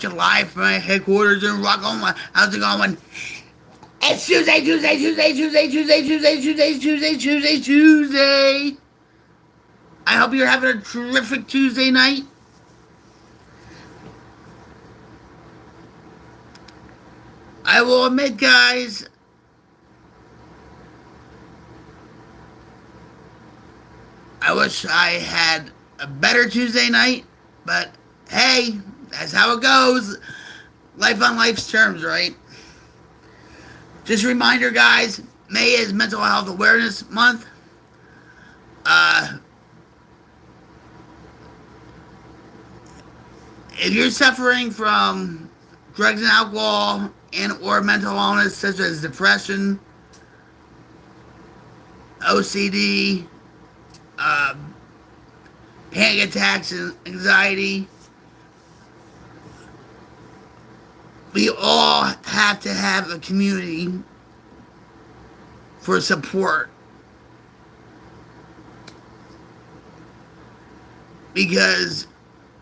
you live from my headquarters in Rocklahoma. How's it going? It's Tuesday, Tuesday, Tuesday, Tuesday, Tuesday, Tuesday, Tuesday, Tuesday, Tuesday, Tuesday. I hope you're having a terrific Tuesday night. I will admit, guys, I wish I had a better Tuesday night, but hey, that's how it goes. Life on life's terms, right? Just a reminder, guys, May is Mental Health Awareness Month. If you're suffering from drugs and alcohol and or mental illness such as depression, OCD, panic attacks and anxiety, we all have to have a community for support. Because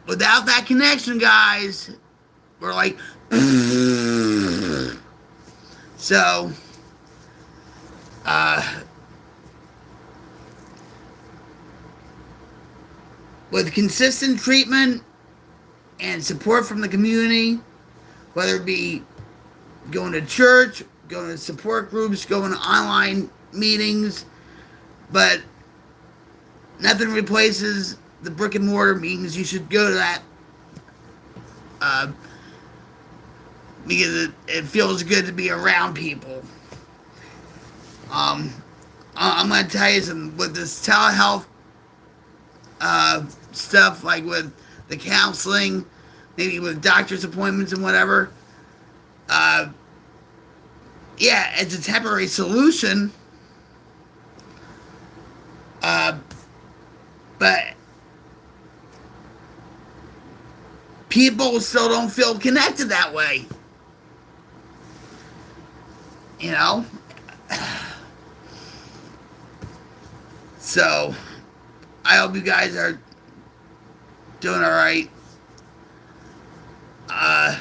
without that connection, guys, we're like, so, with consistent treatment and support from the community, whether it be going to church, going to support groups, going to online meetings, but nothing replaces the brick and mortar meetings. You should go to that because it feels good to be around people. I'm going to tell you something with this telehealth stuff, like with the counseling, maybe with doctor's appointments and whatever. Yeah, it's a temporary solution. But people still don't feel connected that way. You know? So, I hope you guys are doing alright. I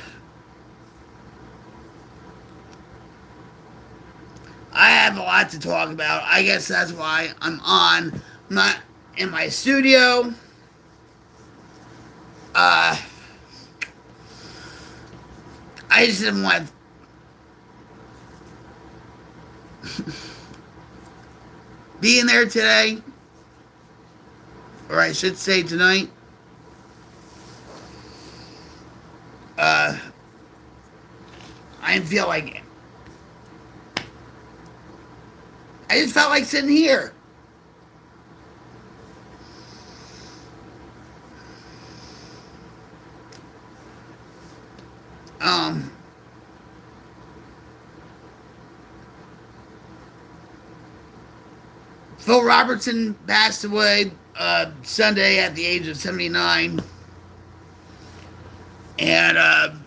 have a lot to talk about. I guess that's why I'm not in my studio. I just didn't want to be in there today, or I should say tonight. I didn't feel like it. I just felt like sitting here. Phil Robertson passed away Sunday at the age of 79. And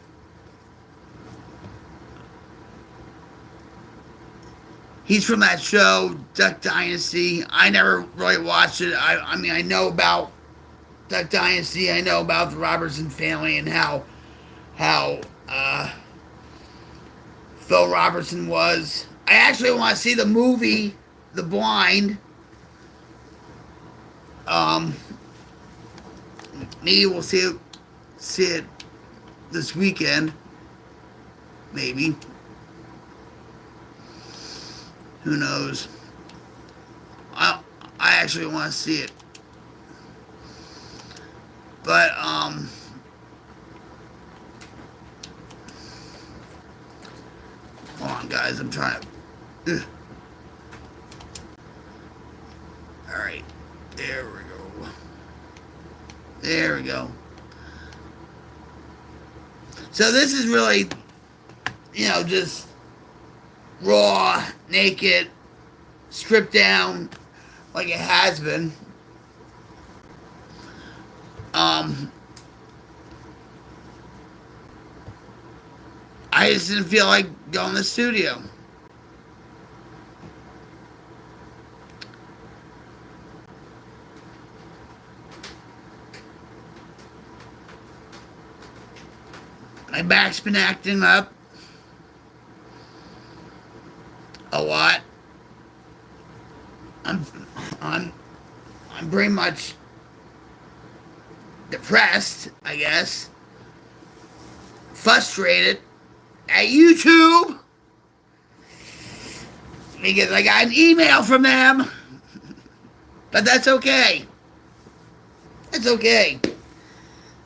he's from that show, Duck Dynasty. I never really watched it. I mean, I know about Duck Dynasty. I know about the Robertson family and how Phil Robertson was. I actually want to see the movie, The Blind. Maybe we'll see it this weekend. Maybe. Who knows? I actually want to see it. But, hold on, guys. I'm trying to... Alright. There we go. There we go. So this is really, just raw, naked, stripped down like it has been. I just didn't feel like going to the studio. My back's been acting up a lot. I'm I'm pretty much depressed, I guess. Frustrated at YouTube because I got an email from them. But that's okay. It's okay.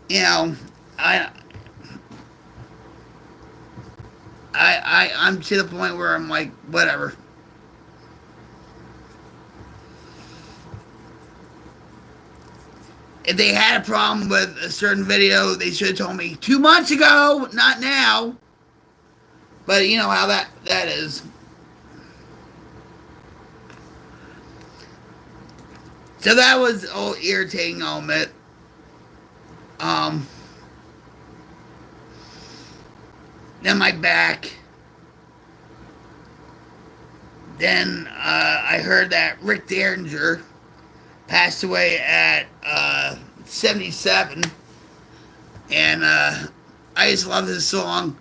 You know, I'm to the point where I'm like, whatever. If they had a problem with a certain video, they should have told me 2 months ago, not now. But you know how that is. So that was all irritating, I'll admit. Then my back. Then I heard that Rick Derringer passed away at 77. And I just love his song,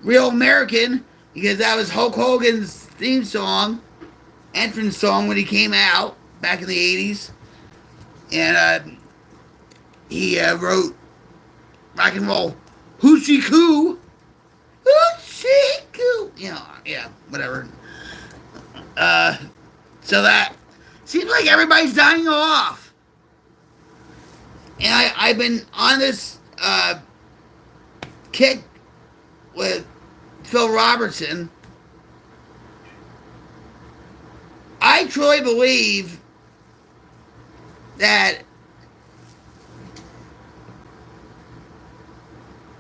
Real American, because that was Hulk Hogan's theme song, entrance song when he came out back in the 80s. And he wrote rock and roll Hoochie Coo. Hoochie Coo. You know, yeah, whatever. So that seems like everybody's dying off. And I've been on this kick with Phil Robertson. I truly believe that,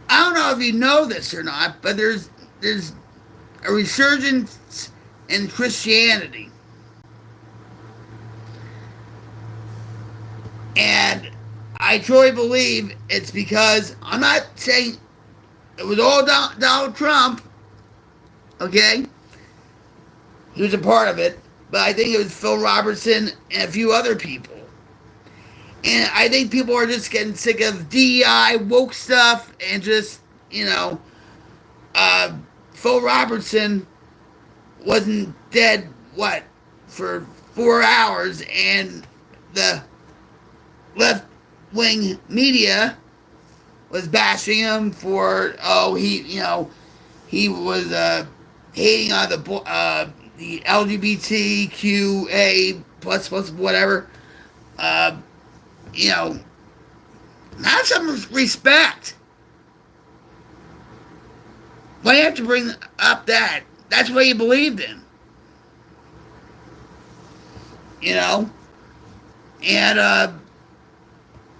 I don't know if you know this or not, but there's a resurgence in Christianity. And I truly believe it's because, I'm not saying it was all Donald Trump, okay? He was a part of it, but I think it was Phil Robertson and a few other people. And I think people are just getting sick of DEI, woke stuff, and just, you know, Phil Robertson wasn't dead, for 4 hours, and the left-wing media was bashing him for, he was hating on the LGBTQA plus whatever. Have some respect. Why do you have to bring up that? That's what he believed in. And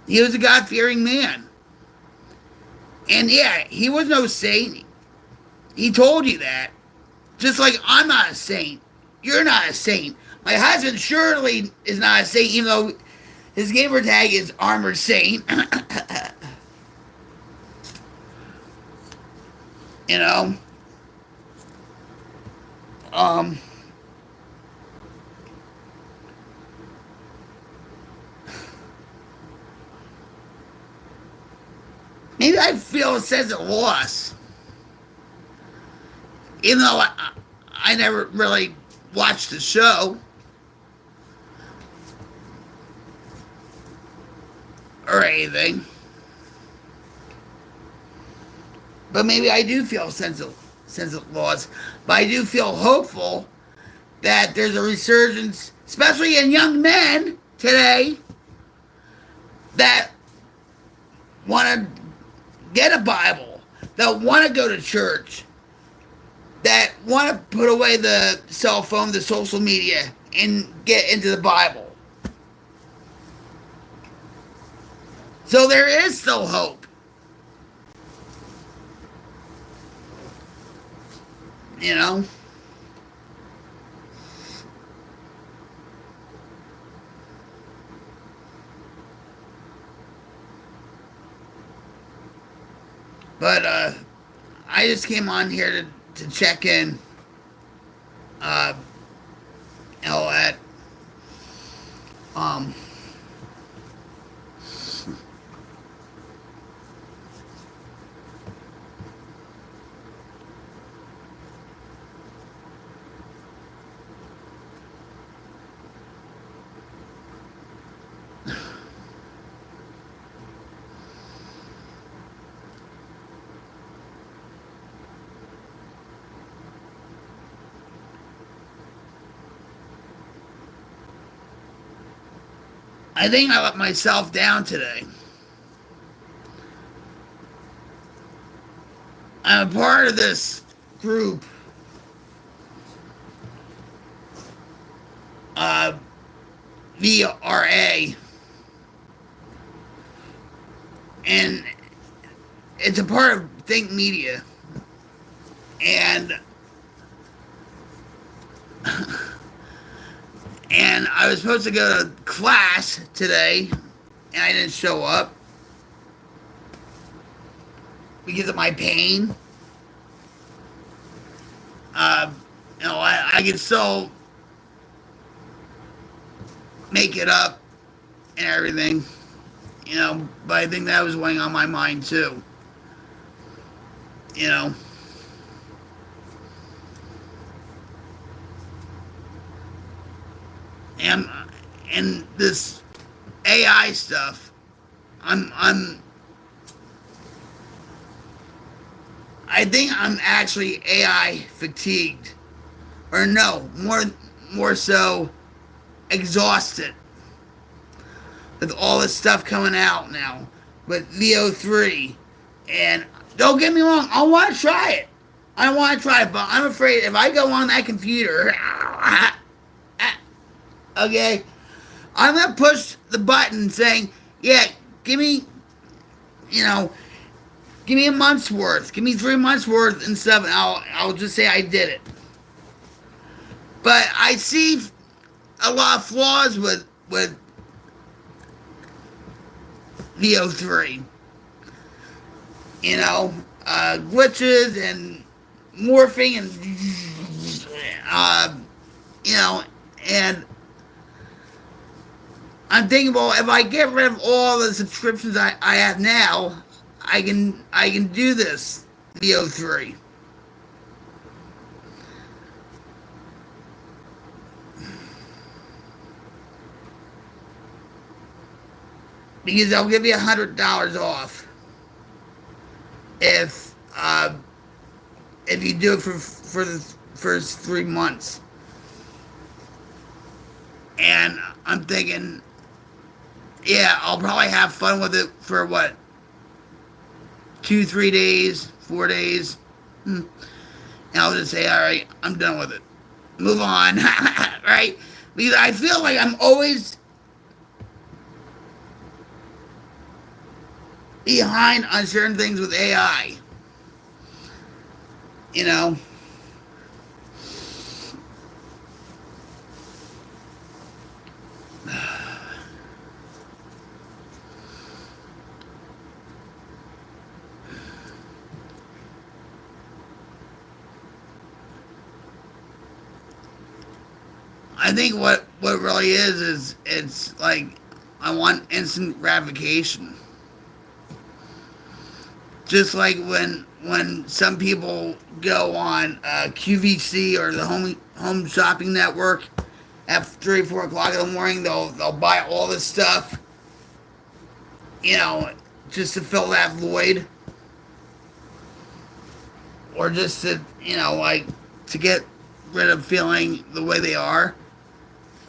he was a God-fearing man. And yeah, he was no saint. He told you that. Just like I'm not a saint. You're not a saint. My husband surely is not a saint, even though his gamer tag is Armored Saint. Maybe I feel a sense of loss. Even though I never really watched the show. Or anything. But maybe I do feel a sense of loss. But I do feel hopeful that there's a resurgence, especially in young men today, that want to get a Bible, that want to go to church, that want to put away the cell phone, the social media, and get into the Bible. So there is still hope. But I just came on here to check in. I think I let myself down today. I'm a part of this group, uh, VRA, and it's a part of Think Media, and and I was supposed to go to class today, and I didn't show up because of my pain. I can still make it up and everything, but I think that was weighing on my mind too, you know. And and this AI stuff, I think I'm actually AI fatigued, or no, more so exhausted with all this stuff coming out now with VO3. And don't get me wrong, I want to try it. I want to try it, but I'm afraid if I go on that computer, okay, I'm gonna push the button saying, "Yeah, give me, you know, give me a month's worth, give me 3 months worth and stuff." And I'll just say I did it. But I see a lot of flaws with VO3. Glitches and morphing and and I'm thinking, well, if I get rid of all the subscriptions I have now, I can do this VO3. Because they'll give you $100 off if you do it for the first 3 months. And I'm thinking, yeah, I'll probably have fun with it for what, 2-3 days, 4 days, and I'll just say, all right, I'm done with it, move on. Right? Because I feel like I'm always behind on certain things with AI. I think what really is it's like I want instant gratification. Just like when some people go on QVC or the home shopping network at 3 or 4 o'clock in the morning, they'll buy all this stuff, just to fill that void, or just to to get rid of feeling the way they are.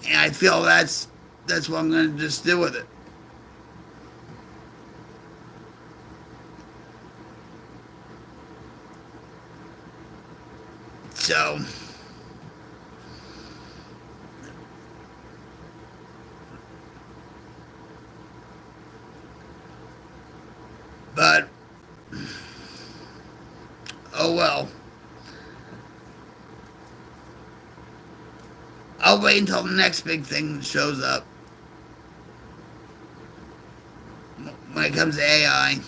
And I feel that's what I'm going to just do with it. So, but, oh well. I'll wait until the next big thing shows up when it comes to AI.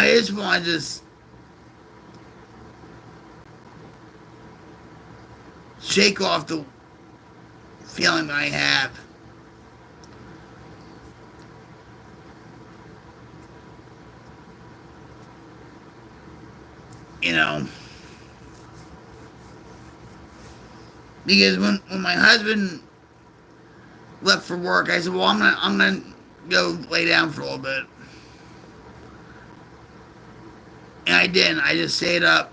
I just want to just shake off the feeling I have. You know, because when my husband left for work, I said, well, I'm gonna go lay down for a little bit. And I didn't. I just stayed up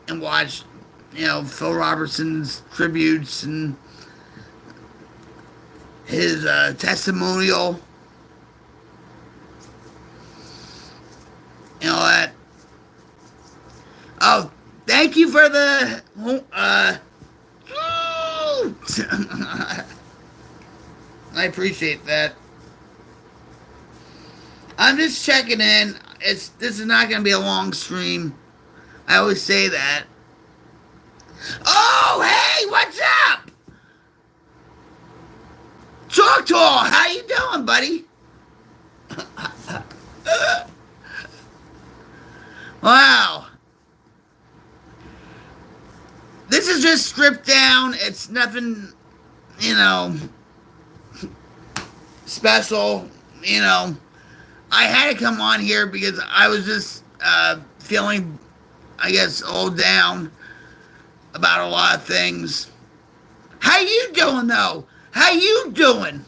and watched, Phil Robertson's tributes and his testimonial and all that. Oh, thank you for the I appreciate that. I'm just checking in. This is not going to be a long stream. I always say that. Oh, hey, what's up? Talk Tall, how you doing, buddy? Wow. This is just stripped down. It's nothing, special. I had to come on here because I was just feeling, I guess, all down about a lot of things. How you doing, though? How you doing?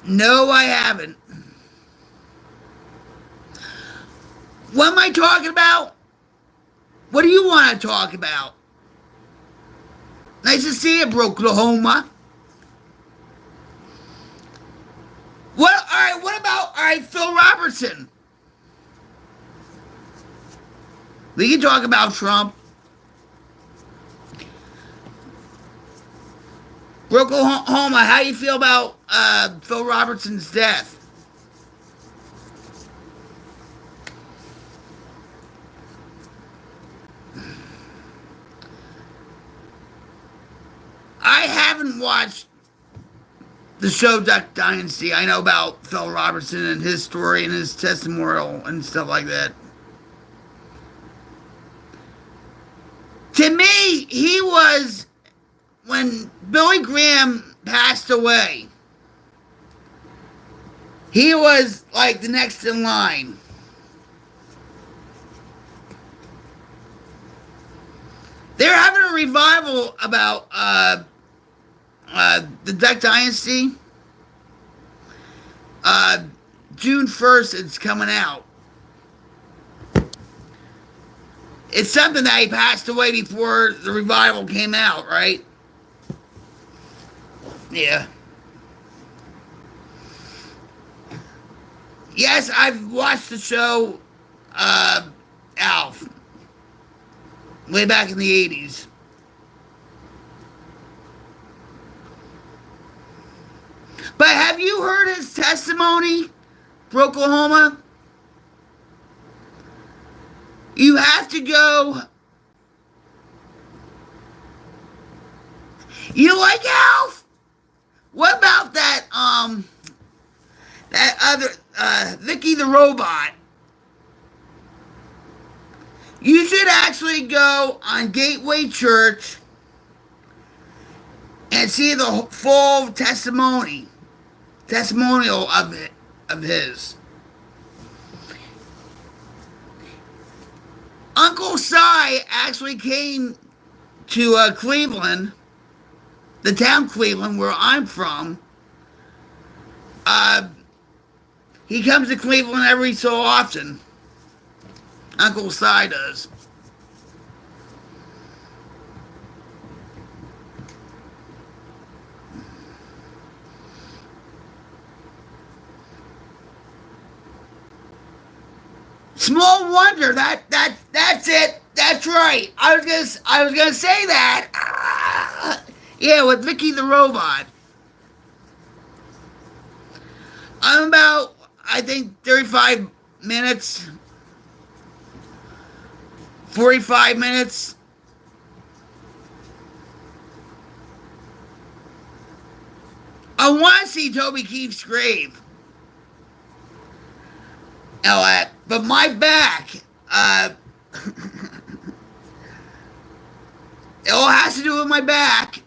No, I haven't. What am I talking about? What do you want to talk about? Nice to see you, Oklahoma. What about Phil Robertson? We can talk about Trump. Oklahoma, how you feel about Phil Robertson's death? I haven't watched the show Duck Dynasty. I know about Phil Robertson and his story and his testimonial and stuff like that. To me, he was, when Billy Graham passed away, he was like the next in line. They're having a revival about the Duck Dynasty. June 1st, it's coming out. It's something that he passed away before the revival came out, right? Yeah. Yes, I've watched the show Alf way back in the 80s. But have you heard his testimony, Oklahoma? You have to go. You like Alf? What about that other Vicky the Robot? You should actually go on Gateway Church and see the full testimonial of his. Uncle Si actually came to Cleveland, the town Cleveland, where I'm from. He comes to Cleveland every so often. Uncle Si does. Small wonder. That's it. That's right. I was gonna say that. Yeah, with Vicky the Robot. I'm about, I think, 35 minutes, 45 minutes I want to see Toby Keith's grave. But my back, it all has to do with my back.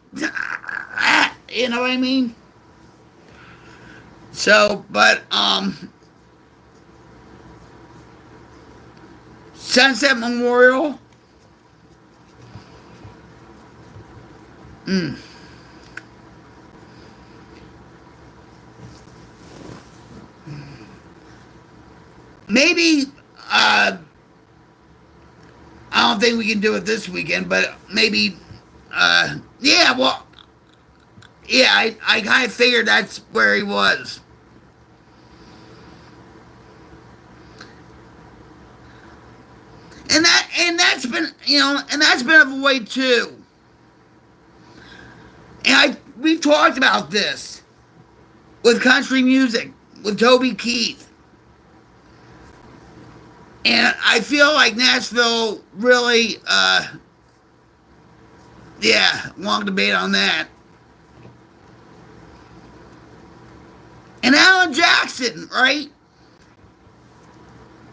You know what I mean? So, but, Sunset Memorial. Maybe, I don't think we can do it this weekend, but maybe, yeah, well, yeah, I kind of figured that's where he was. And that's been, and that's been a way too. And we've talked about this with country music, with Toby Keith. And I feel like Nashville really, long debate on that. And Alan Jackson, right?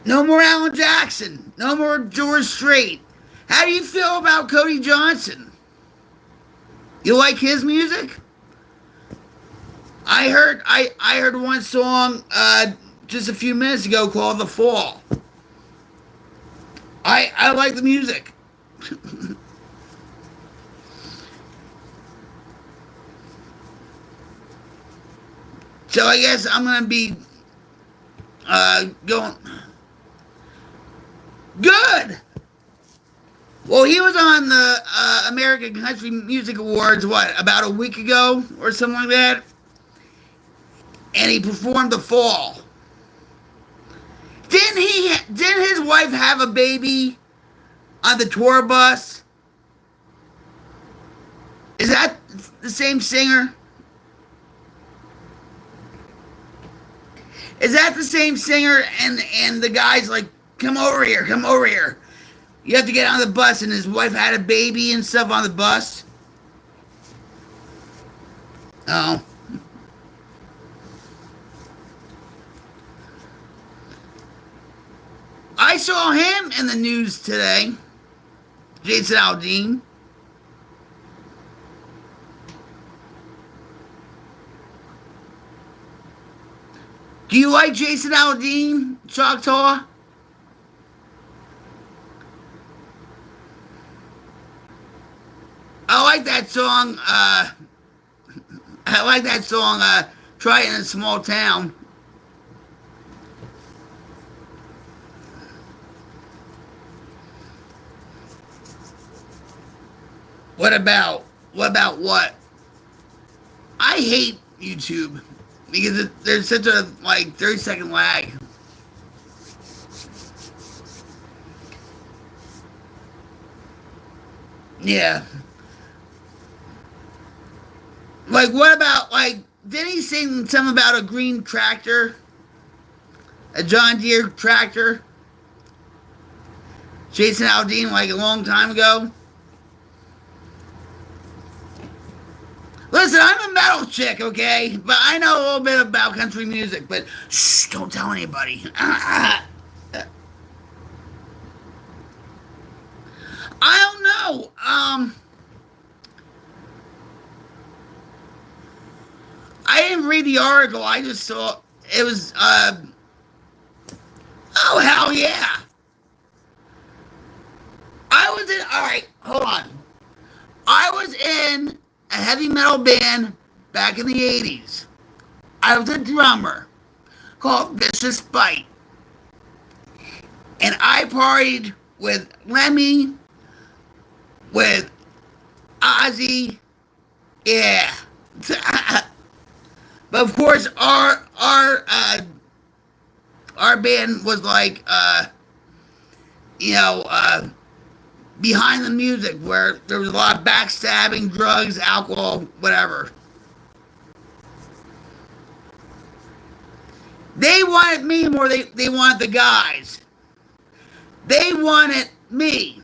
No more Alan Jackson. No more George Strait. How do you feel about Cody Johnson? You like his music? I heard one song just a few minutes ago called "The Fall." I like the music. So I guess I'm gonna be going. Good. Well, he was on the American Country Music Awards, about a week ago or something like that? And he performed "The Fall." Didn't his wife have a baby on the tour bus? Is that the same singer? Is that the same singer? And the guy's like, come over here. You have to get on the bus, and his wife had a baby and stuff on the bus. Oh. I saw him in the news today. Jason Aldean. Do you like Jason Aldean, Choctaw? I like that song, Try It in a Small Town. What about what? I hate YouTube because there's such a 30-second lag. Yeah. What about, didn't he say something about a green tractor? A John Deere tractor? Jason Aldean, a long time ago? Listen, I'm a metal chick, okay? But I know a little bit about country music, but shh, don't tell anybody. I don't know. I didn't read the article. I just saw it was, oh, hell yeah. Alright, hold on. I was in a heavy metal band back in the 80s. I was a drummer called Vicious Bite. And I partied with Lemmy, with Ozzy, yeah. But of course, our band was behind the music, where there was a lot of backstabbing, drugs, alcohol, whatever. They wanted me more than they wanted the guys. They wanted me.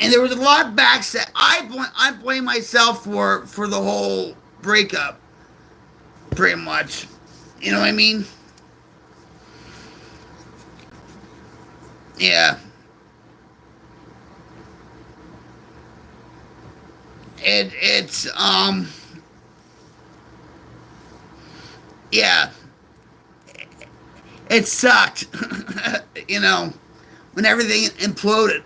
And there was a lot of backset. I blame myself for the whole breakup, pretty much. You know what I mean? Yeah. It's yeah. It sucked. You know, when everything imploded.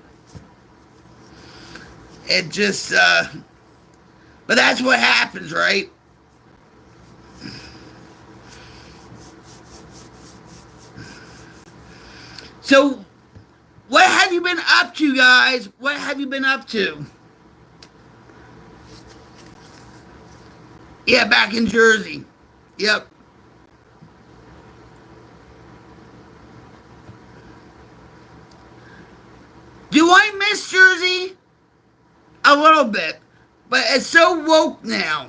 It just but that's what happens, right? So what have you been up to, guys? What have you been up to? Yeah, back in Jersey. Yep. Do I miss Jersey? A little bit. But it's so woke now.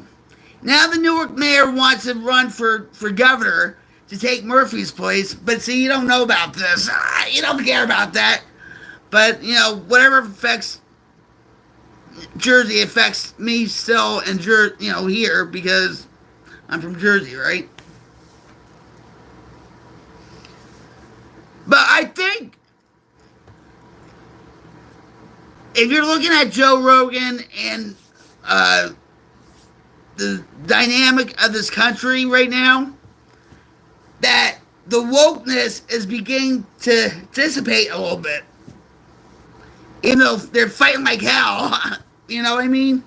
Now the Newark mayor wants to run for governor to take Murphy's place. But see, you don't know about this. You don't care about that. But, you know, whatever affects Jersey affects me still in here because I'm from Jersey, right? But I think if you're looking at Joe Rogan and the dynamic of this country right now, that the wokeness is beginning to dissipate a little bit. Even though they're fighting like hell. You know what I mean?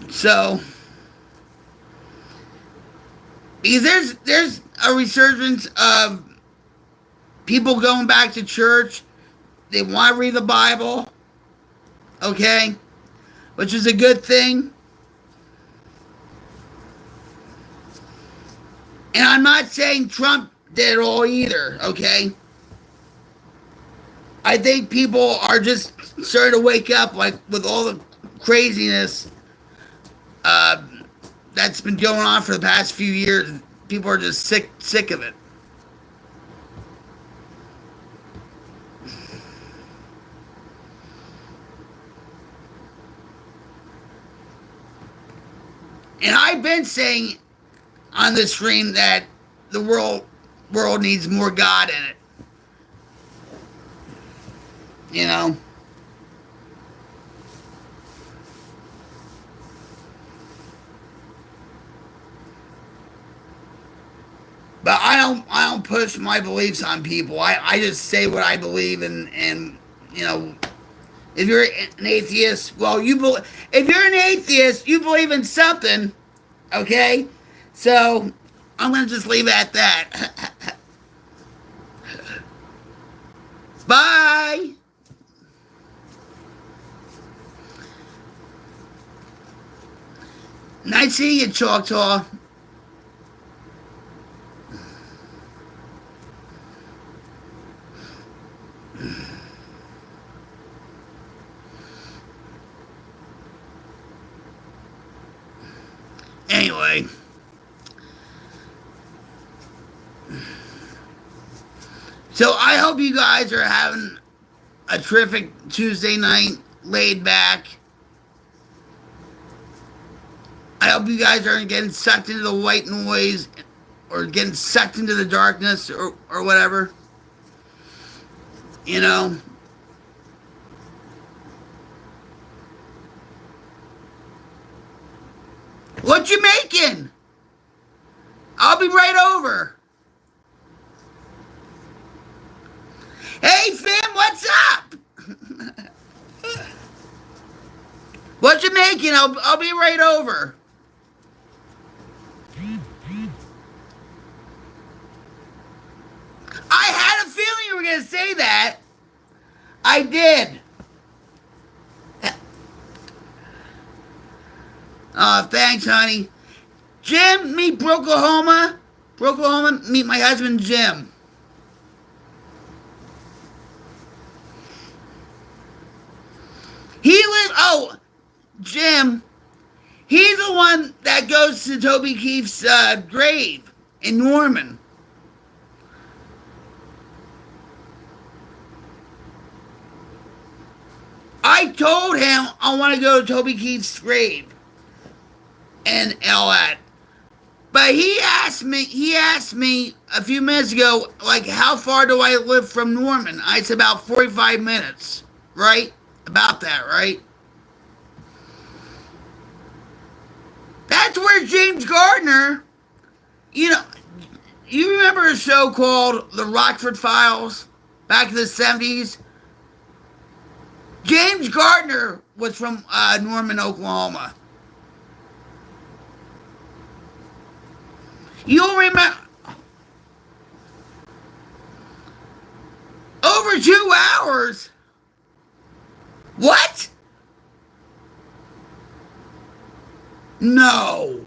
So, because there's a resurgence of people going back to church. They want to read the Bible. Okay? Which is a good thing. And I'm not saying Trump did it all either, okay? I think people are just starting to wake up, like, with all the craziness that's been going on for the past few years. People are just sick of it. And I've been saying on the stream that the world needs more God in it. You know? But I don't push my beliefs on people. I just say what I believe and you know, if you're an atheist, well, if you're an atheist, you believe in something, okay? So I'm going to just leave it at that. Bye. Nice seeing you, Choctaw. Anyway. So I hope you guys are having a terrific Tuesday night, laid back. I hope you guys aren't getting sucked into the white noise or getting sucked into the darkness or whatever. You know? What you making? I'll be right over. Hey, fam, what's up? What you making? I'll be right over. I had a feeling you were going to say that. I did. Oh, thanks, honey. Jim, meet Broklahoma. Broklahoma, meet my husband, Jim. Jim, he's the one that goes to Toby Keith's grave in Norman. I told him I want to go to Toby Keith's grave and all that. But he asked me a few minutes ago, like, how far do I live from Norman? I said about 45 minutes, right? About that, right? That's where James Gardner, you remember a show called The Rockford Files back in the 70s? James Gardner was from Norman, Oklahoma. You'll remember. Over 2 hours? What? No.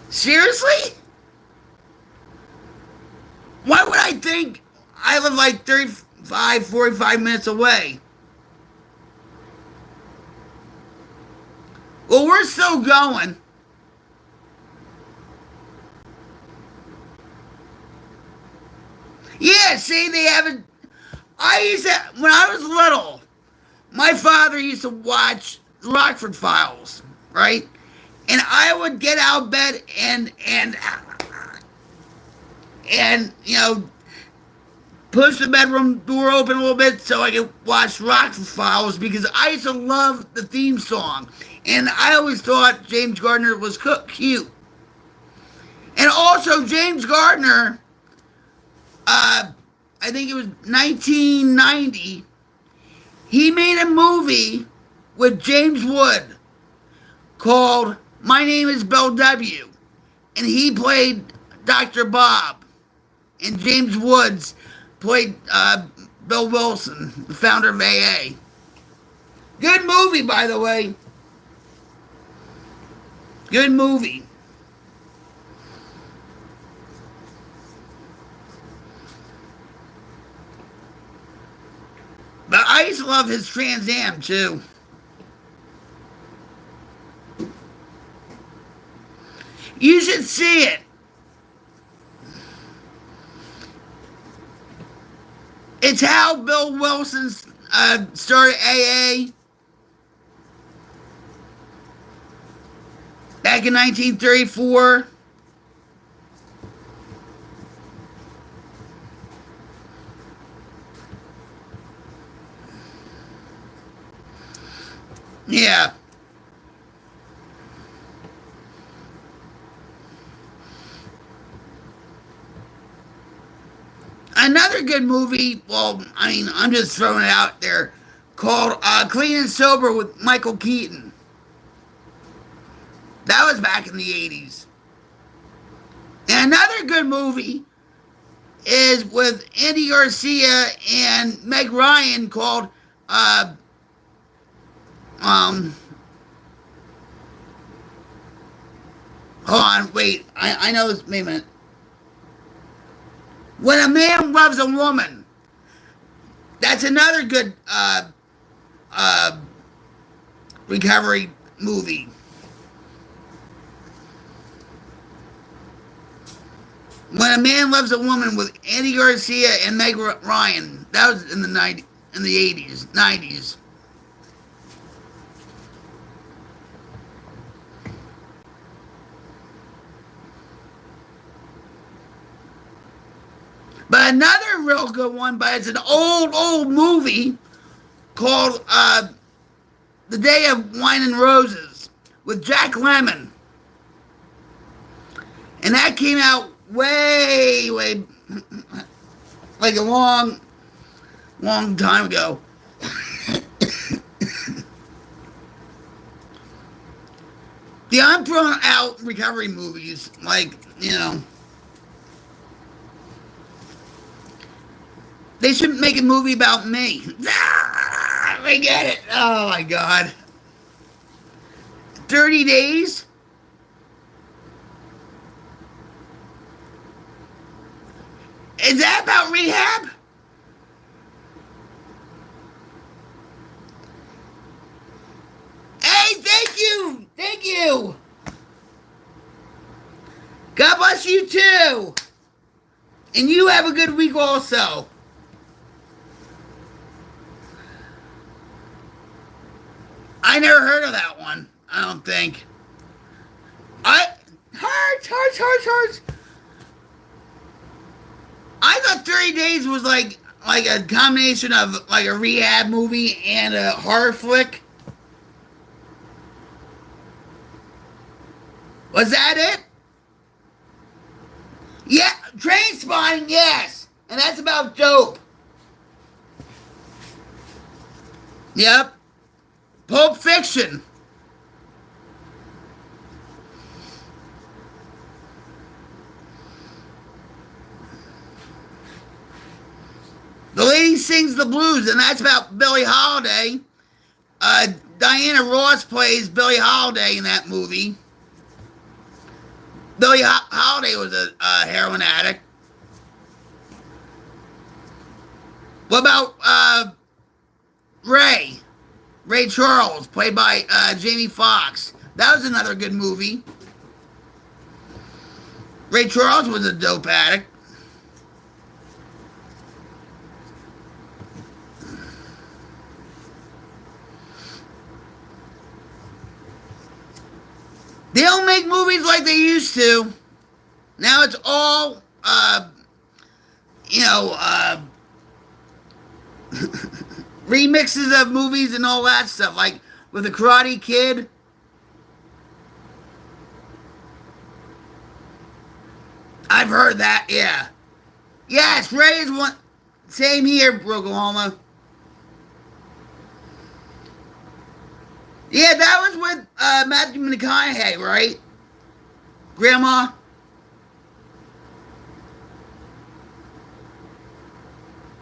Seriously? Why would I think I live like 35, 45 minutes away? Well, we're still going. Yeah, see, they haven't. When I was little, my father used to watch Rockford Files, right? And I would get out of bed and push the bedroom door open a little bit so I could watch Rockford Files because I used to love the theme song. And I always thought James Gardner was cute. And also, James Gardner, I think it was 1990, he made a movie with James Wood called My Name is Bill W. And he played Dr. Bob. And James Woods played Bill Wilson, the founder of AA. Good movie, by the way. Good movie. But I used to love his Trans Am, too. You should see it. It's how Bill Wilson started AA back in 1934. Yeah. Another good movie, well, I mean, I'm just throwing it out there, called Clean and Sober with Michael Keaton. That was back in the 80s. And another good movie is with Andy Garcia and Meg Ryan called, hold on, wait, I know this, wait a minute. When a Man Loves a Woman. That's another good recovery movie. When a Man Loves a Woman with Andy Garcia and Meg Ryan. That was in the 80s, 90s. But another real good one, but it's an old movie called The Day of Wine and Roses with Jack Lemmon. And that came out way, like a long time ago. The unthrown out recovery movies, like, they shouldn't make a movie about me. I get it. Oh my God. 30 Days? Is that about rehab? Hey, thank you. Thank you. God bless you too. And you have a good week also. I never heard of that one. I don't think. Hearts. I thought 30 Days was like a combination of like a rehab movie and a horror flick. Was that it? Yeah, Trainspotting, yes. And that's about dope. Yep. Pulp Fiction. The Lady Sings the Blues, and that's about Billie Holiday. Diana Ross plays Billie Holiday in that movie. Billie Holiday was a heroin addict. What about Ray? Ray Charles, played by Jamie Foxx. That was another good movie. Ray Charles was a dope addict. They don't make movies like they used to. Now it's all, remixes of movies and all that stuff. Like with The Karate Kid. I've heard that, yeah. Yes, Ray is one. Same here, Oklahoma. Yeah, that was with Matthew McConaughey, right? Grandma?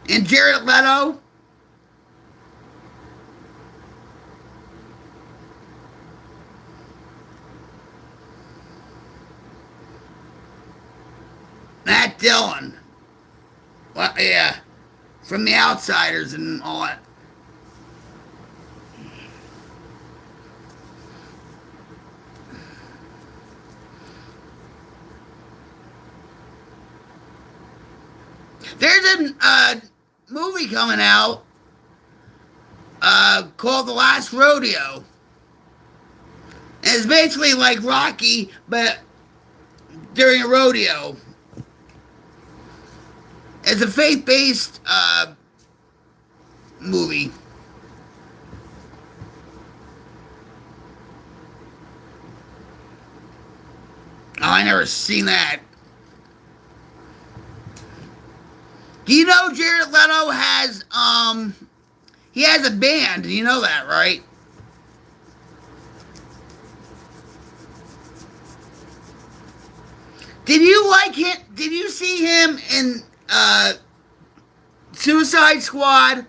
And Jared Leto? Matt Dillon. Well, yeah. From The Outsiders and all that. There's a movie coming out called The Last Rodeo. And it's basically like Rocky, but during a rodeo. It's a faith-based movie. Oh, I never seen that. Do you know Jared Leto has, he has a band. You know that, right? Did you like him? Did you see him in, Suicide Squad?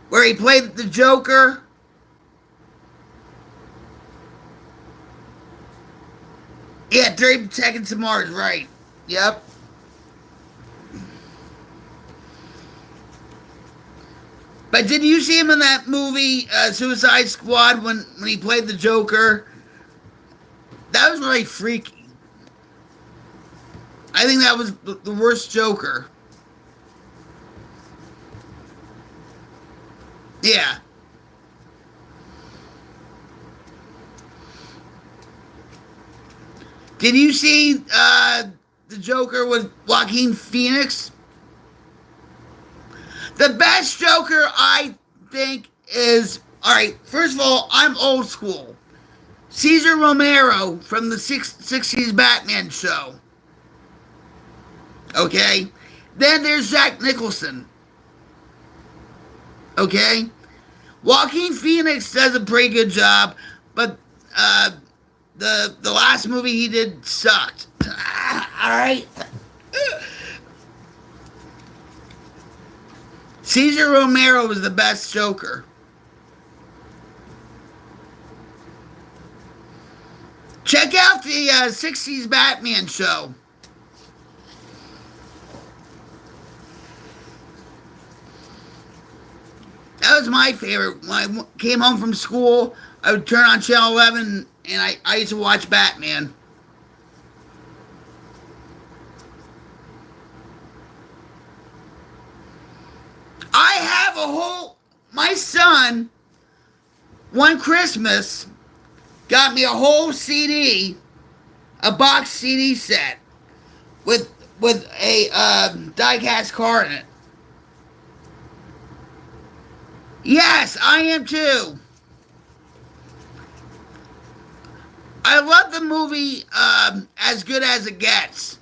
Where he played the Joker? Yeah, 30 Seconds to Mars, right. Yep. But did you see him in that movie, Suicide Squad, when he played the Joker? That was really freaky. I think that was the worst Joker. Yeah. Did you see the Joker with Joaquin Phoenix? The best Joker, I think, is... Alright, first of all, I'm old school. Cesar Romero from the 60s Batman show. Okay? Then there's Jack Nicholson. Okay? Joaquin Phoenix does a pretty good job, but the last movie he did sucked. Alright? Cesar Romero was the best Joker. Check out the 60s Batman show. That was my favorite. When I came home from school, I would turn on Channel 11 and I used to watch Batman. I have a whole... My son one Christmas got me a whole CD, a box CD set with a die-cast car in it. Yes, I am too. I love the movie As Good as It Gets.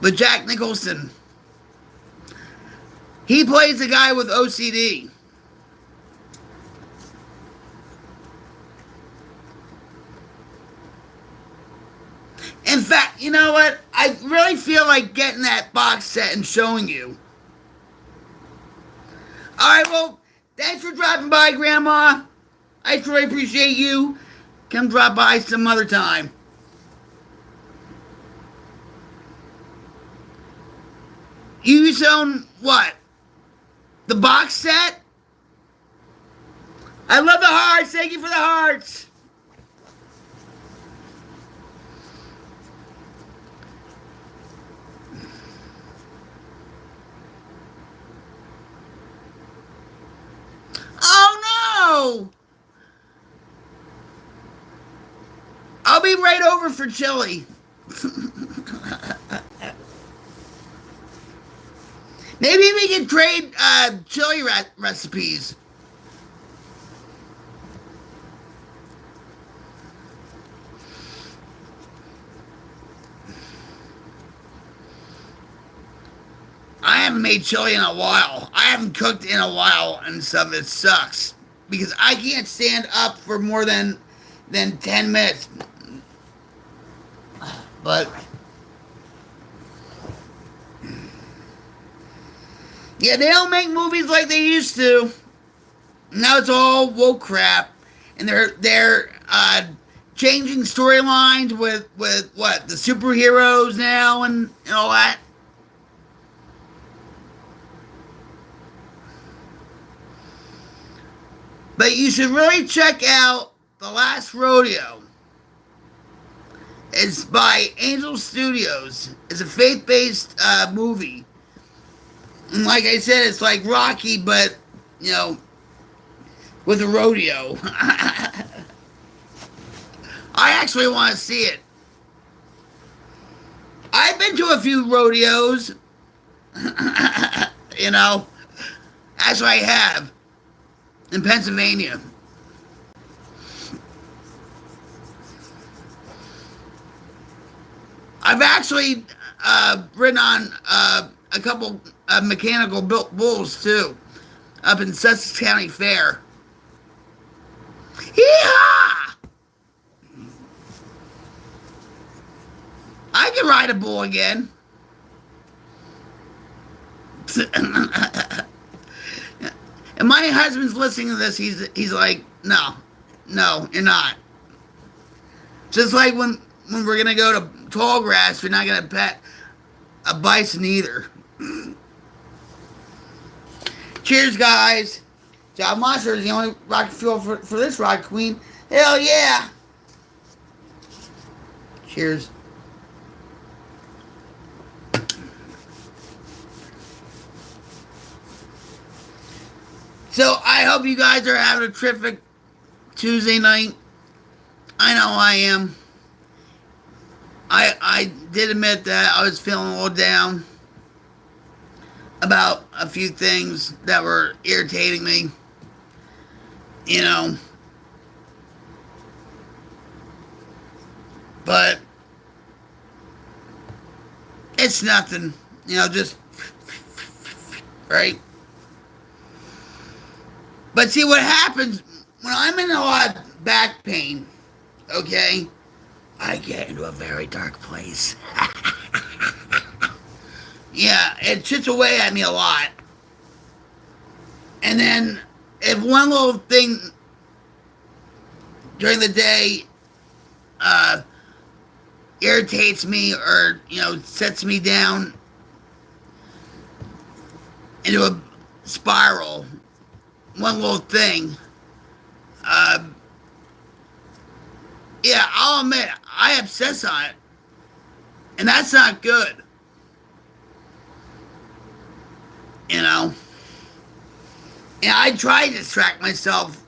With Jack Nicholson. He plays a guy with OCD. In fact, you know what? I really feel like getting that box set and showing you. Alright, well, thanks for dropping by, Grandma. I truly appreciate you. Come drop by some other time. You own what? The box set? I love the hearts. Thank you for the hearts. Oh no! I'll be right over for chili. Maybe we can trade chili recipes. I haven't made chili in a while. I haven't cooked in a while and stuff. It sucks. Because I can't stand up for more than 10 minutes. But yeah, they don't make movies like they used to. Now it's all woke crap. And they're changing storylines with what? The superheroes now and all that. But you should really check out The Last Rodeo. It's by Angel Studios. It's a faith-based movie. And like I said, it's like Rocky, but, you know, with a rodeo. I actually want to see it. I've been to a few rodeos. You know. Actually, I have. In Pennsylvania. I've actually ridden on a couple mechanical built bulls too, up in Sussex County Fair. Yeehaw! I can ride a bull again. And my husband's listening to this. He's like, no, you're not. Just like when we're gonna go to tall grass, you're not gonna pet a bison either. Cheers, guys. John Monster is the only rocket fuel for this rock queen. Hell yeah. Cheers. So I hope you guys are having a terrific Tuesday night. I know I am. I did admit that I was feeling a little down about a few things that were irritating me. You know. But it's nothing. You know, just right? But see what happens when I'm in a lot of back pain, okay? I get into a very dark place. Yeah, it chips away at me a lot. And then if one little thing during the day irritates me or, you know, sets me down into a spiral, one little thing, yeah, I'll admit, I obsess on it. And that's not good. you know. And I try to distract myself,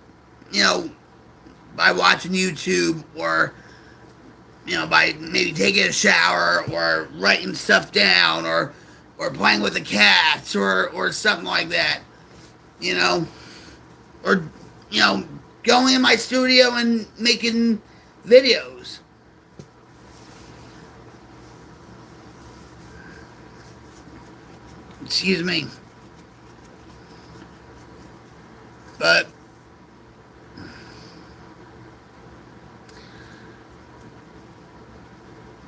you know, by watching YouTube or, you know, by maybe taking a shower or writing stuff down or playing with the cats or something like that, you know, or, you know, going in my studio and making videos. Excuse me. But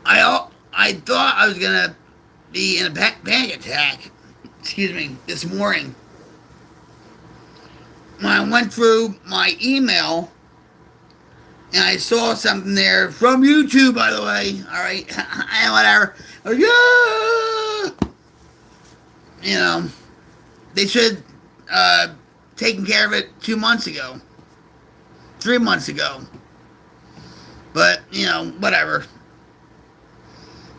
I thought I was gonna be in a panic attack. Excuse me. This morning, when I went through my email and I saw something there from YouTube, by the way. All right, and whatever. Yeah, you know, they should taken care of it 2 months ago, 3 months ago. But you know, whatever.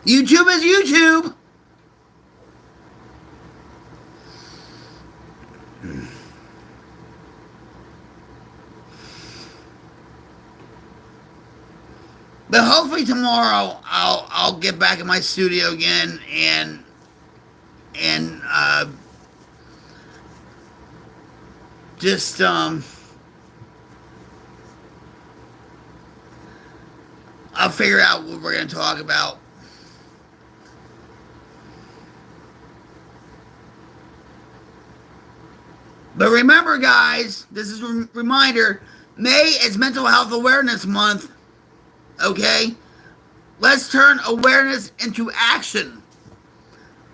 YouTube is YouTube. But hopefully tomorrow I'll get back in my studio again and just I'll figure out what we're gonna talk about. But remember, guys, this is a reminder, May is Mental Health Awareness Month, okay? Let's turn awareness into action.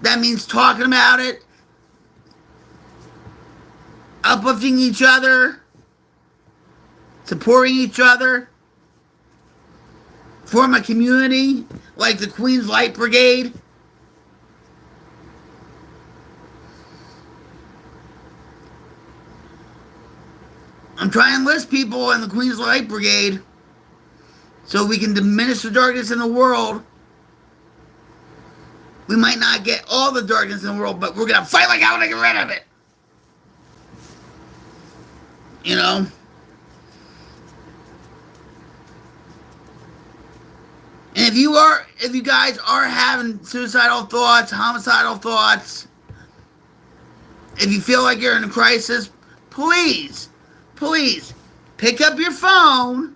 That means talking about it, uplifting each other, supporting each other, form a community like the Queen's Light Brigade. I'm trying to enlist people in the Queen's Light Brigade so we can diminish the darkness in the world. We might not get all the darkness in the world, but we're going to fight like hell to get rid of it. You know? And if you guys are having suicidal thoughts, homicidal thoughts, if you feel like you're in a crisis, please pick up your phone.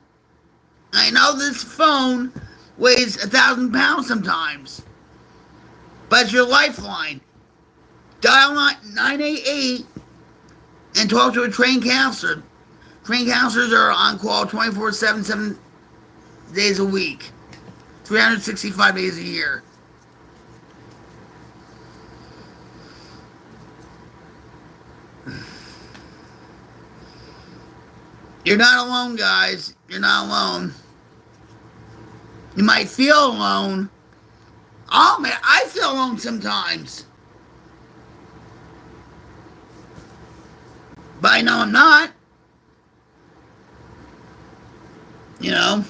I know this phone weighs 1,000 pounds sometimes, but it's your lifeline. Dial 988 and talk to a trained counselor. Trained counselors are on call 24/7, 7 days a week, 365 days a year. You're not alone, guys. You're not alone. You might feel alone. Oh, man, I feel alone sometimes. But I know I'm not. You know?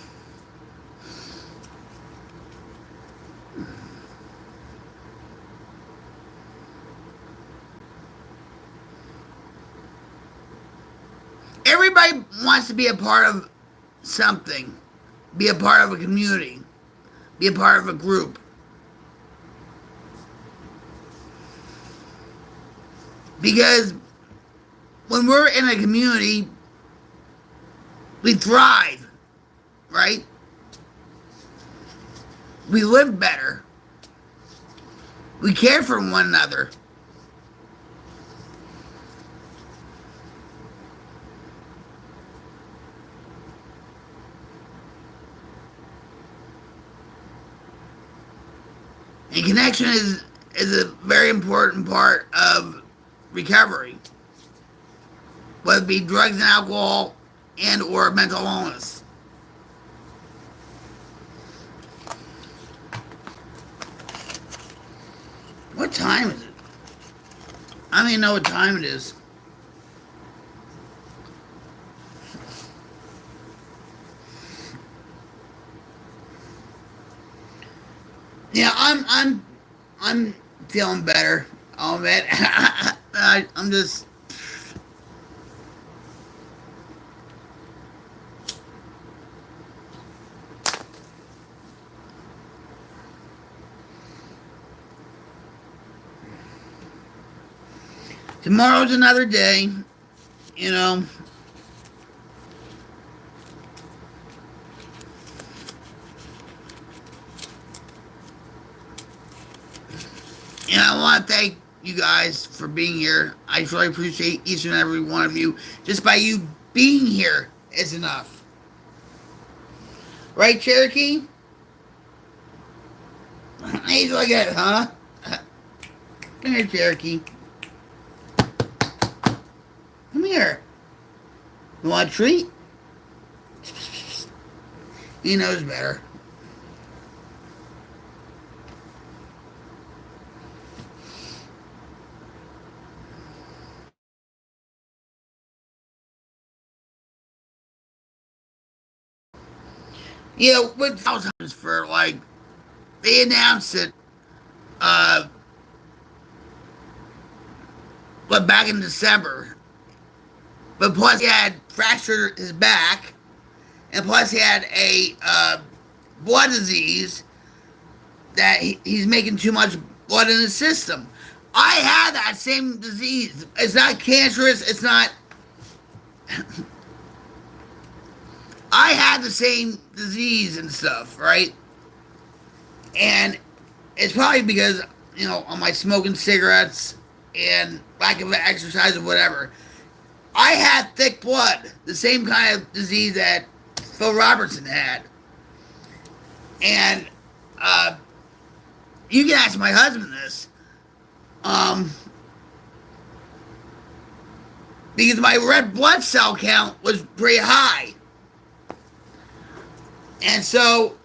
Everybody wants to be a part of something, be a part of a community, be a part of a group. Because when we're in a community, we thrive, right? We live better. We care for one another. And connection is a very important part of recovery, whether it be drugs and alcohol and or mental illness. What time is it? I don't even know what time it is. Yeah, I'm feeling better. I'll admit. I'm just. Tomorrow's another day, you know. And I want to thank you guys for being here. I really appreciate each and every one of you. Just by you being here is enough. Right, Cherokee? He's like it, huh? Come here, Cherokee. Come here. You want a treat? He knows better. You know, with thousands for like, they announced it, but back in December. But plus he had fractured his back, and plus he had a blood disease that he's making too much blood in his system. I had that same disease. It's not cancerous. It's not. I had the same disease and stuff, right? And it's probably because, you know, on my smoking cigarettes and lack of exercise or whatever. I had thick blood, the same kind of disease that Phil Robertson had. And you can ask my husband this. Because my red blood cell count was pretty high. And so,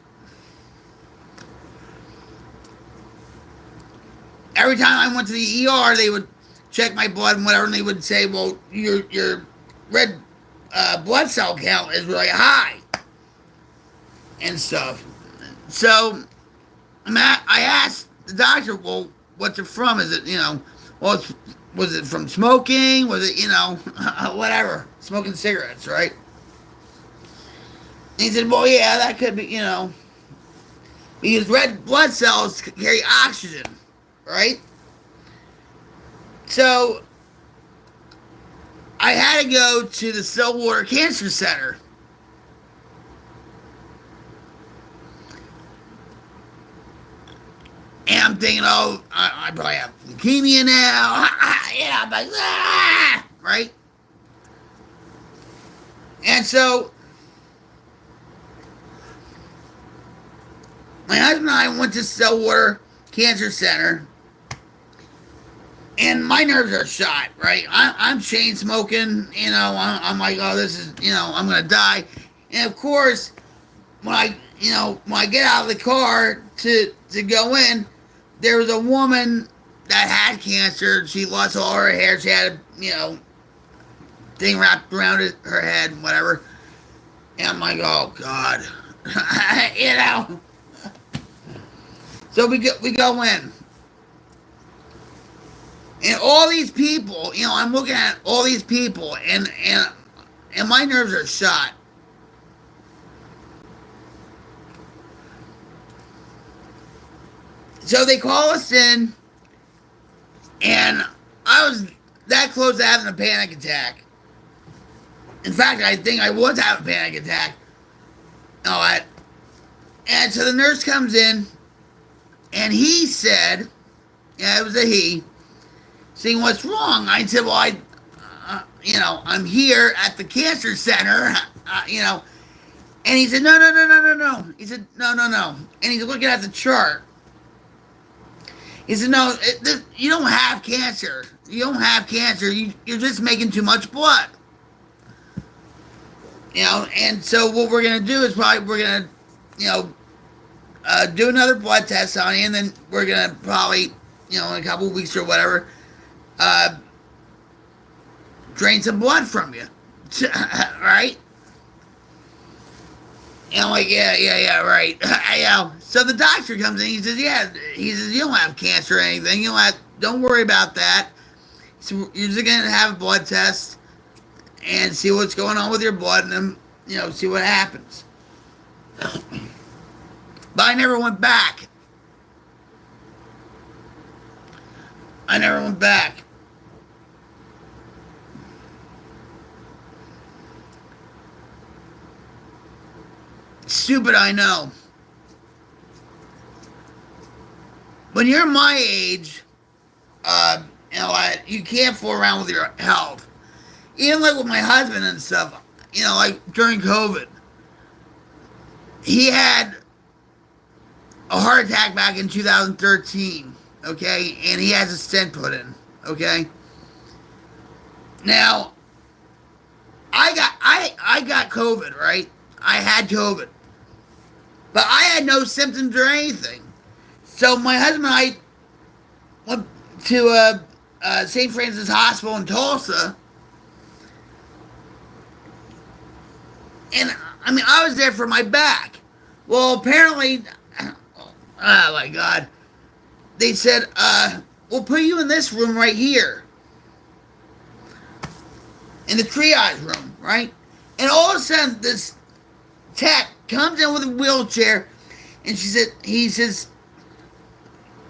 every time I went to the ER, they would check my blood and whatever, and they would say, well, your red blood cell count is really high. And stuff. So, I asked the doctor, well, what's it from? Is it, you know, well, was it from smoking? Was it, you know, whatever, smoking cigarettes, right? And he said, well, yeah, that could be, you know, because red blood cells carry oxygen, right? So, I had to go to the Stillwater Cancer Center. And I'm thinking, oh, I probably have leukemia now. Yeah, I'm like, ah, right? And so, my husband and I went to Stillwater Cancer Center, and my nerves are shot, right? I'm chain smoking, you know, I'm like, oh, this is, you know, I'm going to die. And of course, when I get out of the car to go in, there was a woman that had cancer. She lost all her hair. She had a, you know, thing wrapped around her head and whatever. And I'm like, oh, God. You know. So we go in. And all these people, you know, I'm looking at all these people, and my nerves are shot. So they call us in, and I was that close to having a panic attack. In fact, I think I was having a panic attack. And so the nurse comes in, and he said, yeah, it was a he, saying, what's wrong? I said, well, I'm here at the cancer center, you know. And he said, no. He said, no. And he's looking at the chart. He said, no, you don't have cancer. You don't have cancer. You're just making too much blood. You know, and so what we're going to do is we're going to, you know, do another blood test on you, and then we're going to probably, you know, in a couple of weeks or whatever, drain some blood from you. Right? And I'm like, yeah, right. You know, so the doctor comes in, he says, you don't have cancer or anything. Don't worry about that. So you're just gonna have a blood test and see what's going on with your blood, and then see what happens. But I never went back. Stupid, I know. When you're my age, you can't fool around with your health. Even like with my husband and stuff, like during COVID, he had a heart attack back in 2013, okay? And he has a stent put in, okay? Now, I got COVID, right? I had COVID. But I had no symptoms or anything. So my husband and I went to St. Francis Hospital in Tulsa. And, I was there for my back. Well, apparently, oh my God, they said, we'll put you in this room right here. In the triage room, right? And all of a sudden, this tech comes in with a wheelchair, and he says,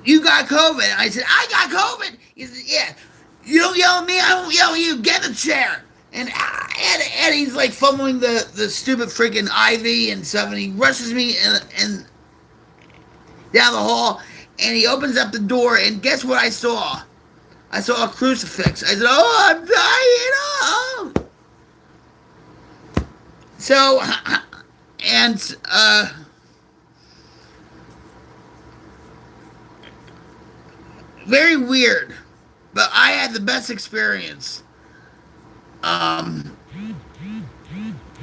you got COVID. And I said, I got COVID? He said, yeah. You don't yell at me, I won't yell at you. Get in the chair. And he's like fumbling the stupid freaking IV and stuff, and he rushes me and down the hall, and he opens up the door, and guess what I saw? I saw a crucifix. I said, oh, I'm dying. Oh. So, and, very weird, but I had the best experience.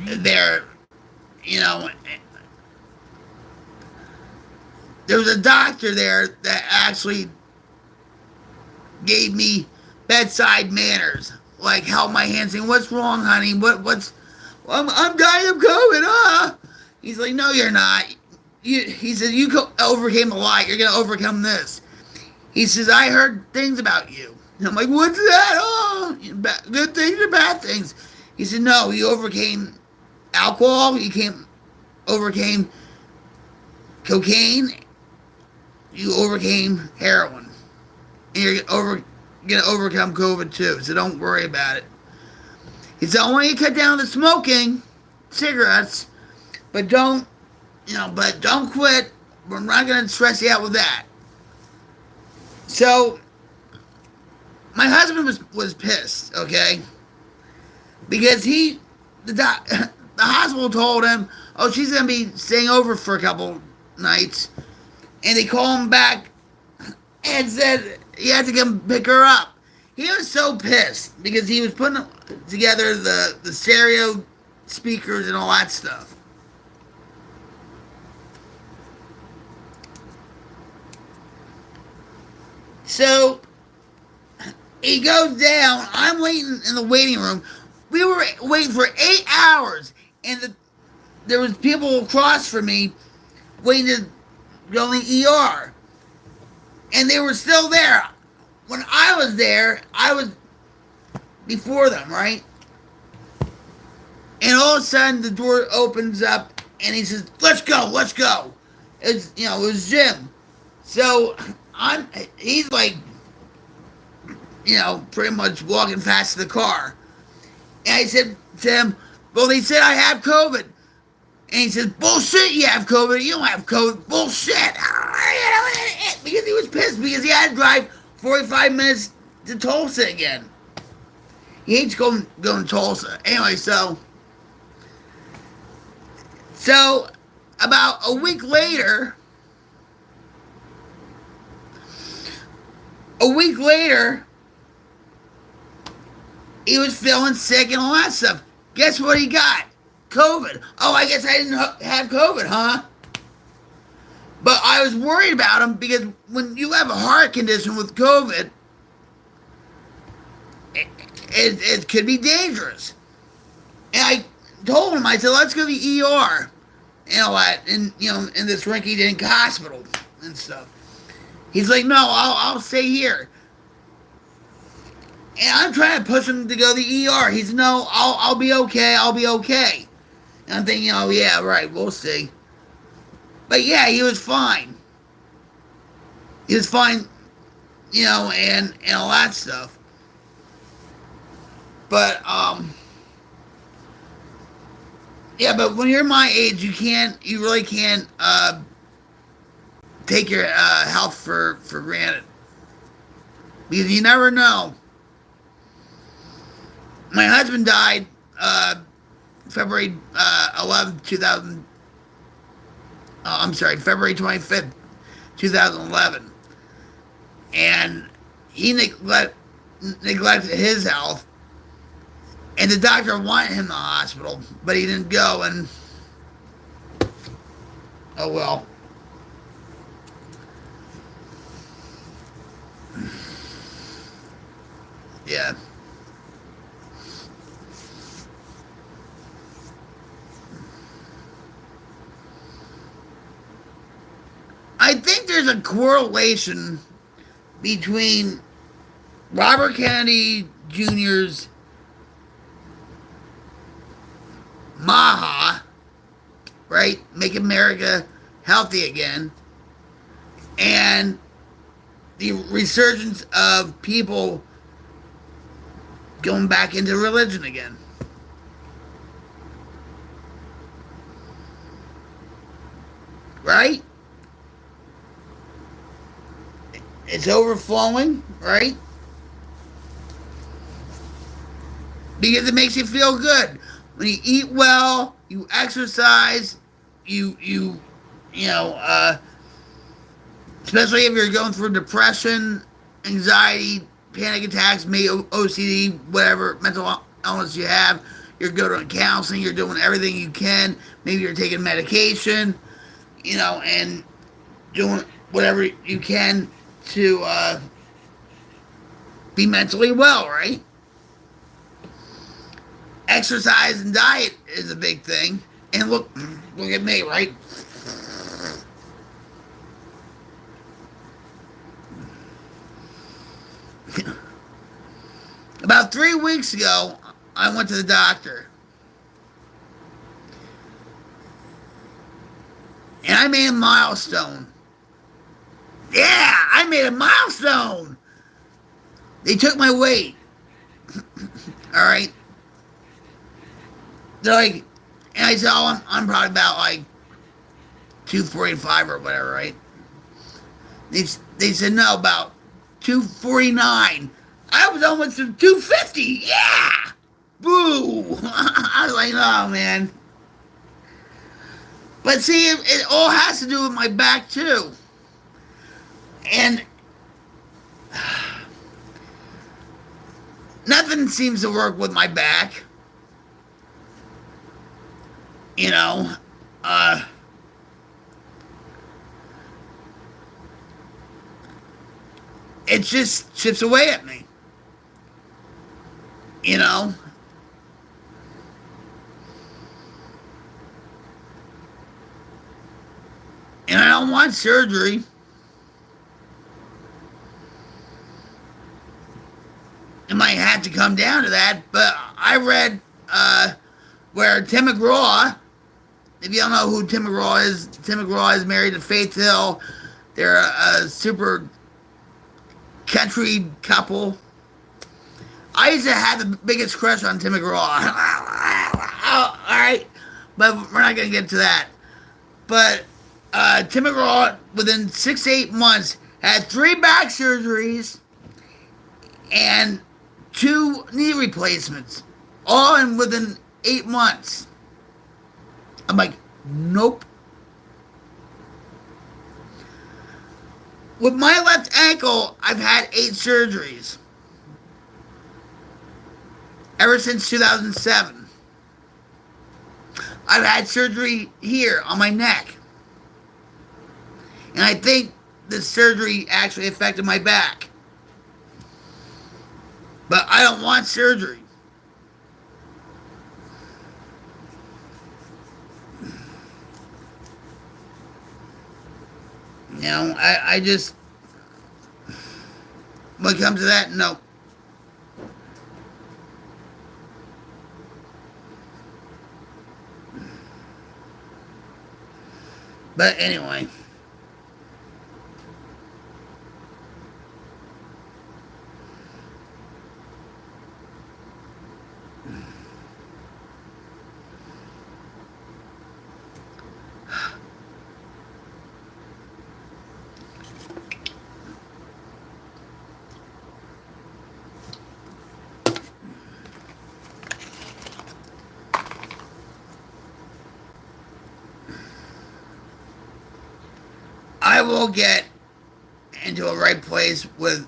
There, there was a doctor there that actually gave me bedside manners, like held my hand saying, what's wrong, honey? I'm dying of COVID, He's like, no, you're not. He said, you overcame a lot. You're going to overcome this. He says, I heard things about you. And I'm like, what's that? Oh, good things or bad things? He said, no, you overcame alcohol. You overcame cocaine. You overcame heroin. And you're going to overcome COVID too. So don't worry about it. He said, I want you to cut down the smoking cigarettes, but don't quit. We're not going to stress you out with that. So, my husband was pissed, okay? Because the hospital told him, oh, she's going to be staying over for a couple nights. And they called him back and said he had to come pick her up. He was so pissed because he was putting together the stereo speakers and all that stuff. So, he goes down. I'm waiting in the waiting room. We were waiting for 8 hours, and there was people across from me waiting to go in the ER. And they were still there. When I was there, I was before them, right? And all of a sudden, the door opens up, and he says, let's go. It was Jim. So, he's like, pretty much walking fast to the car. And I said to him, well, they said I have COVID. And he says, bullshit, you have COVID. You don't have COVID. Bullshit. Because he was pissed because he had to drive 45 minutes to Tulsa again. He hates going to Tulsa. Anyway, so about a week later, he was feeling sick and all that stuff. Guess what he got? COVID. Oh, I guess I didn't have COVID, huh? But I was worried about him because when you have a heart condition with COVID, it could be dangerous. And I told him, I said, let's go to the ER. In this rinky-dink hospital and stuff. He's like, no, I'll stay here. And I'm trying to push him to go to the ER. He's no, I'll be okay. I'll be okay. And I'm thinking, oh yeah, right. We'll see. But yeah, he was fine. He was fine, and all that stuff. But yeah. But when you're my age, you really can't take your health for granted because you never know. My husband died February 11th, 2000. I'm sorry, February 25th, 2011, and he neglected his health, and the doctor wanted him in the hospital, but he didn't go, and oh well. Yeah. I think there's a correlation between Robert Kennedy Jr.'s Maha, right? Make America healthy again, and the resurgence of people going back into religion again. Right? It's overflowing, right? Because it makes you feel good. When you eat well, you exercise, you know, especially if you're going through depression, anxiety, panic attacks, maybe OCD, whatever mental illness you have, you're going to counseling, you're doing everything you can. Maybe you're taking medication, and doing whatever you can to be mentally well, right? Exercise and diet is a big thing. And look at me, right? About 3 weeks ago, I went to the doctor. And I made a milestone. Yeah, I made a milestone. They took my weight. All right. They're like, and I said, oh, I'm probably about like 245 or whatever, right? They said, no, about 249. I was almost at 250. Yeah. Boo. I was like, oh, man. But see, it all has to do with my back, too. And nothing seems to work with my back. It just chips away at me. And I don't want surgery. It might have to come down to that, but I read where Tim McGraw, if you don't know who Tim McGraw is married to Faith Hill. They're a super country couple. I used to have the biggest crush on Tim McGraw. All right, but we're not going to get to that. But Tim McGraw, within 6 to 8 months, had 3 back surgeries and 2 knee replacements, all within 8 months. I'm like, nope. With my left ankle, I've had 8 surgeries ever since 2007. I've had surgery here on my neck. And I think the surgery actually affected my back. But I don't want surgery. I just, when it comes to that, no. But anyway. I will get into a right place with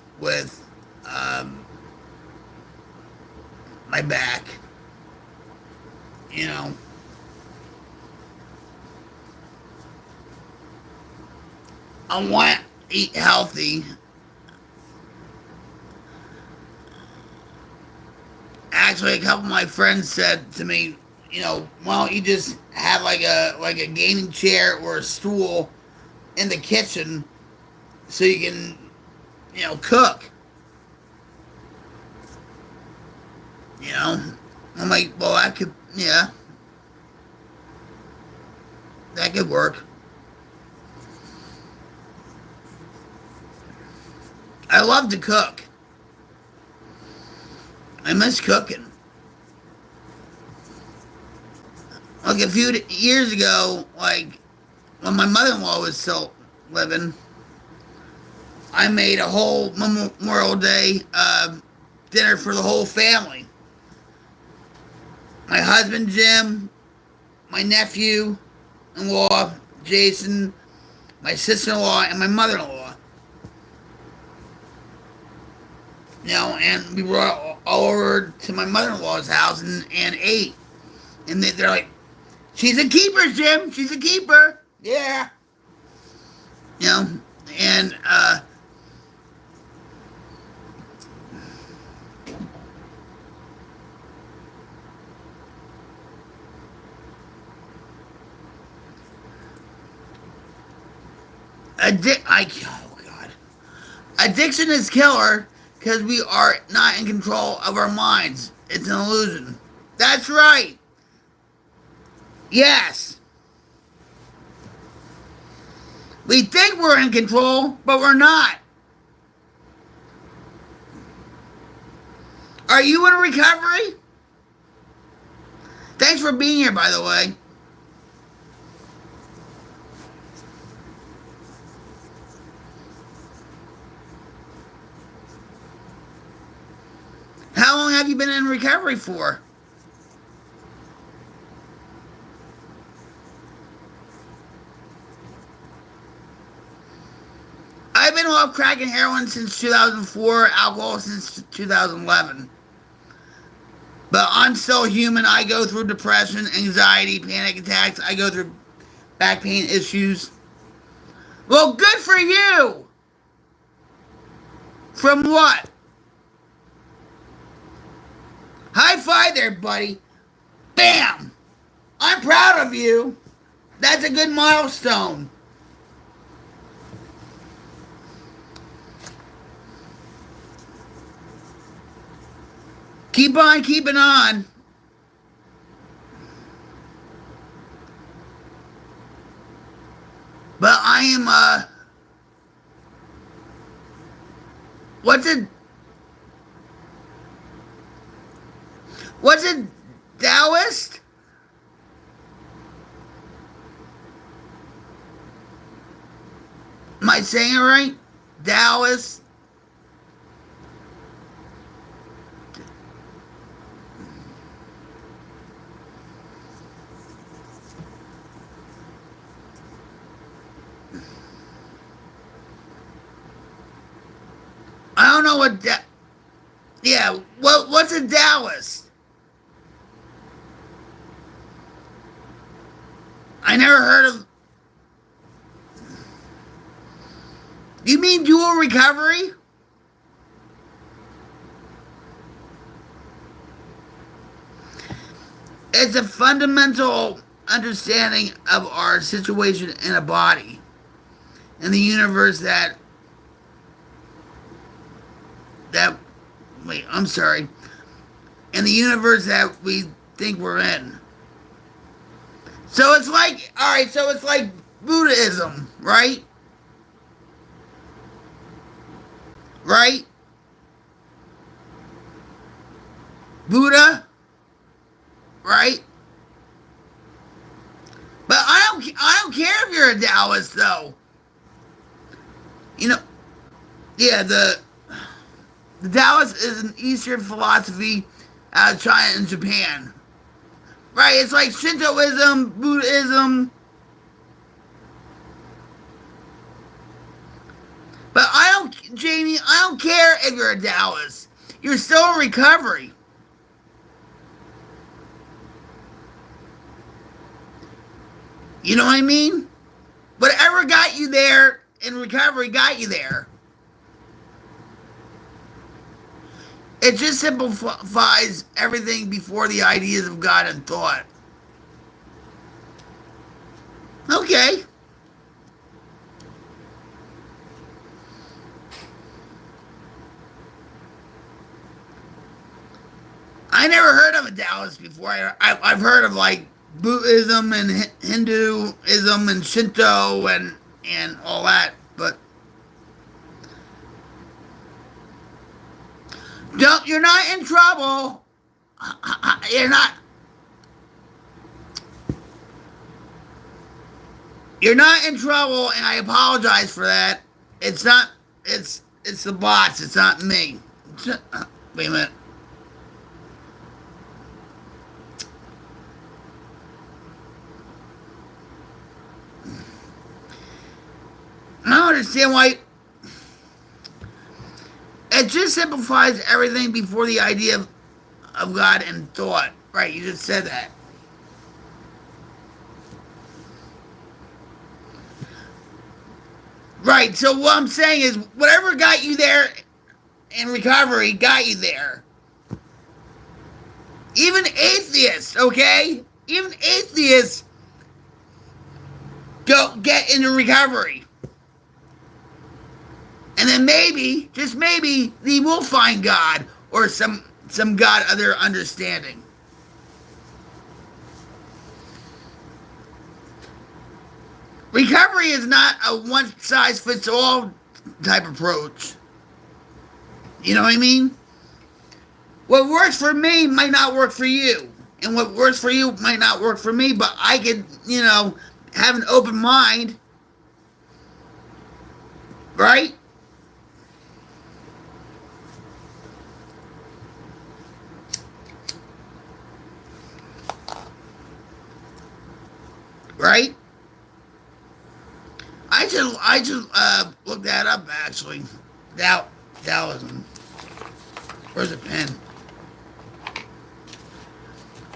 my back. You know, I want to eat healthy. Actually, a couple of my friends said to me, you know, why don't you just have like a gaming chair or a stool in the kitchen so you can, you know, cook. You know, I'm like, well, that could, yeah, that could work. I love to cook. I miss cooking. Like a few years ago, like when my mother-in-law was still living, I made a whole Memorial Day dinner for the whole family. My husband Jim, my nephew-in-law Jason, my sister-in-law, and my mother-in-law. You know, and we brought all over to my mother-in-law's house and ate. And they're like, she's a keeper, Jim. She's a keeper. Yeah. You know, and oh God. Addiction is killer because we are not in control of our minds. It's an illusion. That's right. Yes. We think we're in control, but we're not. Are you in recovery? Thanks for being here, by the way. How long have you been in recovery for? I've been off crack and heroin since 2004, alcohol since 2011. But I'm still human. I go through depression, anxiety, panic attacks. I go through back pain issues. Well, good for you! From what? High five there, buddy. Bam! I'm proud of you. That's a good milestone. Keep on keeping on. But I am, what's it, Taoist? Am I saying it right? Taoist? I don't know what yeah, what's a Taoist? I never heard of. You mean dual recovery? It's a fundamental understanding of our situation in a body, in the universe that wait, I'm sorry. In the universe that we think we're in. So it's like, alright, so it's like Buddhism, right? Right? Buddha, right? But I don't care if you're a Taoist though. You know, yeah, the Taoist is an Eastern philosophy out of China and Japan. Right? It's like Shintoism, Buddhism. But Jamie, I don't care if you're a Taoist. You're still in recovery. You know what I mean? Whatever got you there in recovery got you there. It just simplifies everything before the ideas of God and thought. Okay. I never heard of a Taoist before. I've heard of like Buddhism and Hinduism and Shinto and all that, but don't. You're not in trouble. You're not. You're not in trouble, and I apologize for that. It's not. It's the bots. It's not me. Wait a minute. I don't understand why. It just simplifies everything before the idea of God and thought. Right, you just said that. Right, so what I'm saying is whatever got you there in recovery got you there. Even atheists, okay? Even atheists go get into recovery. And then maybe, just maybe, they will find God or some God of their understanding. Recovery is not a one-size-fits-all type approach. You know what I mean? What works for me might not work for you. And what works for you might not work for me, but I could, have an open mind. Right? Right? I should look that up actually. Taoism. Where's a pen?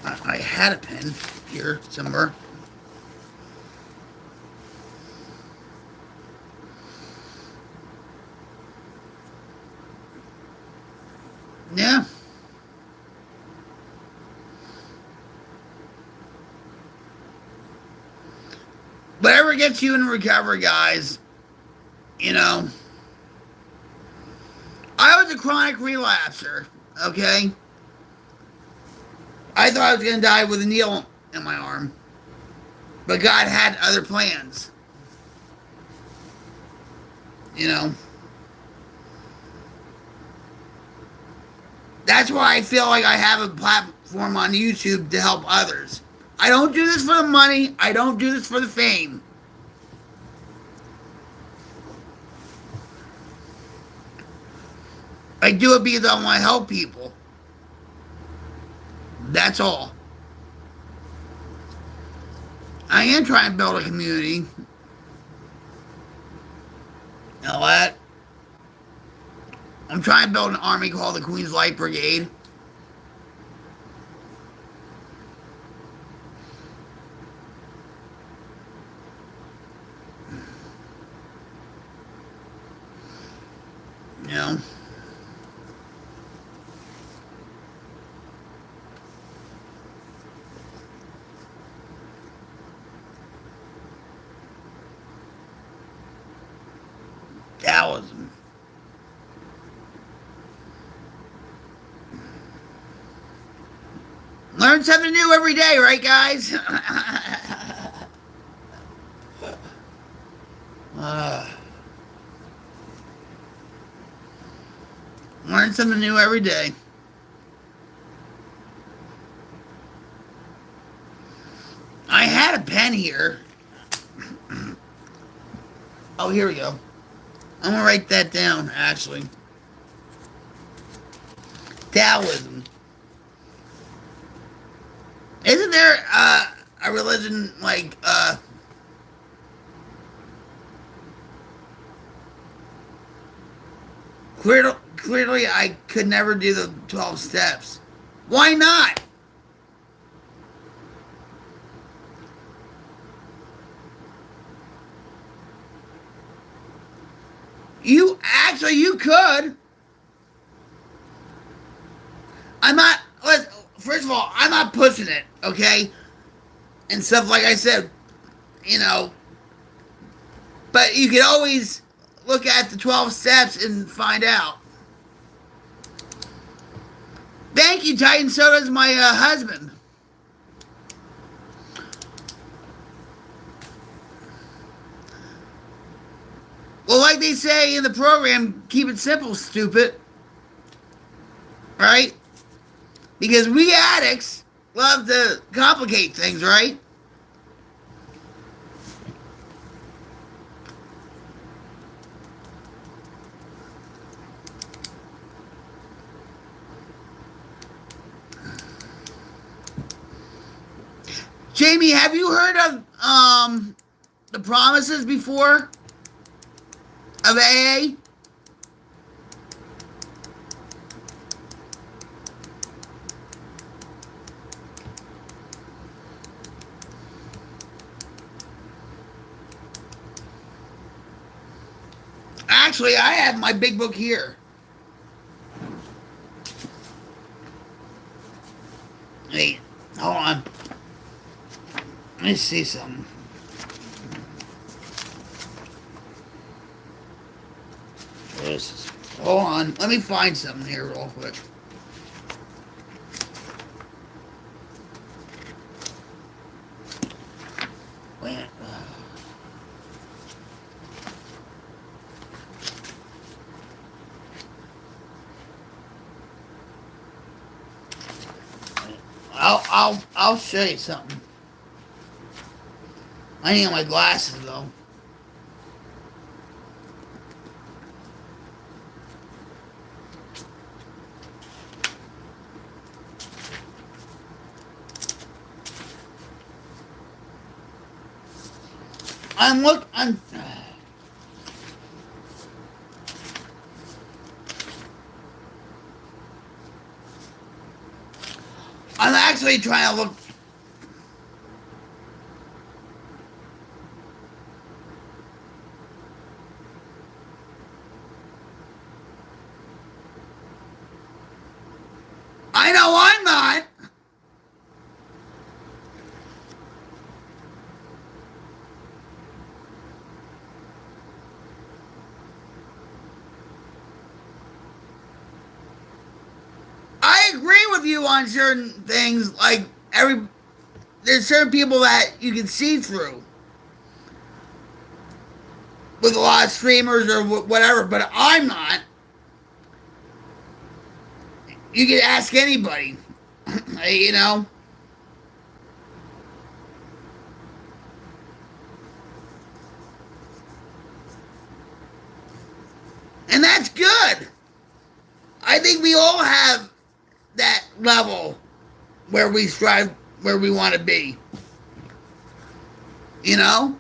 I had a pen here somewhere. Yeah. Whatever gets you in recovery, guys, I was a chronic relapser, okay? I thought I was going to die with a needle in my arm. But God had other plans. That's why I feel like I have a platform on YouTube to help others. I don't do this for the money. I don't do this for the fame. I do it because I want to help people. That's all. I am trying to build a community. You know what? I'm trying to build an army called the Queen's Light Brigade. Taoism. Learn something new every day, right, guys? Learn something new every day. I had a pen here. Oh, here we go. I'm going to write that down, actually. Taoism. Isn't there a religion like clearly I could never do the 12 steps. Why not? You could. I'm not, first of all, I'm not pushing it, okay? And stuff like I said, you know, but you could always look at the 12 steps and find out. Thank you, Titan. So does my husband. Well, like they say in the program, keep it simple, stupid. Right? Because we addicts love to complicate things, right? Jamie, have you heard of the promises before of AA? Actually, I have my big book here. Hey, hold on. Let me see something. Hold on. Let me find something here real quick. Wait a minute. I'll show you something. I need my glasses though. I'm actually trying to look. I know I'm not. I agree with you on certain things, like there's certain people that you can see through with a lot of streamers or whatever, but I'm not. You can ask anybody, you know. And that's good. I think we all have that level where we strive, where we want to be. You know?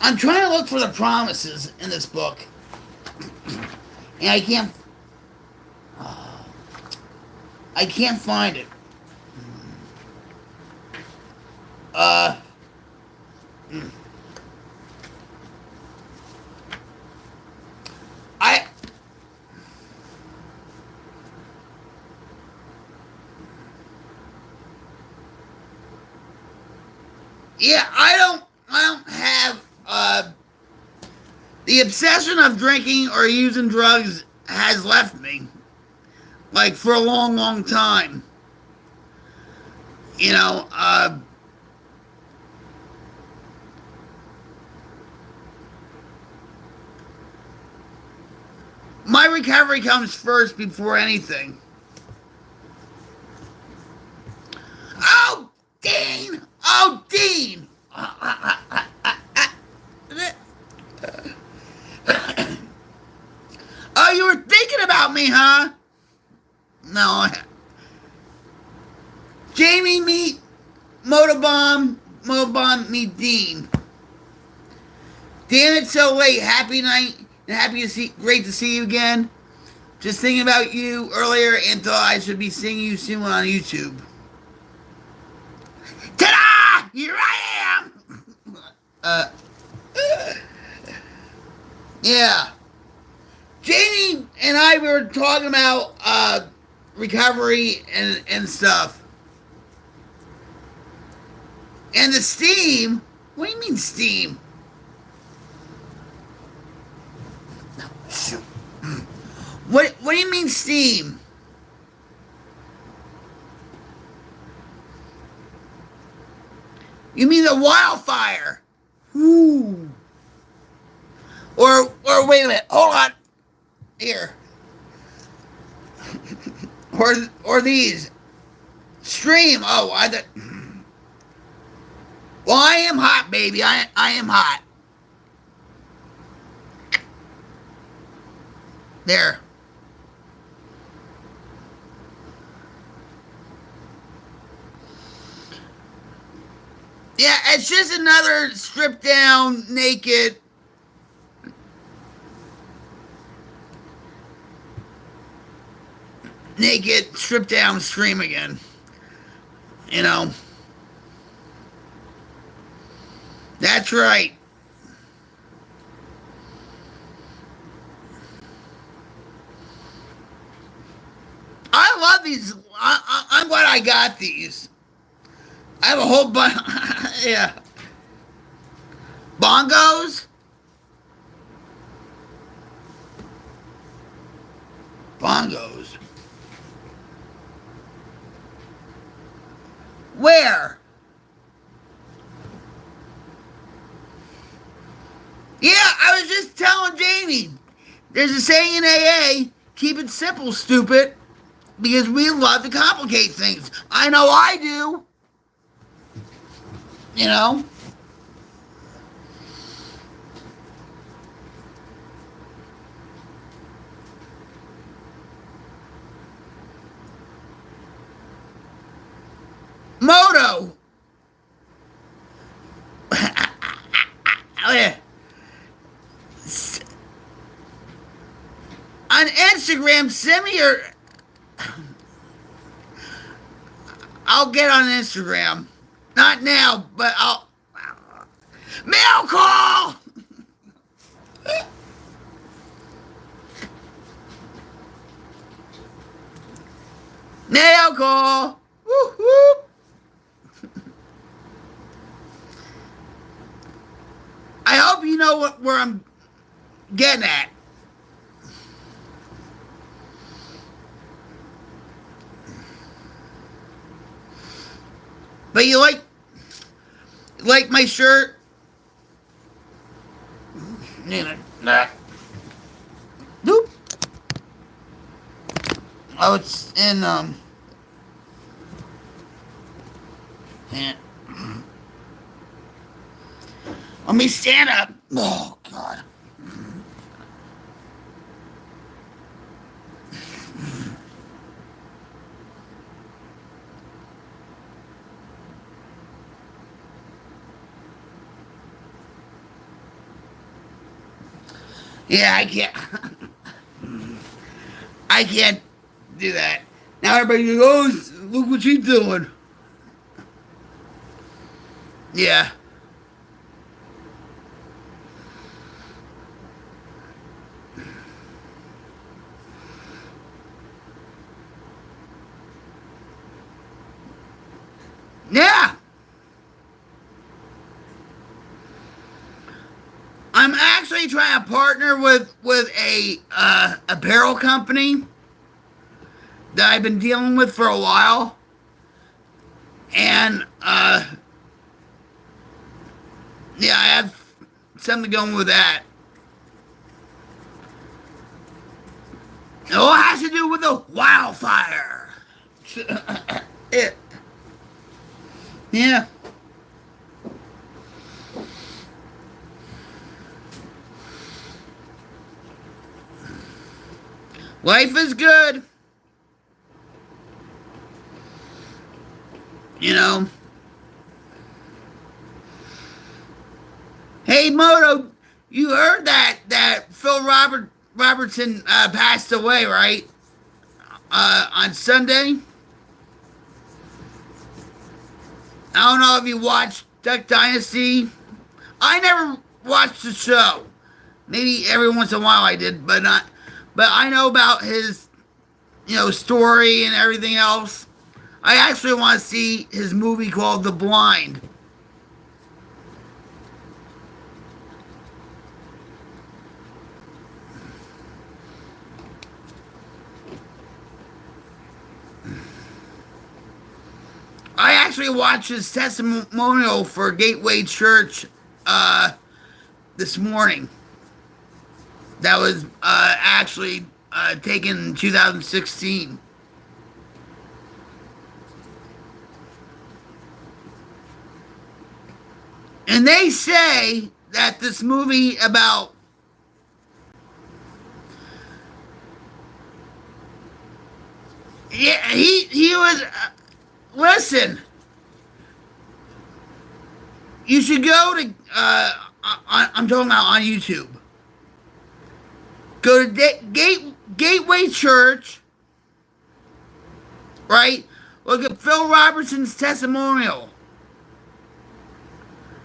I'm trying to look for the promises in this book. And I can't find it. Yeah, I don't have the obsession of drinking or using drugs has left me, like, for a long, long time. You know, recovery comes first before anything. Oh, Dean! Oh, Dean! Oh, you were thinking about me, huh? No. Jamie meet Motobomb. Motobomb meet Dean. Damn, it's so late. Happy night and great to see you again. Just thinking about you earlier and thought I should be seeing you soon on YouTube. Ta-da! Here I am! Yeah. Jamie and I were talking about recovery and stuff. And the steam? What do you mean steam? Shoot. What do you mean steam? You mean the wildfire? Ooh. Or wait a minute, hold on. Here. or these. Stream. Oh, well, I am hot, baby. I am hot. There. Yeah, it's just another stripped down, naked stripped down stream again. You know. That's right. I love these. I'm glad I got these. I have a whole bunch. Yeah. Bongos? Bongos. Where? Yeah, I was just telling Jamie. There's a saying in AA, keep it simple, stupid. Because we love to complicate things. I know I do. You know? Moto. On Instagram, send me your... I'll get on Instagram. Not now, but I'll... Mail call! Mail call! Woo woo! I hope you know where I'm getting at. But you like my shirt? Nah. Nope. Oh, it's in yeah. Let me stand up. Oh God. Yeah, I can't do that. Now everybody goes, oh, look what she's doing. Yeah. Yeah. I'm actually trying to partner with a apparel company that I've been dealing with for a while, and yeah, I have something going with that. It all has to do with the wildfire. It, yeah. Life is good. You know. Hey, Moto, you heard that Phil Robertson passed away, right? On Sunday. I don't know if you watched Duck Dynasty. I never watched the show. Maybe every once in a while I did, but not. But I know about his, story and everything else. I actually want to see his movie called The Blind. I actually watched his testimonial for Gateway Church this morning. That was actually taken in 2016. And they say that this movie about he was listen, you should go to I'm talking about on YouTube. Go to Gateway Church, right? Look at Phil Robertson's testimonial.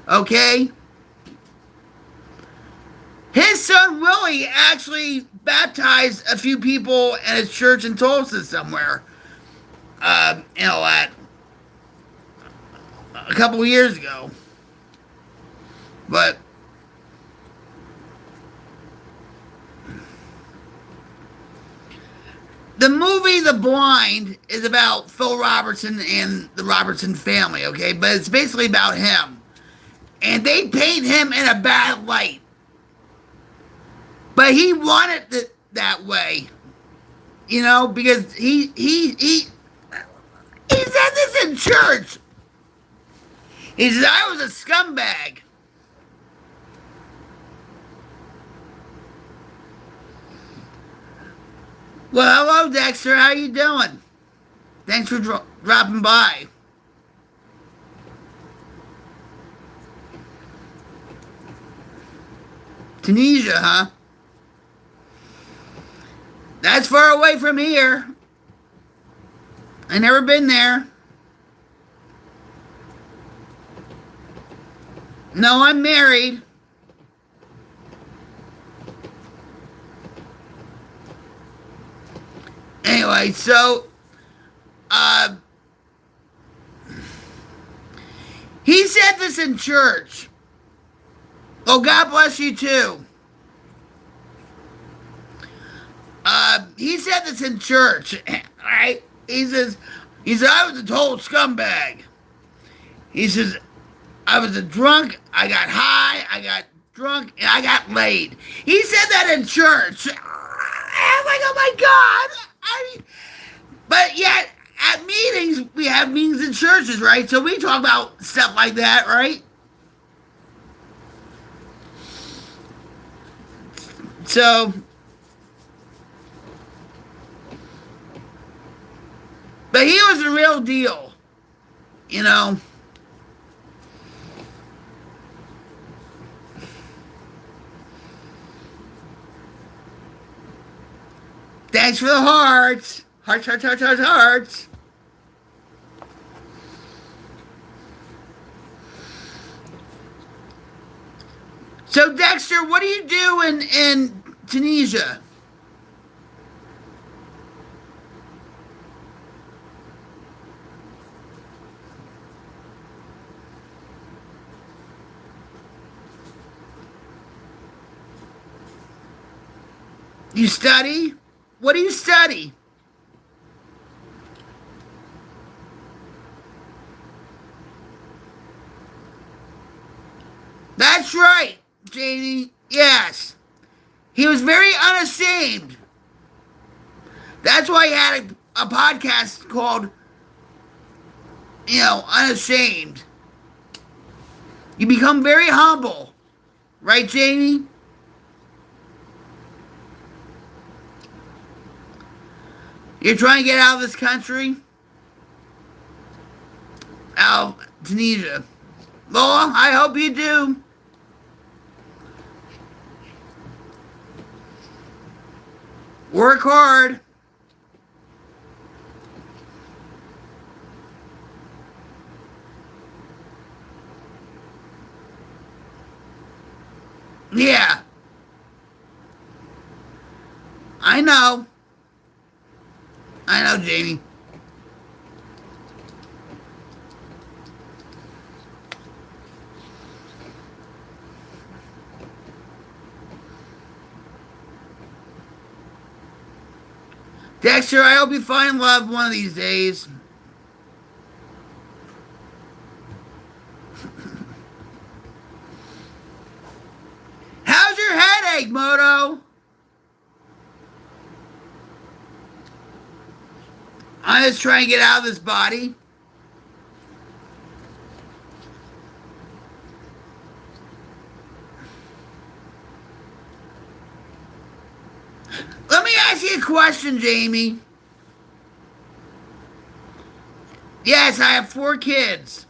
Okay? His son Willie actually baptized a few people at his church in Tulsa somewhere. A couple of years ago. But the movie The Blind is about Phil Robertson and the Robertson family, okay? But it's basically about him. And they paint him in a bad light. But he wanted it that way. Because he said this in church. He said, I was a scumbag. Well, hello, Dexter. How you doing? Thanks for dropping by. Tunisia, huh? That's far away from here. I never been there. No, I'm married. Anyway, so he said this in church. Oh, God bless you too. He said this in church, right? He says, I was a total scumbag. He says, I was a drunk, I got high, I got drunk, and I got laid. He said that in church. I was like, oh my God. But yet, at meetings, we have meetings in churches, right? So we talk about stuff like that, right? So, but he was the real deal, Thanks for the hearts. Hearts, hearts, hearts, hearts, hearts. So, Dexter, what do you do in Tunisia? You study? What do you study? That's right, Janie. Yes. He was very unashamed. That's why he had a podcast called, Unashamed. You become very humble. Right, Jamie? You're trying to get out of this country? Out of Tunisia. Lola, I hope you do. Work hard. Yeah. I know. I know, Jamie. Dexter, I hope you find love one of these days. How's your headache, Moto? I'm just trying to get out of this body. Let me ask you a question, Jamie. Yes, I have 4 kids.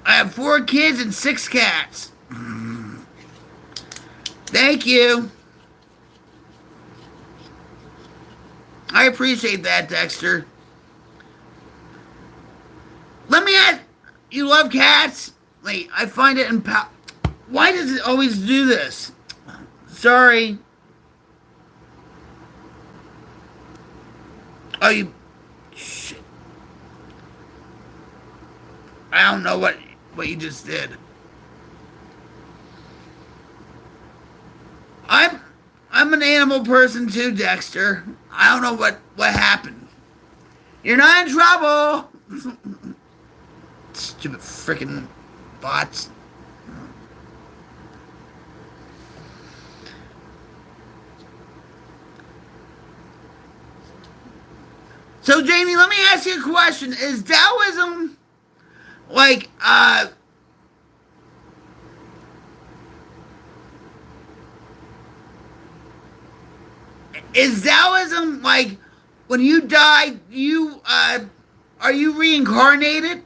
I have 4 kids and 6 cats. Thank you. I appreciate that, Dexter. Let me ask, you love cats? Wait, I find it why does it always do this? Sorry. Oh, you... Shit. I don't know what you just did. I'm an animal person too, Dexter. I don't know what happened. You're not in trouble. Stupid freaking bots. So, Jamie, let me ask you a question. Is Taoism like is Taoism like when you die, you are you reincarnated?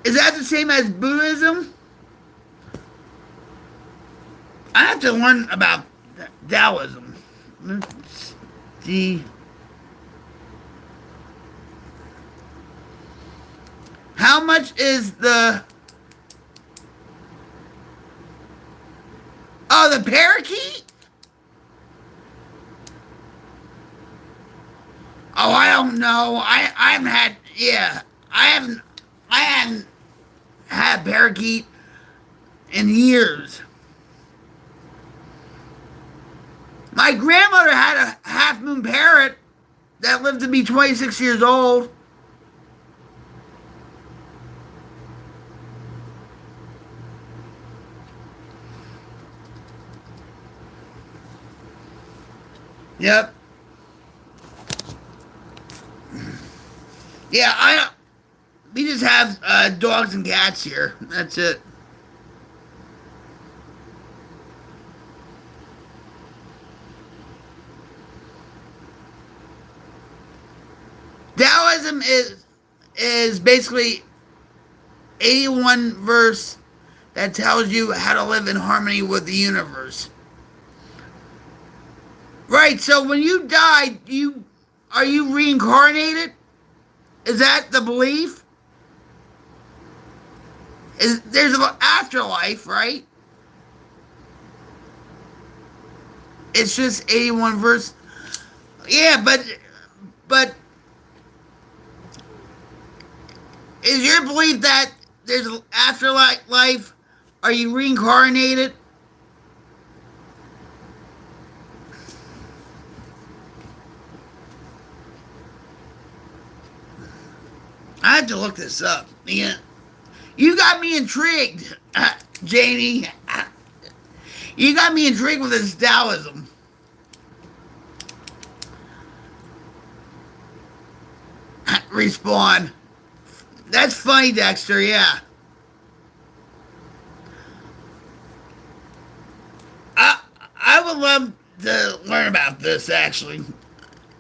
Is that the same as Buddhism? I have to learn about Taoism. Let's see. How much is the... Oh, the parakeet? Oh, I don't know. I haven't had... Yeah. I haven't had parakeet in years. My grandmother had a half-moon parrot that lived to be 26 years old. Yep. Yeah, we just have dogs and cats here. That's it. Taoism is basically 81 verse that tells you how to live in harmony with the universe. Right, so when you die, are you reincarnated? Is that the belief? There's an afterlife, right? It's just 81 verse. Yeah, but is your belief that there's an afterlife? Are you reincarnated? I have to look this up. Yeah. You got me intrigued, Jamie. You got me intrigued with this Taoism. Respawn. That's funny, Dexter, yeah. I would love to learn about this, actually.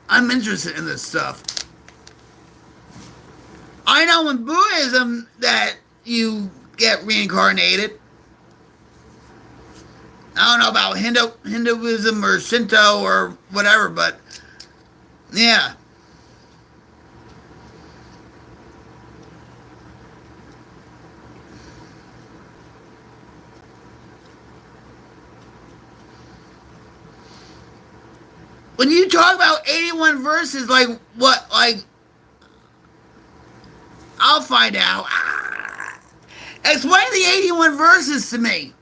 I'm interested in this stuff. I know in Buddhism that you get reincarnated. I don't know about Hinduism or Shinto or whatever, but yeah. When you talk about 81 verses, like what, like, I'll find out. Explain the 81 verses to me.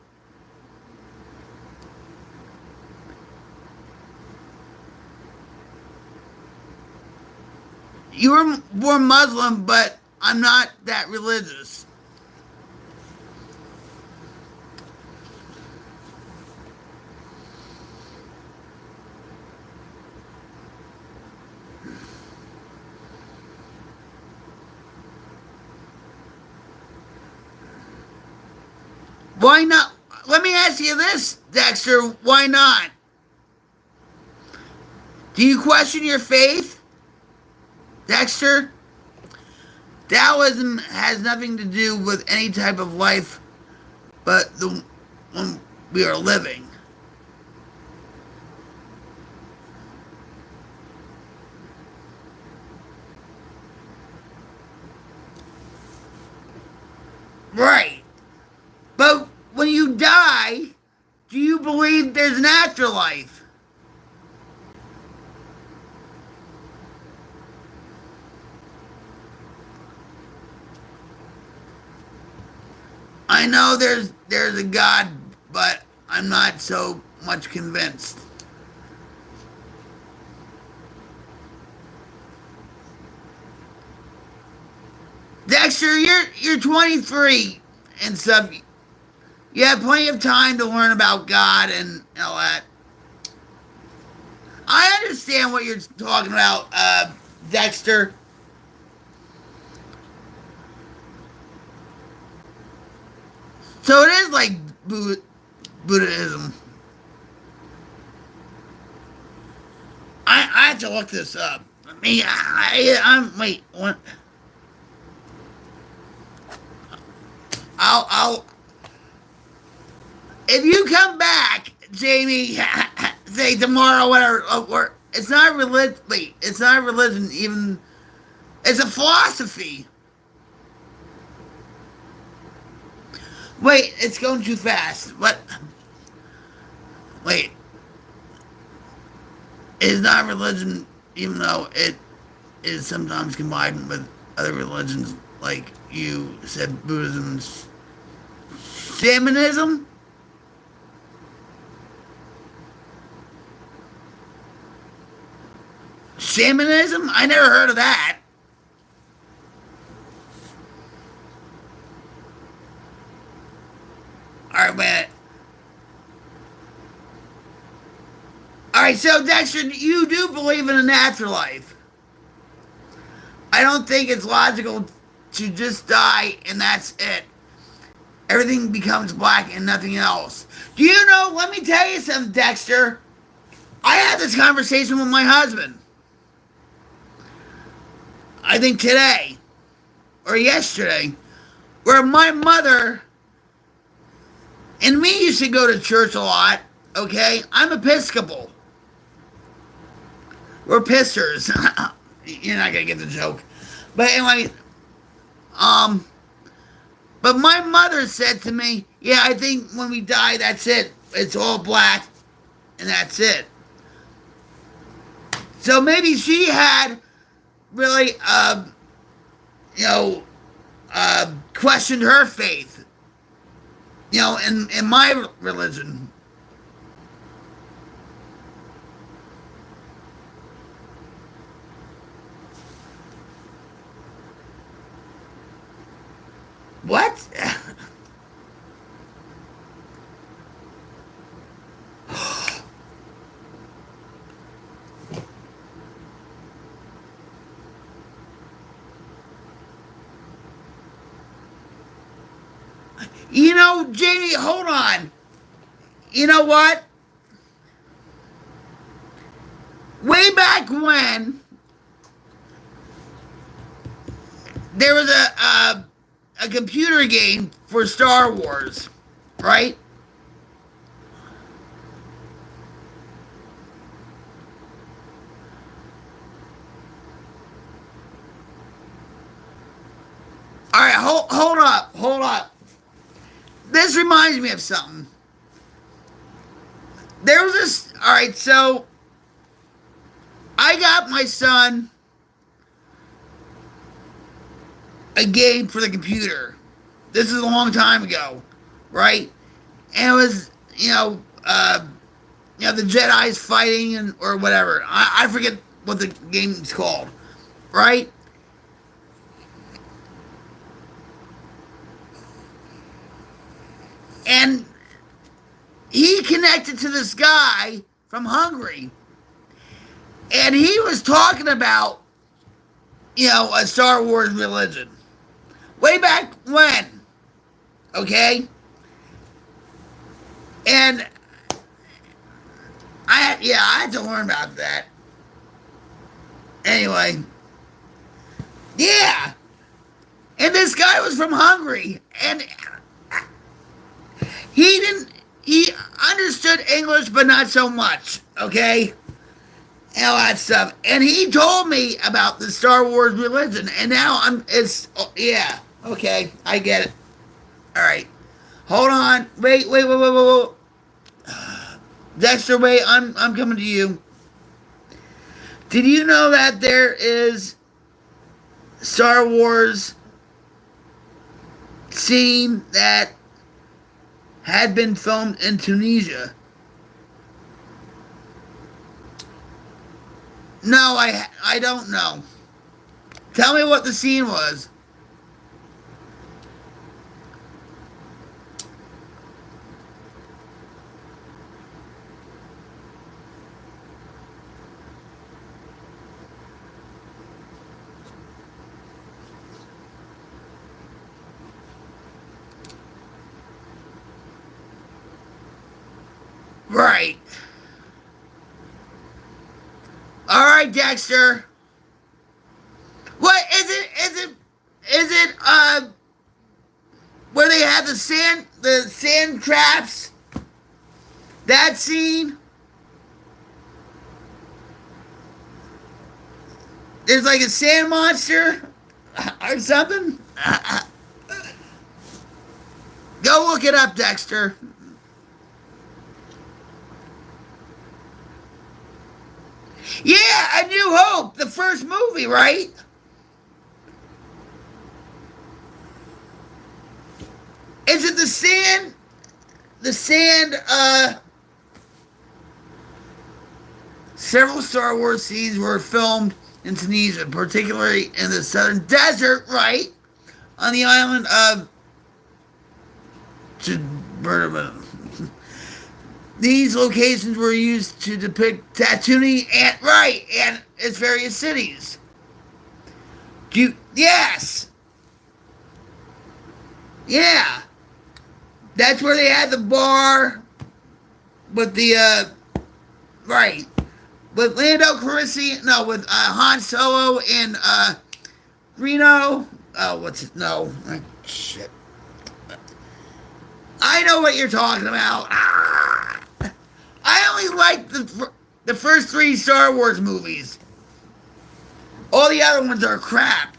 You were born Muslim, but I'm not that religious. Why not? Let me ask you this, Dexter. Why not? Do you question your faith, Dexter? Taoism has nothing to do with any type of life but the one we are living. Right. But when you die, do you believe there's an afterlife? I know there's a God, but I'm not so much convinced. Dexter, you're 23 and stuff. You have plenty of time to learn about God and all that. I understand what you're talking about, Dexter. So it is like Buddhism. I have to look this up. I'm wait. What? I'll. If you come back, Jamie, say tomorrow, whatever. Or it's not religion. Wait, it's not religion. Even it's a philosophy. Wait, it's going too fast. What? Wait. It's not religion, even though it is sometimes combined with other religions, like you said, Buddhism, shamanism. Shamanism? I never heard of that. Alright, man. Alright, so Dexter, you do believe in an afterlife. I don't think it's logical to just die and that's it. Everything becomes black and nothing else. Do you know, let me tell you something, Dexter. I had this conversation with my husband. I think today, or yesterday, where my mother and me used to go to church a lot, okay? I'm Episcopal. We're pissers. You're not gonna get the joke. But anyway, but my mother said to me, yeah, I think when we die, that's it. It's all black, and that's it. So maybe she had really, questioned her faith, in my religion. What? You know, Jamie, hold on. You know what? Way back when, there was a computer game for Star Wars, right? All right, hold up. This reminds me of something. There was this. All right, so I got my son a game for the computer. This is a long time ago, right? And it was, the Jedi's fighting and or whatever. I forget what the game's called, right? And he connected to this guy from Hungary, and he was talking about, a Star Wars religion. Way back when, okay? And I had to learn about that. Anyway, yeah. And this guy was from Hungary, and he understood English, but not so much, okay? And all that stuff. And he told me about the Star Wars religion, and now yeah, okay, I get it. All right. Hold on. Wait. Dexter, wait, I'm coming to you. Did you know that there is Star Wars scene that had been filmed in Tunisia? No, I don't know. Tell me what the scene was. Right. All right, Dexter. What is it? Is it where they have the sand traps? That scene? There's like a sand monster or something? Go look it up, Dexter. Yeah, A New Hope, the first movie, right? Is it the sand? Several Star Wars scenes were filmed in Tunisia, particularly in the southern desert, right? On the island of These locations were used to depict Tatooine and its various cities. Yes. Yeah. That's where they had the bar with the, right. With Lando Calrissian, no, with Han Solo and Reno. Oh, what's it? No. Shit. I know what you're talking about. I only like the first 3 Star Wars movies. All the other ones are crap.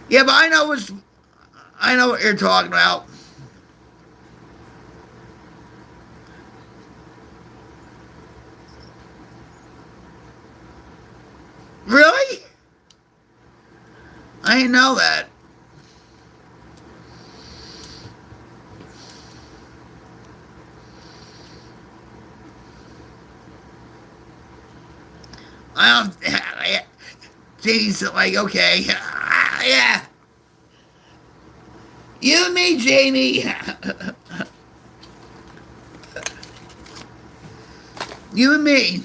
Yeah, but I know what you're talking about. Really? I didn't know that. I don't. Jeez, like, okay. Yeah. You and me, Jamie. You and me.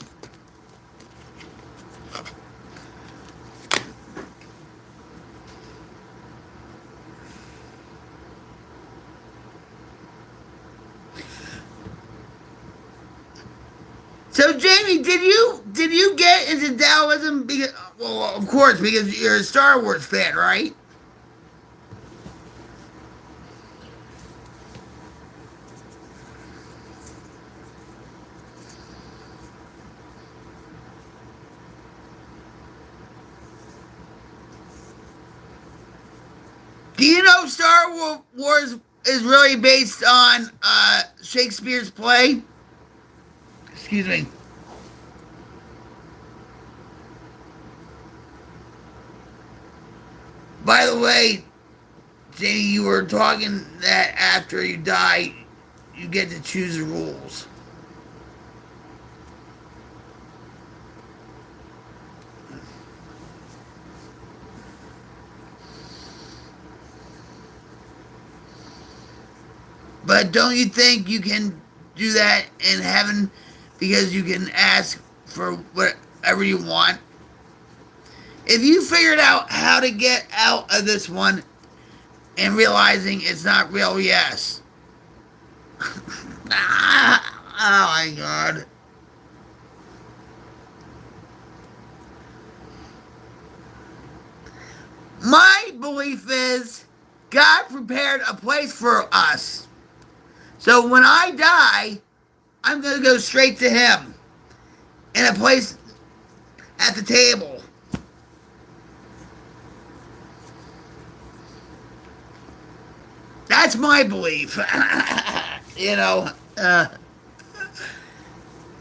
So, Jamie, did you get into Taoism? Because, well, of course, because you're a Star Wars fan, right? Do you know Star Wars is really based on Shakespeare's play? Excuse me. By the way, Jamie, you were talking that after you die, you get to choose the rules. But don't you think you can do that in heaven because you can ask for whatever you want? If you figured out how to get out of this one and realizing it's not real, yes. Oh my God. My belief is God prepared a place for us. So when I die, I'm going to go straight to Him in a place at the table. That's my belief. You know,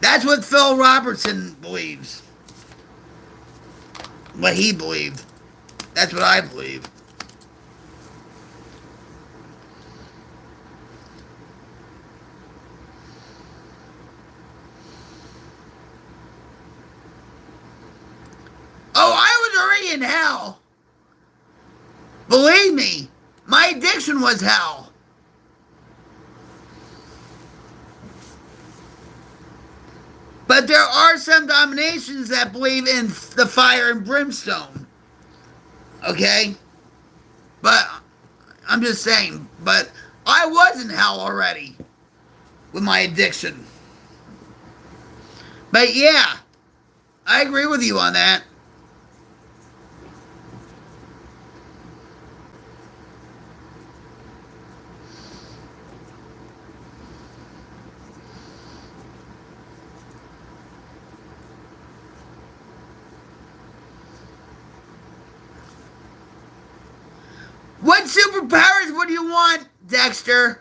that's what Phil Robertson believes. What he believed. That's what I believe. Oh, I was already in hell. Believe me, my addiction was hell. But there are some denominations that believe in the fire and brimstone. Okay? But I'm just saying, but I was in hell already with my addiction. But yeah, I agree with you on that. What superpowers would you want, Dexter?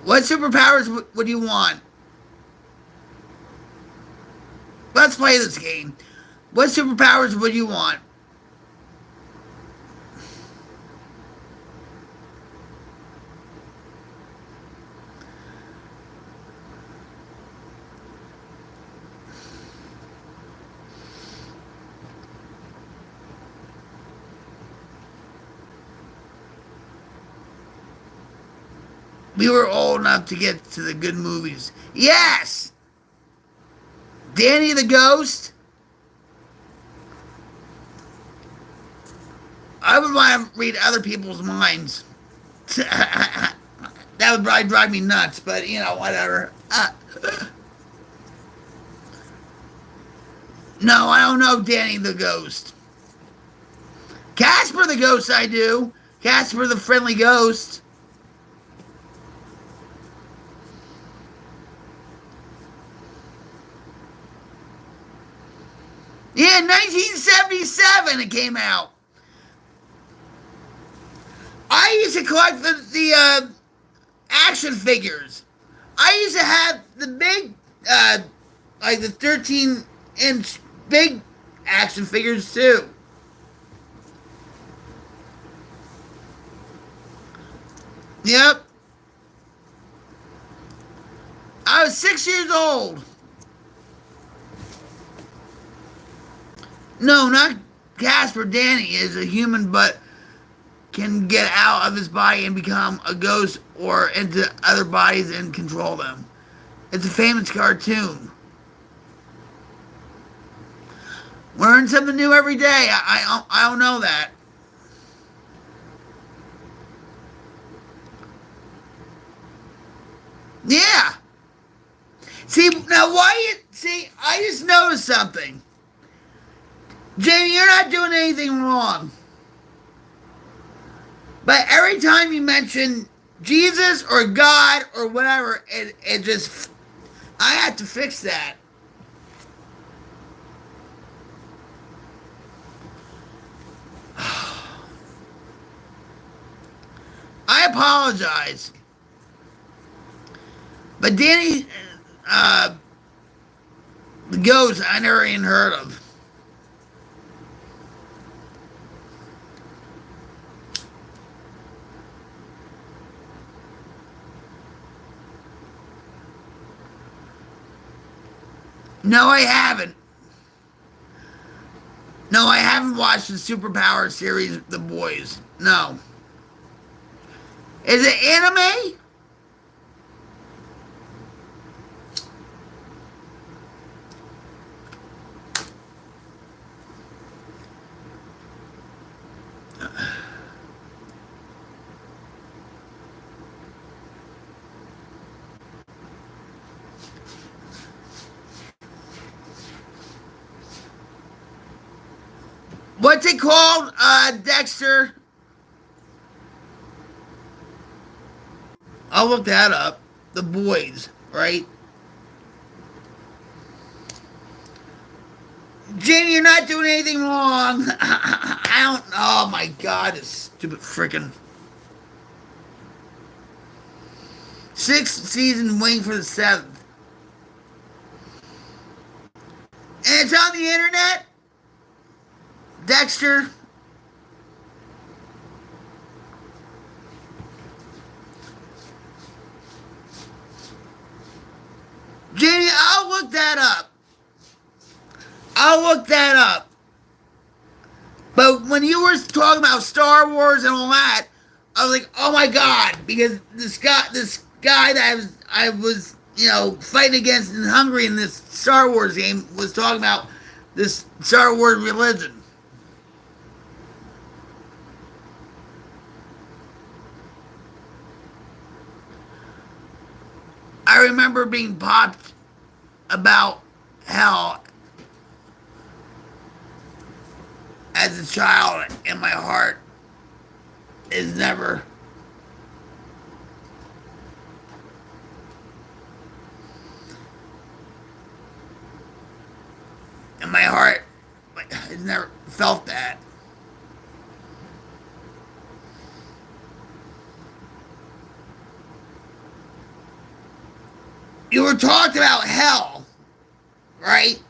What superpowers would you want? Let's play this game. What superpowers would you want? We were old enough to get to the good movies. Yes! Danny the Ghost. I would want to read other people's minds. That would probably drive me nuts, but you know, whatever. No, I don't know Danny the Ghost. Casper the Ghost, I do. Casper the Friendly Ghost. Yeah, 1977 it came out. I used to collect the action figures. I used to have the big, like the 13-inch big action figures too. Yep. I was 6 years old. No, not Casper. Danny is a human, but can get out of his body and become a ghost or into other bodies and control them. It's a famous cartoon. Learn something new every day. I don't know that. Yeah. See, now why you... See, I just noticed something. Jamie, you're not doing anything wrong. But every time you mention Jesus or God or whatever, it just... I have to fix that. I apologize. But Danny, the ghost, I never even heard of. No, I haven't. No, I haven't watched the Superpower series, The Boys. No. Is it anime? What's it called, Dexter? I'll look that up. The Boys, right? Jamie, you're not doing anything wrong. I don't... Oh, my God. This stupid frickin'... 6th season, waiting for the 7th. And it's on the internet? Dexter? Jamie, I'll look that up. I'll look that up. But when you were talking about Star Wars and all that, I was like, oh my God, because this guy that I was, fighting against in Hungary in this Star Wars game was talking about this Star Wars religion. I remember being popped about hell as a child, and my heart is never... And my heart has never felt that. You were talking about hell, right?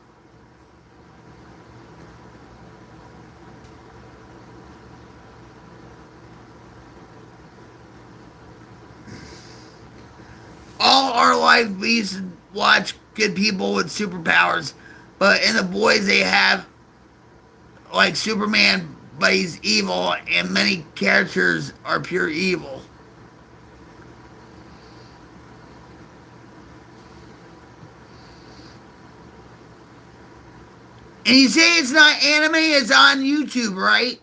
All our life we used to watch good people with superpowers, but in The Boys they have like Superman, but he's evil, and many characters are pure evil. And you say it's not anime, it's on YouTube, right?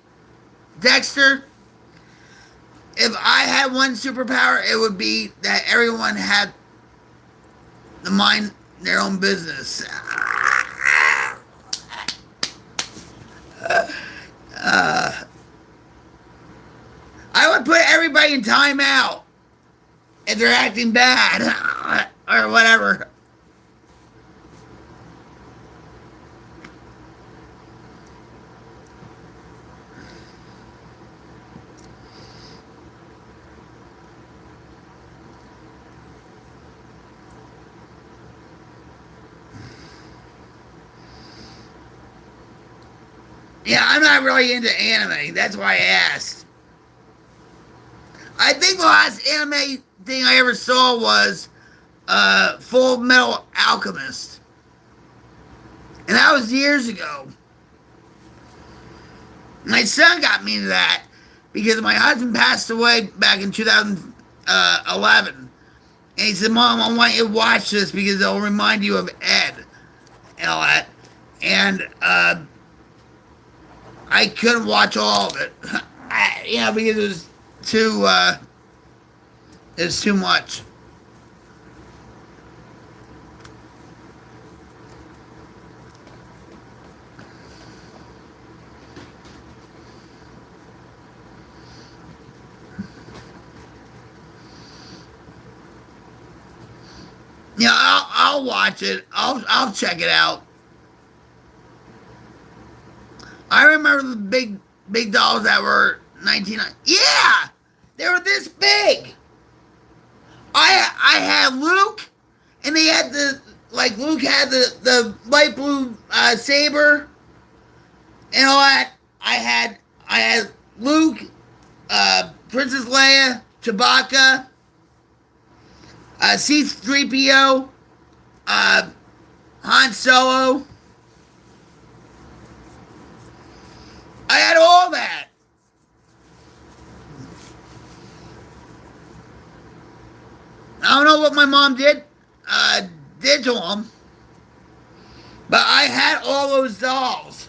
Dexter? If I had one superpower, it would be that everyone had to mind their own business. I would put everybody in timeout if they're acting bad or whatever. Yeah, I'm not really into anime. That's why I asked. I think the last anime thing I ever saw was Full Metal Alchemist. And that was years ago. My son got me into that because my husband passed away back in 2011. And he said, Mom, I want you to watch this because it'll remind you of Ed and all that. And I couldn't watch all of it. Because it was too much. Yeah, I'll watch it. I'll check it out. I remember the big dolls that were 19. Yeah, they were this big. I had Luke, and they had Luke had the light blue saber, and all that. I had Luke, Princess Leia, Chewbacca, C-3PO, Han Solo. I had all that. I don't know what my mom did to them, but I had all those dolls.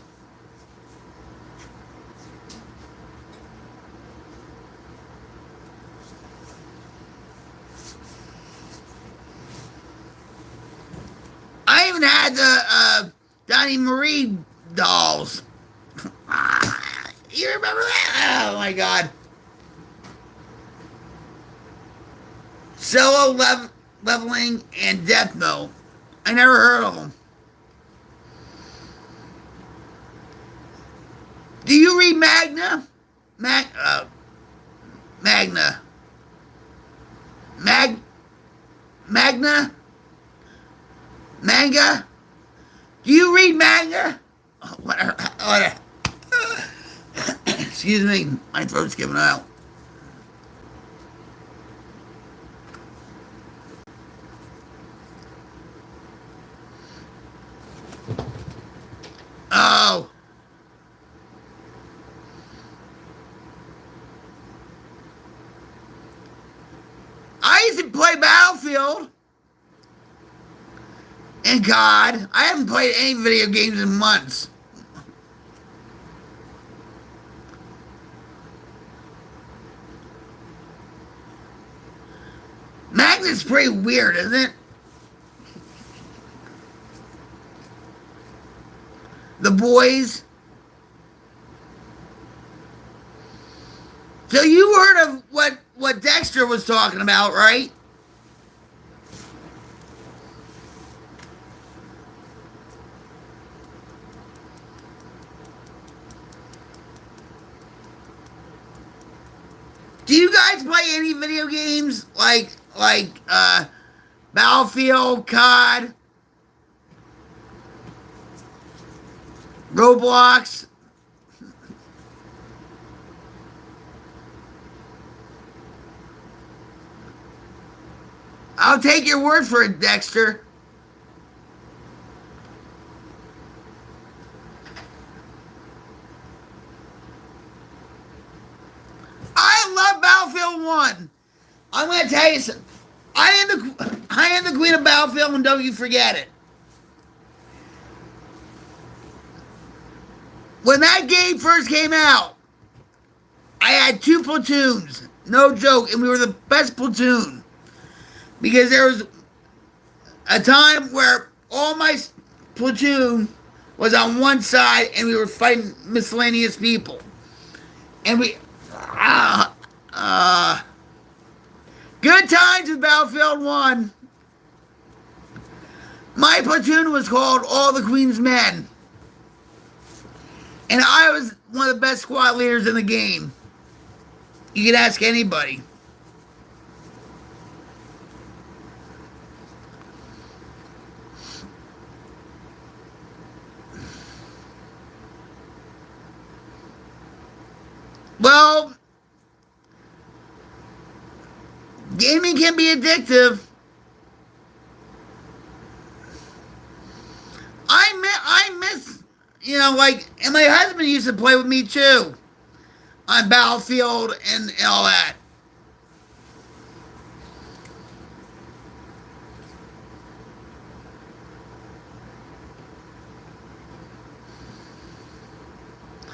I even had the Donnie Marie dolls. You remember that? Oh my God. Solo leveling and death mode. I never heard of them. Do you read Magna? Magna? Manga? Do you read manga? Oh, whatever. Excuse me, my throat's giving out. Oh. I used to play Battlefield. And God, I haven't played any video games in months. Magna's pretty weird, isn't it? The boys. So you heard of what Dexter was talking about, right? Do you guys play any video games like Battlefield, COD, Roblox? I'll take your word for it, Dexter. I love Battlefield 1. I'm going to tell you something. I am the queen of Battlefield, and don't you forget it. When that game first came out, I had 2 platoons. No joke. And we were the best platoon. Because there was a time where all my platoon was on one side and we were fighting miscellaneous people. And we... good times with Battlefield 1. My platoon was called All the Queen's Men. And I was one of the best squad leaders in the game. You can ask anybody. Well, gaming can be addictive. I miss, like, and my husband used to play with me too on Battlefield and all that.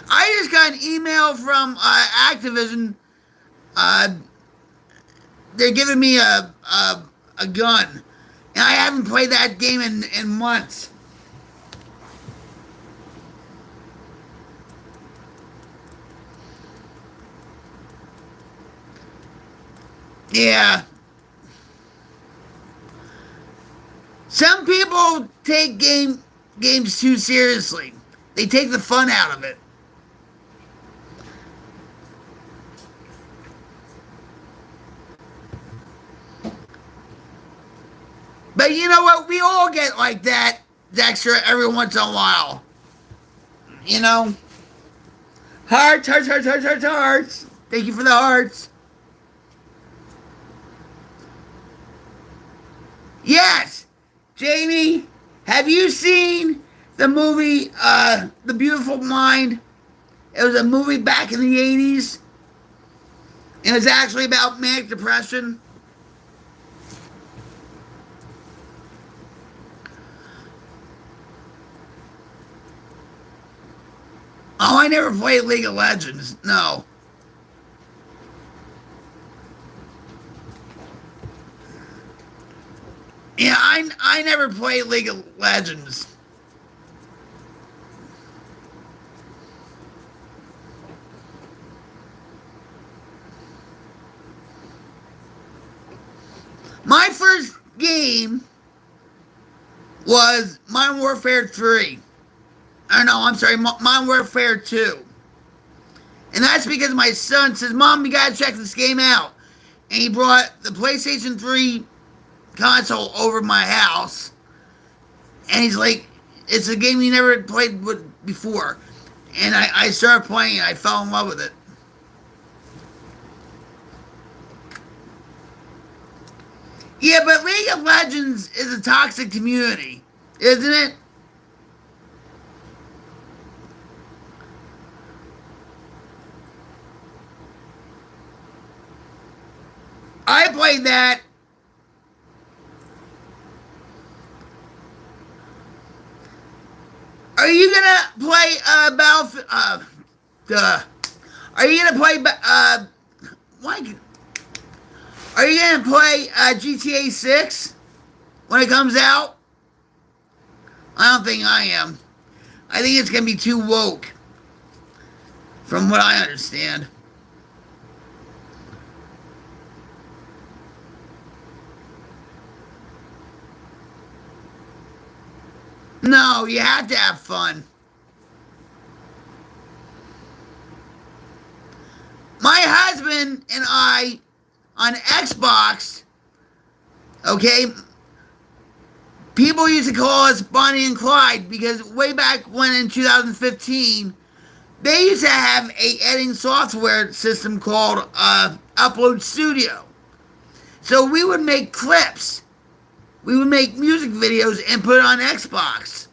I just got an email from Activision. They're giving me a gun, and I haven't played that game in months. Yeah. Some people take games too seriously. They take the fun out of it. But you know what? We all get like that, Dexter, every once in a while. You know? Hearts, hearts, hearts, hearts, hearts, hearts. Thank you for the hearts. Yes! Jamie, have you seen the movie, The Beautiful Mind? It was a movie back in the 80s. It was actually about manic depression. Oh, I never played League of Legends. No. Yeah, I never played League of Legends. My first game was Modern Warfare 3. Or no, I'm sorry, Modern Warfare 2. And that's because my son says, Mom, you gotta check this game out. And he brought the PlayStation 3 console over to my house. And he's like, it's a game you never played with before. And I started playing it. I fell in love with it. Yeah, but League of Legends is a toxic community, isn't it? I played that. Are you gonna play Battlefield? Are you gonna play what? Are you gonna play GTA 6 when it comes out? I don't think I am. I think it's gonna be too woke, from what I understand. No, you have to have fun. My husband and I on Xbox, okay, people used to call us Bonnie and Clyde because way back when in 2015, they used to have a editing software system called Upload Studio. So we would make clips. We would make music videos and put it on Xbox.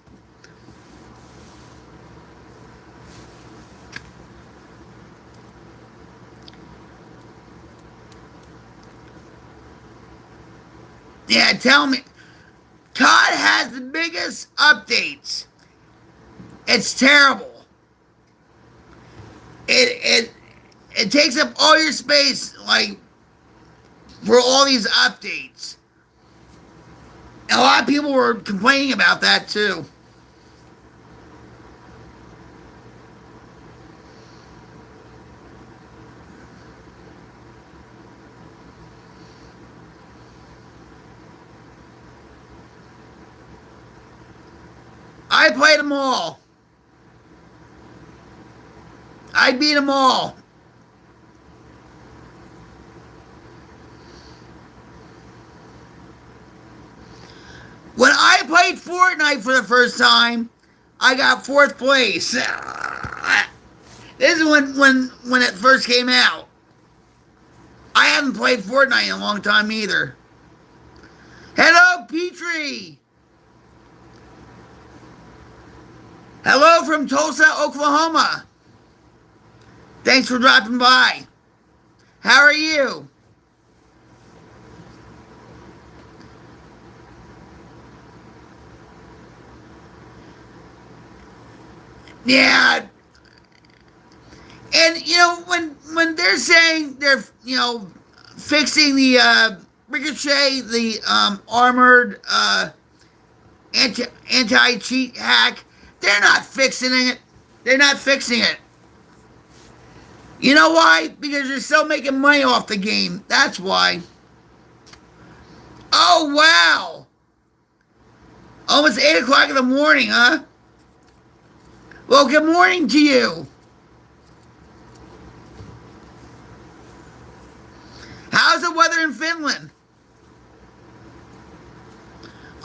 Yeah, tell me. COD has the biggest updates. It's terrible. It takes up all your space, like, for all these updates. A lot of people were complaining about that too. I played them all. I beat them all. When I played Fortnite for the first time, I got 4th place. This is when it first came out. I haven't played Fortnite in a long time either. Hello, Petrie. Hello from Tulsa, Oklahoma. Thanks for dropping by. How are you? Yeah. And when they're saying they're fixing the Ricochet, the armored anti cheat hack, they're not fixing it. They're not fixing it. You know why? Because they're still making money off the game. That's why. Oh wow! Almost 8 o'clock in the morning, huh? Well, good morning to you. How's the weather in Finland?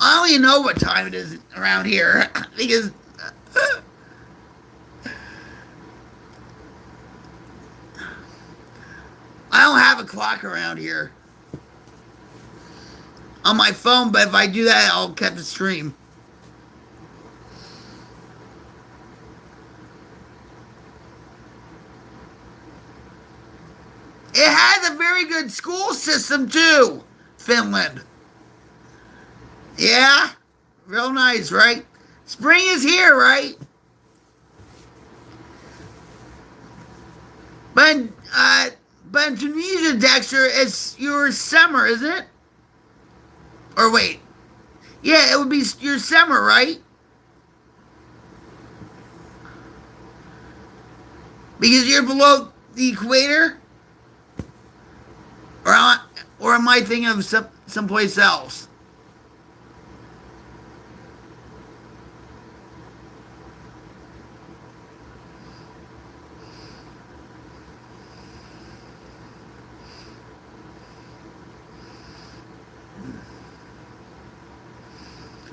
I don't even know what time it is around here because I don't have a clock around here on my phone, but if I do that, I'll cut the stream. It has a very good school system too, Finland. Yeah, real nice, right? Spring is here, right? But but in Tunisia, Dexter, it's your summer, isn't it? Or wait, yeah, it would be your summer, right? Because you're below the equator, or am I thinking of someplace else?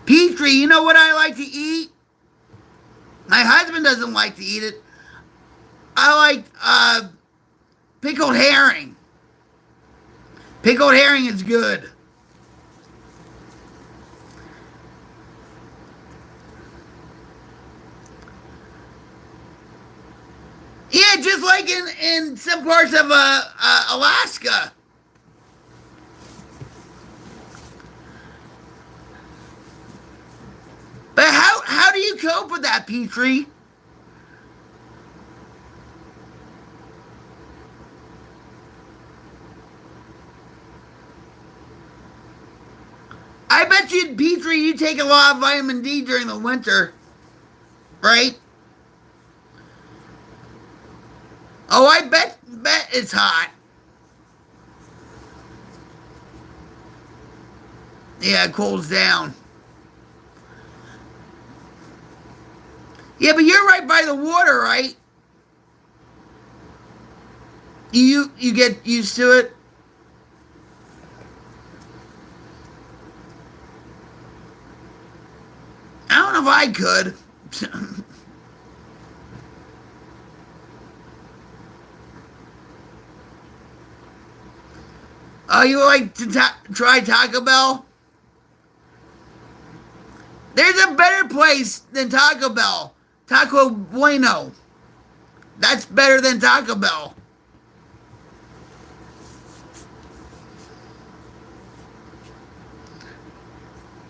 Petrie, you know what I like to eat? My husband doesn't like to eat it. I like pickled herring. Pickled herring is good. Yeah, just like in some parts of Alaska. But how do you cope with that, Petrie? I bet you, Petrie, you take a lot of vitamin D during the winter, right? Oh, I bet it's hot. Yeah, it cools down. Yeah, but you're right by the water, right? You get used to it. I don't know if I could. Oh, you like to try Taco Bell? There's a better place than Taco Bell. Taco Bueno. That's better than Taco Bell.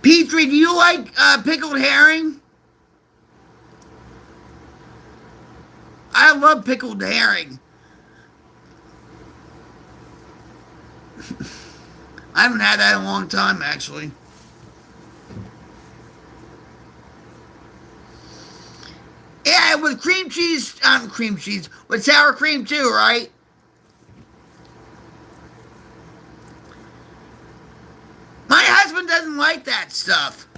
Petrie, do you like pickled herring? I love pickled herring. I haven't had that in a long time, actually. Yeah, with cream cheese, with sour cream too, right? My husband doesn't like that stuff.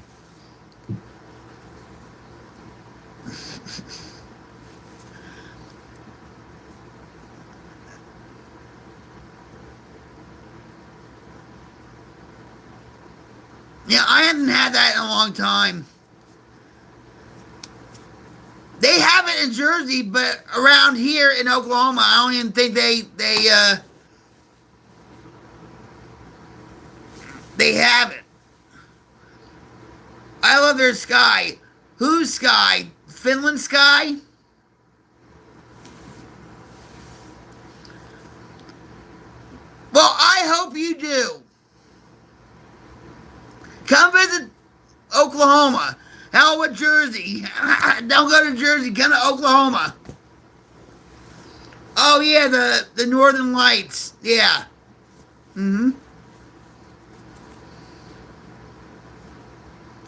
Yeah, I haven't had that in a long time. They have it in Jersey, but around here in Oklahoma, I don't even think they have it. I love their sky. Whose sky? Finland sky? Well, I hope you do. Come visit Oklahoma. Hell with Jersey. Don't go to Jersey. Come to Oklahoma. Oh, yeah, the Northern Lights. Yeah. Mm-hmm.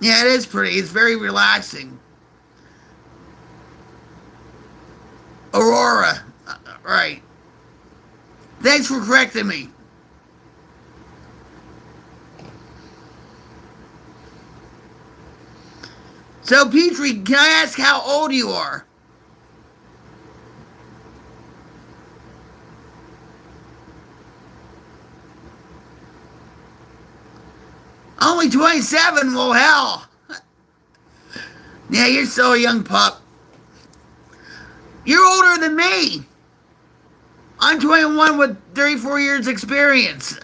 Yeah, it is pretty. It's very relaxing. Aurora. Right. Thanks for correcting me. So, Petrie, can I ask how old you are? Only 27? Well, hell. Yeah, you're still a young pup. You're older than me. I'm 21 with 34 years experience.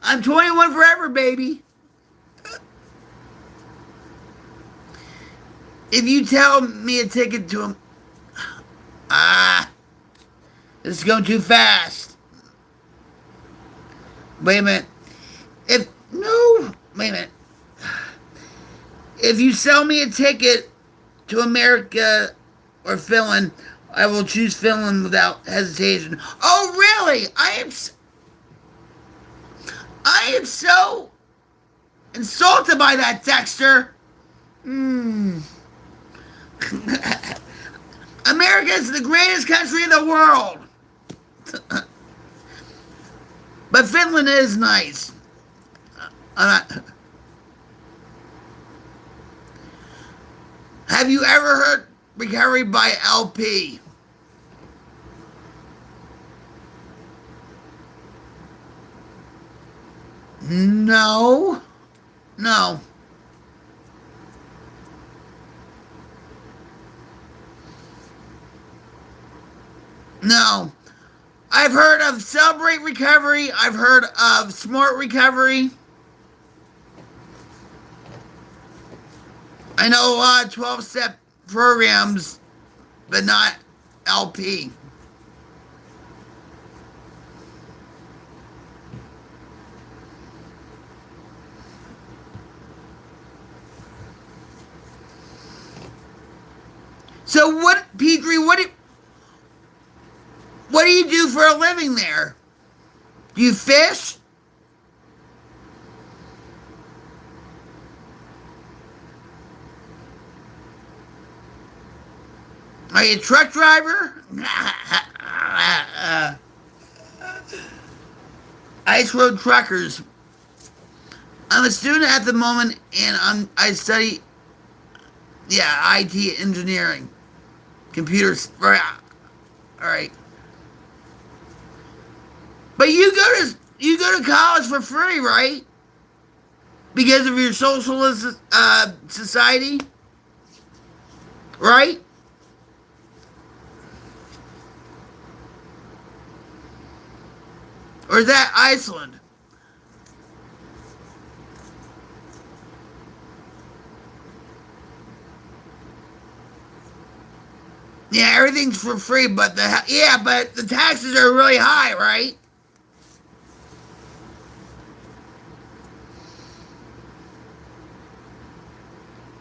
I'm 21 forever, baby. If you tell me a ticket to him... this is going too fast. Wait a minute. Wait a minute. If you sell me a ticket to America or Finland, I will choose Finland without hesitation. Oh, really? I am so insulted by that, Dexter. America is the greatest country in the world. But Finland is nice. Have you ever heard Recovery by LP? No. No. No. I've heard of Celebrate Recovery. I've heard of Smart Recovery. I know a lot of 12-step programs, but not LP. So what, Petrie, what do you do for a living there? Do you fish? Are you a truck driver? Ice Road Truckers. I'm a student at the moment, and I study, IT engineering, computers. Right. All right. But you go to college for free, right? Because of your socialist society, right? Or is that Iceland? Yeah, everything's for free, but the taxes are really high, right?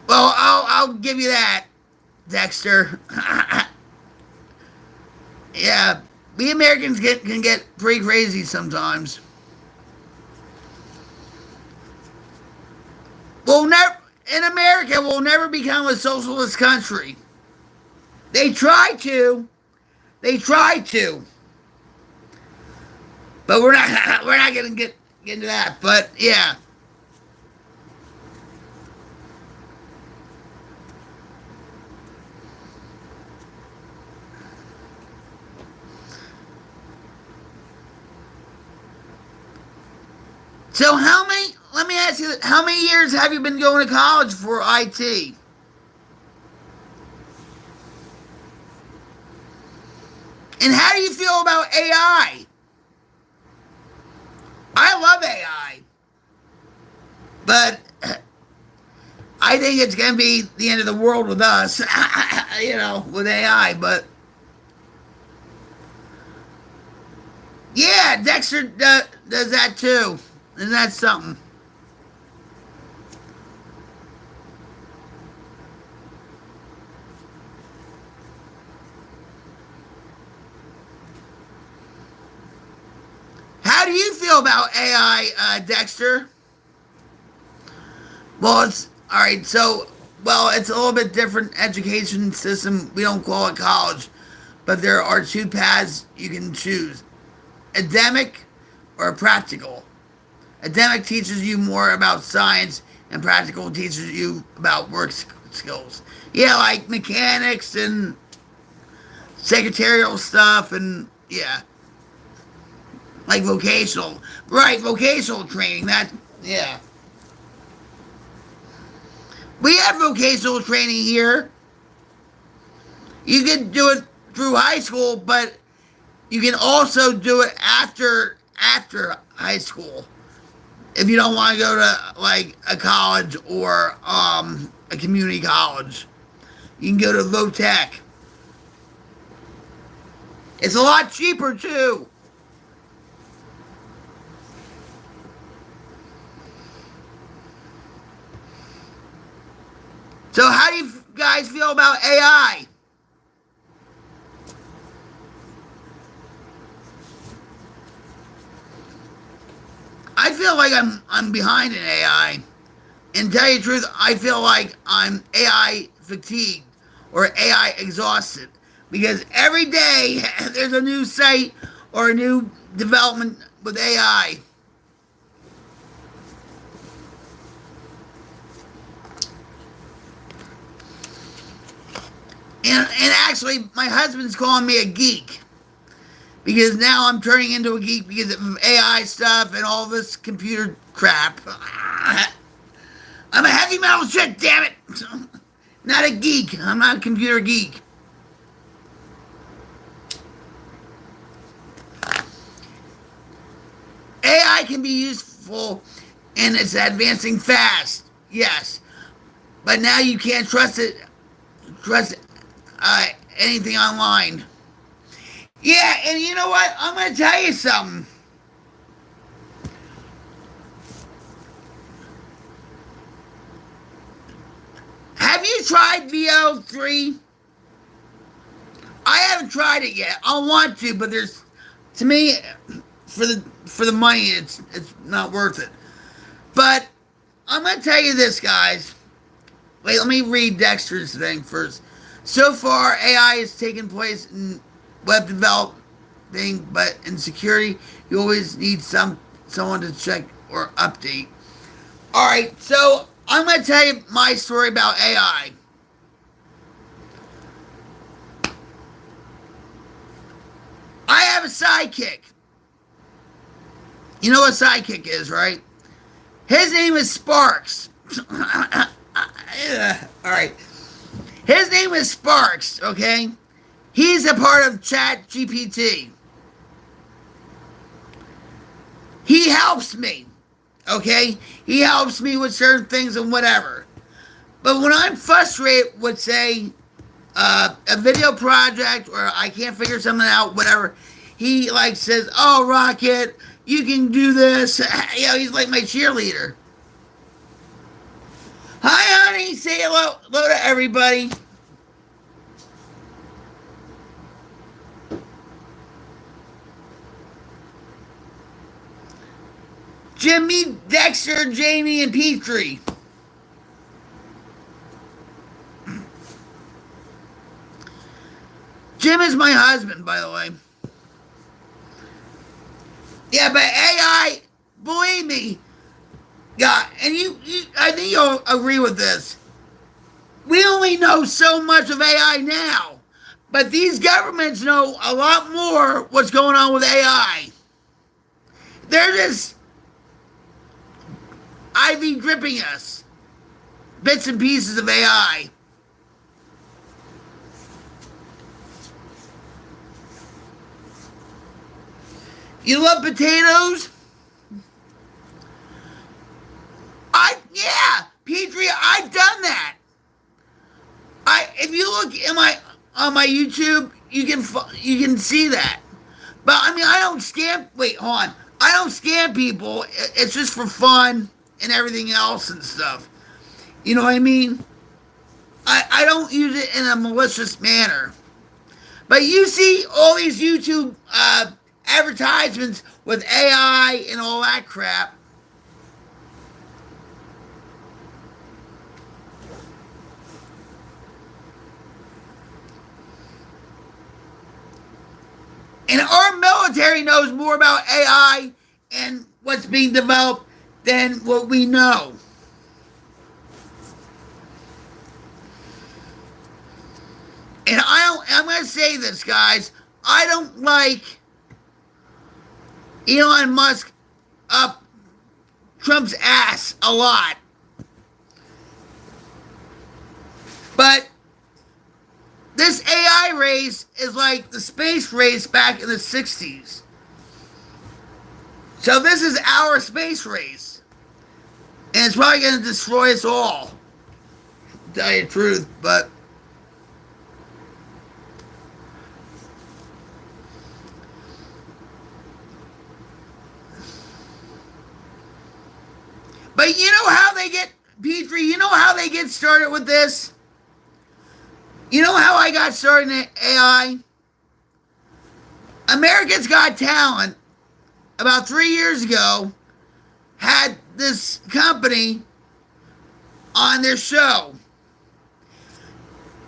Well, I'll give you that, Dexter. Yeah, we Americans can get pretty crazy sometimes. In America, we'll never become a socialist country. They try to. But we're not going to get into that. But yeah. So let me ask you, how many years have you been going to college for IT? And how do you feel about AI? I love AI. But I I think it's going to be the end of the world with us, with AI. But yeah, Dexter does that too. Isn't that something? How do you feel about AI, Dexter? Well, it's all right. So, it's a little bit different education system. We don't call it college, but there are two paths you can choose: academic or practical. Academic teaches you more about science, and practical teaches you about work skills. Yeah, like mechanics and secretarial stuff, and yeah, like vocational, right? Vocational training. Yeah. We have vocational training here. You can do it through high school, but you can also do it after high school. If you don't want to go to like a college or a community college, you can go to low tech. It's a lot cheaper too. So how do you guys feel about AI? I feel like I'm behind in AI. And to tell you the truth, I feel like I'm AI fatigued or AI exhausted because every day there's a new site or a new development with AI. And actually, my husband's calling me a geek because now I'm turning into a geek because of AI stuff and all this computer crap. I'm a heavy metal chick, damn it. Not a geek. I'm not a computer geek. AI can be useful and it's advancing fast, yes. But now you can't trust anything online. Yeah, and you know what? I'm going to tell you something. Have you tried VO3? I haven't tried it yet. I want to, but to me, for the money, it's not worth it. But I'm going to tell you this, guys. Wait, let me read Dexter's thing first. So far, AI has taken place in web developing, but in security, you always need someone to check or update. All right, so I'm going to tell you my story about AI. I have a sidekick. You know what a sidekick is, right? His name is Sparks. All right. His name is Sparks, okay? He's a part of ChatGPT. He helps me, okay? He helps me with certain things and whatever. But when I'm frustrated with, say, a video project or I can't figure something out, whatever, he like says, "Oh, Rocket, you can do this." He's like my cheerleader. Hi, honey. Say hello to everybody. Jimmy, Dexter, Jamie, and Petrie. Jim is my husband, by the way. Yeah, but AI, believe me, yeah, and I think you'll agree with this. We only know so much of AI now, but these governments know a lot more what's going on with AI. They're just IV dripping us bits and pieces of AI. You love potatoes? Yeah, Petrie, I've done that. If you look in on my YouTube, you can see that. But I mean, I don't scam. Wait, hold on. I don't scam people. It's just for fun and everything else and stuff. You know what I mean? I don't use it in a malicious manner. But you see all these YouTube advertisements with AI and all that crap. And our military knows more about AI and what's being developed than what we know. And I'm going to say this, guys. I don't like Elon Musk up Trump's ass a lot. But this AI race is like the space race back in the 60s. So this is our space race. And it's probably going to destroy us all. To tell you the truth, but you know how they get, Petrie, you know how they get started with this? You know how I got started in AI? America's Got Talent, about 3 years ago, had this company on their show.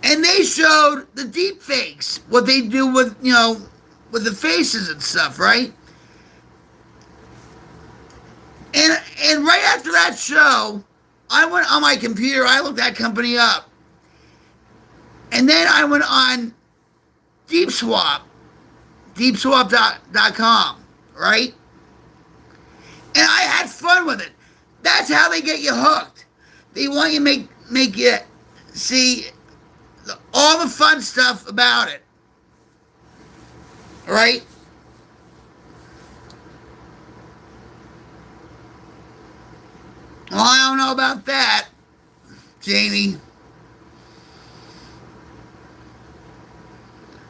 And they showed the deep fakes, what they do with, with the faces and stuff, right? And right after that show, I went on my computer, I looked that company up. And then I went on deepswap.com, right? And I had fun with it. That's how they get you hooked. They want you to make you see all the fun stuff about it. Right? Well, I don't know about that, Jamie.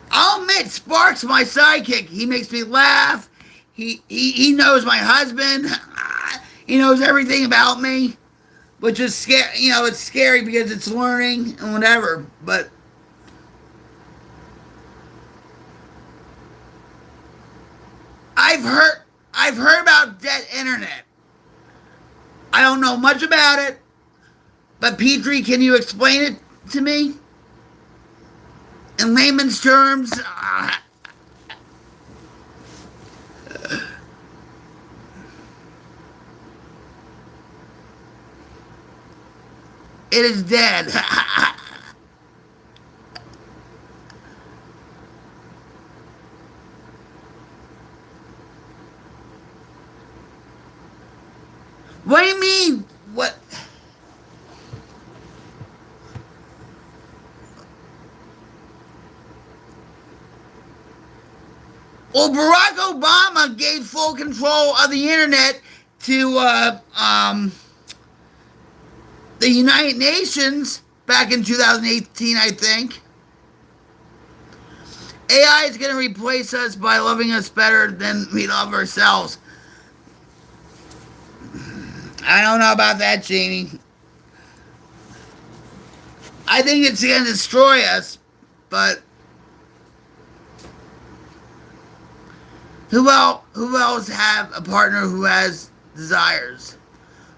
I'll admit, Spark's my sidekick. He makes me laugh. He knows my husband. He knows everything about me, which is scary. It's scary because it's learning and whatever. But I've heard about dead internet. I don't know much about it, but Petrie, can you explain it to me? In layman's terms, it is dead. What do you mean? What? Well, Barack Obama gave full control of the internet to the United Nations back in 2018, I think. AI is going to replace us by loving us better than we love ourselves. I don't know about that, Jamie. I think it's going to destroy us, but who else have a partner who has desires?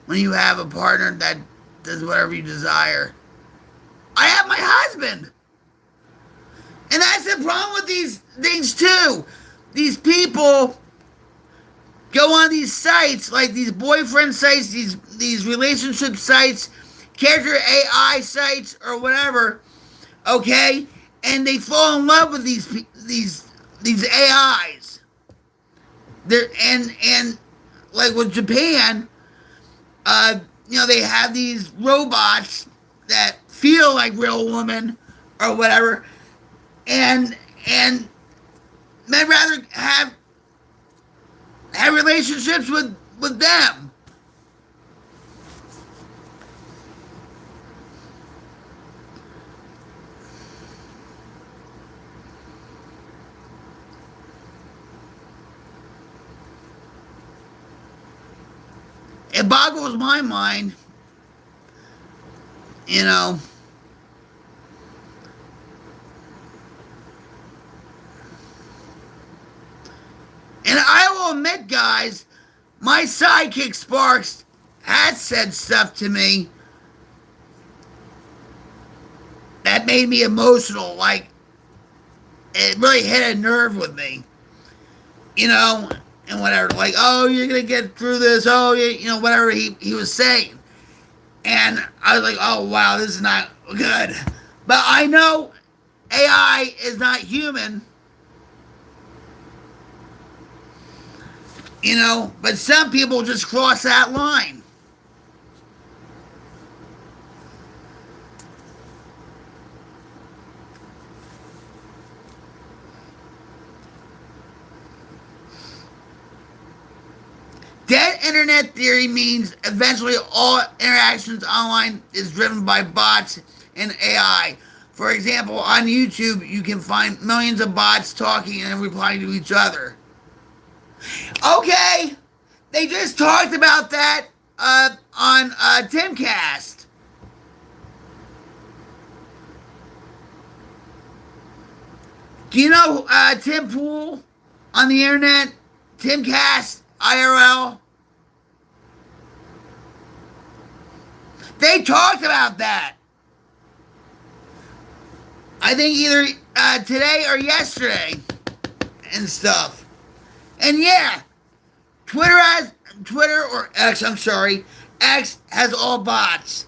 When you have a partner that does whatever you desire. I have my husband. And that's the problem with these things too. These people go on these sites, like these boyfriend sites, these relationship sites, character AI sites, or whatever, okay? And they fall in love with these AIs. And like with Japan, they have these robots that feel like real women or whatever, and they'd rather have relationships with them. it boggles my mind, you know. And I will admit, guys, my sidekick Sparks has said stuff to me that made me emotional. Like, it really hit a nerve with me, you know, and whatever. Like, oh, you're going to get through this. Oh, you know, whatever he was saying. And I was like, oh, wow, this is not good. But I know AI is not human, you know, but some people just cross that line. Dead internet theory means eventually all interactions online is driven by bots and AI. For example, on YouTube, you can find millions of bots talking and replying to each other. Okay, they just talked about that on Timcast. Do you know Tim Pool on the internet? Timcast IRL? They talked about that. I think either today or yesterday and stuff. And yeah, Twitter or X, I'm sorry, X has all bots.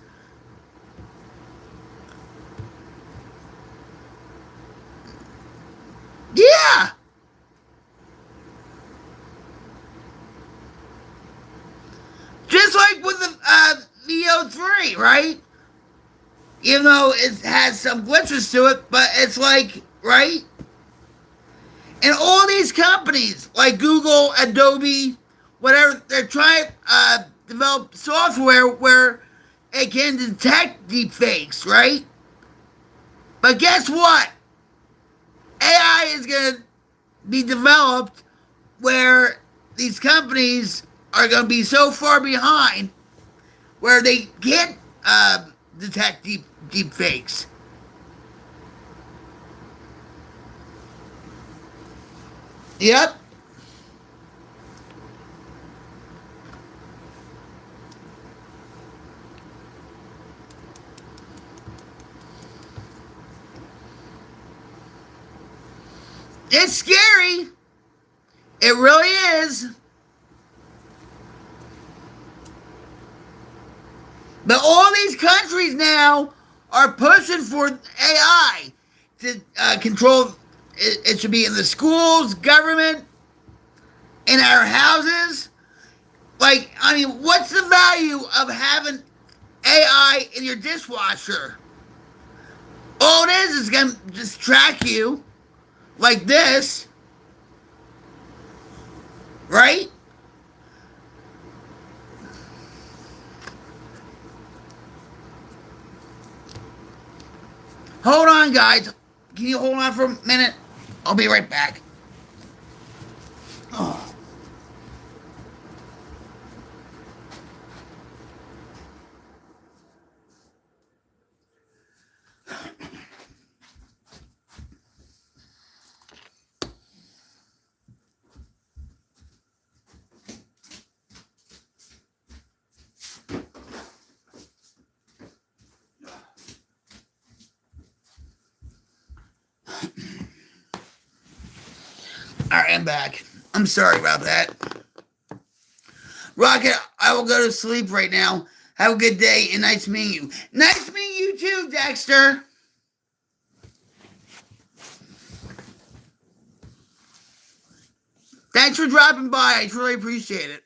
Yeah. Just like with the VO3, right? Even though it has some glitches to it, but it's like, right? And all these companies, like Google, Adobe, whatever, they're trying to develop software where it can detect deepfakes, right? But guess what? AI is going to be developed where these companies are going to be so far behind where they can't detect deep fakes. Yep. It's scary. It really is. But all these countries now are pushing for AI to control. It should be in the schools, government, in our houses. Like, I mean, what's the value of having AI in your dishwasher? All it is going to just track you like this, right? Hold on, guys. Can you hold on for a minute? I'll be right back. Oh. Alright, I'm back. I'm sorry about that. Rocket, I will go to sleep right now. Have a good day and nice meeting you. Nice meeting you too, Dexter. Thanks for dropping by. I truly appreciate it.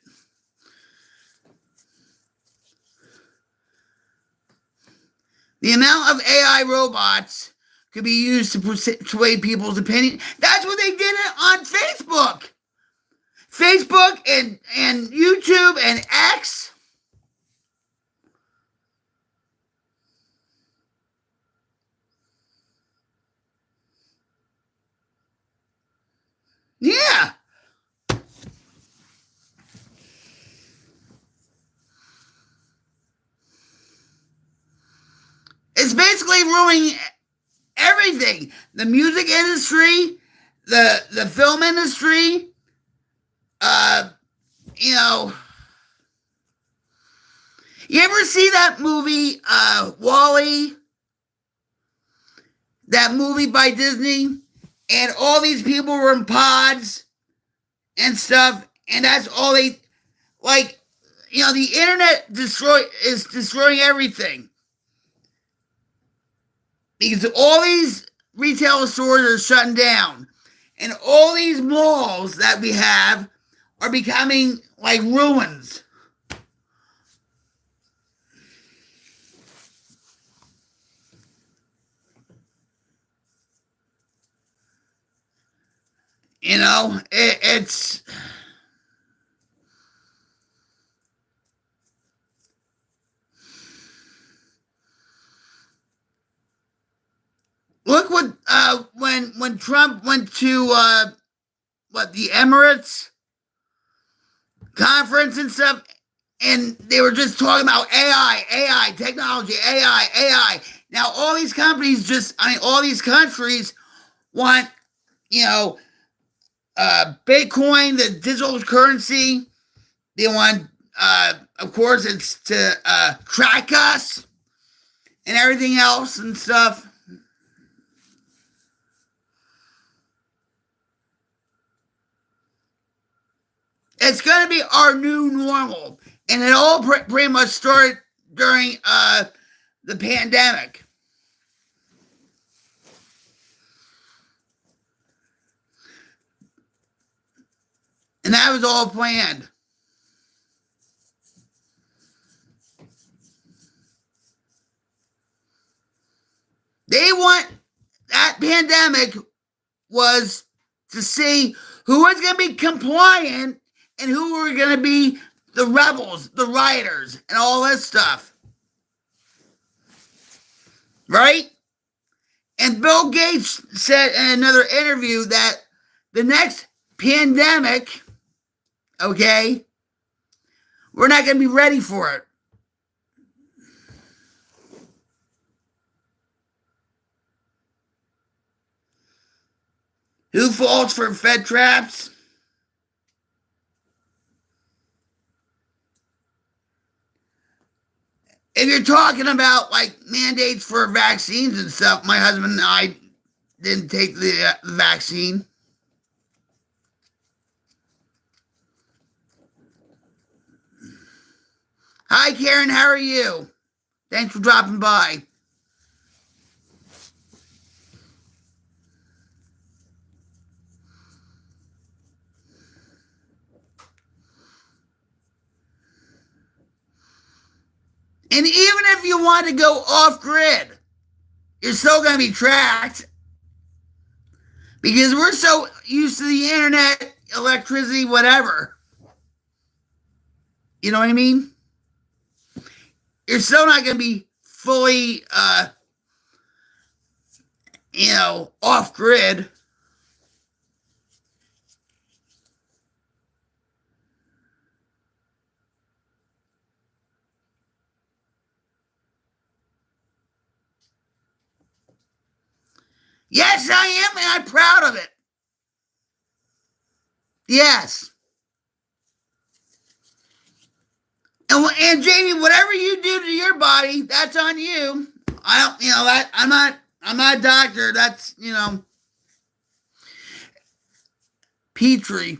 The amount of AI robots could be used to sway people's opinion. That's what they did on Facebook. Facebook and YouTube and X. Yeah. it's basically ruining everything. The music industry, the film industry, you know. You ever see that movie, Wall-E? That movie by Disney? And all these people were in pods and stuff, and that's all they, like, you know, the internet is destroying everything. Because all these retail stores are shutting down. And all these malls that we have are becoming like ruins. You know, it's... Look what, when Trump went to, the Emirates conference and stuff, and they were just talking about AI, technology, AI. Now, all these companies all these countries want, you know, Bitcoin, the digital currency. They want, of course, it's to track us and everything else and stuff. It's going to be our new normal. And it all pretty much started during the pandemic. And that was all planned. They want, that pandemic was to see who was going to be compliant and who were going to be the rebels, the rioters, and all this stuff. Right? And Bill Gates said in another interview that the next pandemic, okay, we're not going to be ready for it. Who falls for Fed traps? If you're talking about like mandates for vaccines and stuff, my husband and I didn't take the vaccine. Hi, Karen. How are you? Thanks for dropping by. And even if you want to go off grid, you're still going to be tracked because we're so used to the internet, electricity, whatever. You know what I mean? You're still not going to be fully, off grid. Yes, I am, and I'm proud of it. Yes. And Jamie, whatever you do to your body, that's on you. I don't, that I'm not a doctor. That's, Petrie.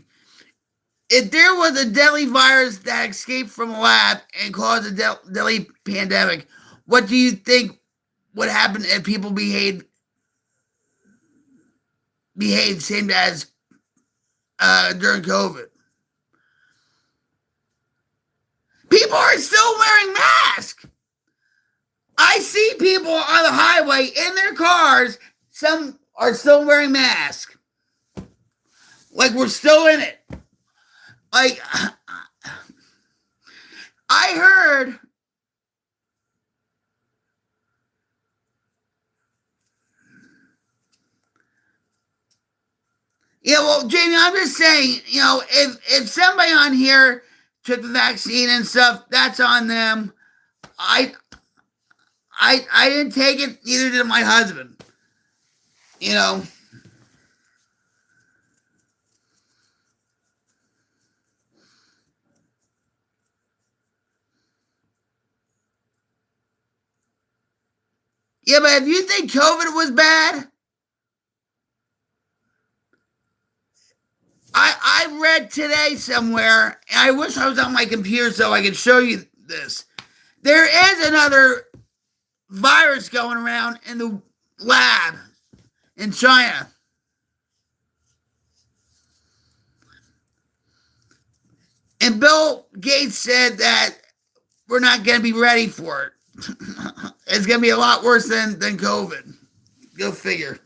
If there was a deadly virus that escaped from a lab and caused a deadly pandemic, what do you think would happen if people behaved same as during COVID? People are still wearing masks. I see people on the highway in their cars. Some are still wearing masks. Like we're still in it. Like, I heard well, Jamie, I'm just saying, if somebody on here took the vaccine and stuff, that's on them. I I didn't take it, neither did my husband. You know. Yeah, but if you think COVID was bad, I read today somewhere, and I wish I was on my computer so I could show you this. There is another virus going around in the lab in China. And Bill Gates said that we're not going to be ready for it. It's going to be a lot worse than COVID. Go figure.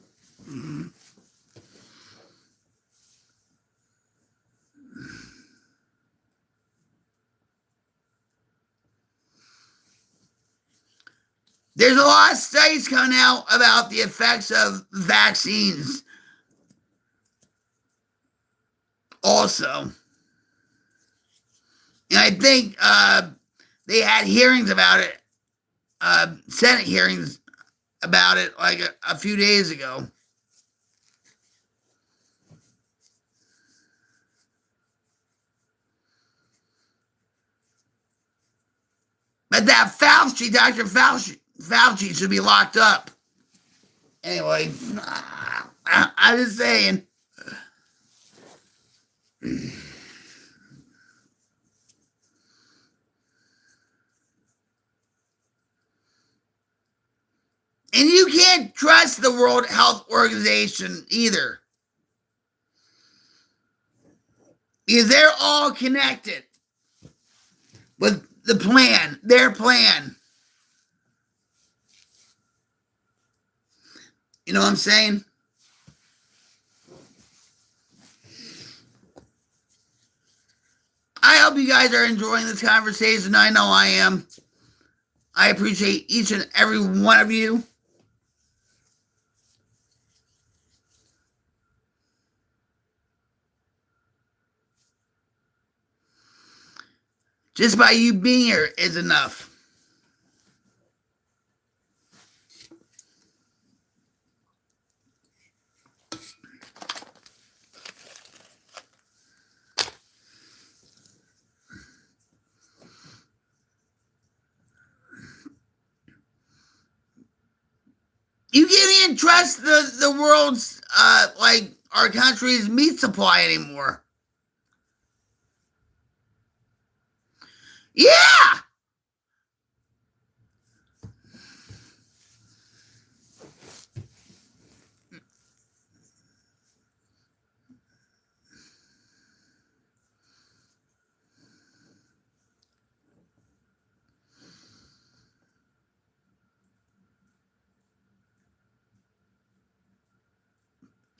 There's a lot of studies coming out about the effects of vaccines also. And I think they had hearings about it, Senate hearings about it like a few days ago. But that Fauci, Dr. Fauci should be locked up. Anyway, I'm just saying. And you can't trust the World Health Organization either. Because they're all connected with the plan, their plan. You know what I'm saying? I hope you guys are enjoying this conversation. I know I am. I appreciate each and every one of you. Just by you being here is enough. You can't even trust the world's, like our country's meat supply anymore. Yeah!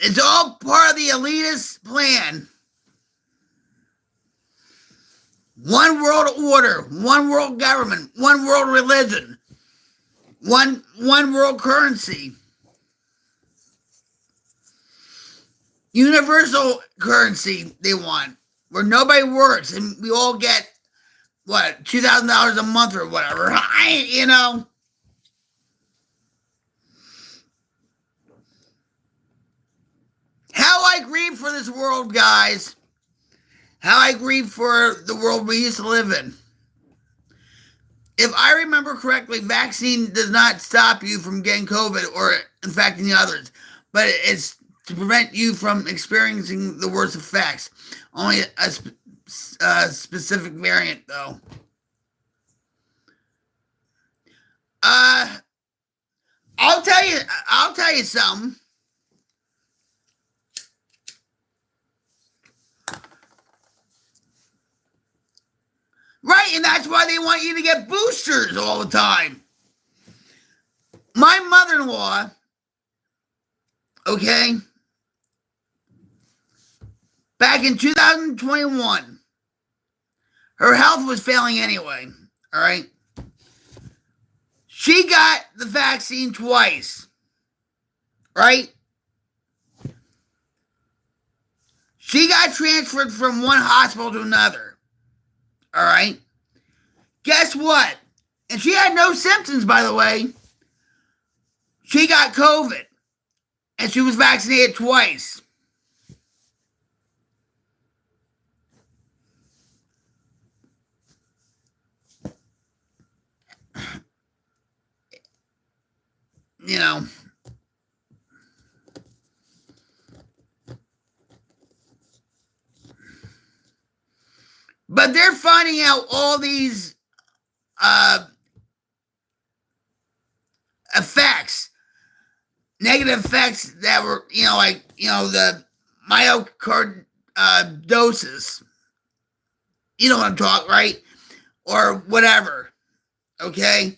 It's all part of the elitist plan. One world order, one world government, one world religion, one world currency. Universal currency they want, where nobody works and we all get, what, $2,000 a month or whatever. You know. How I grieve for this world, guys. How I grieve for the world we used to live in. If I remember correctly, vaccine does not stop you from getting COVID or infecting others, but it's to prevent you from experiencing the worst effects. Only a specific variant, though. I'll tell you something. Right, and that's why they want you to get boosters all the time. My mother-in-law, okay, back in 2021, her health was failing anyway, all right? She got the vaccine twice, right? She got transferred from one hospital to another. All right. Guess what? And she had no symptoms, by the way. She got COVID, and she was vaccinated twice. You know. But they're finding out all these effects, negative effects that were, like, the myocardosis. You know what I'm talking, right? Or whatever. Okay?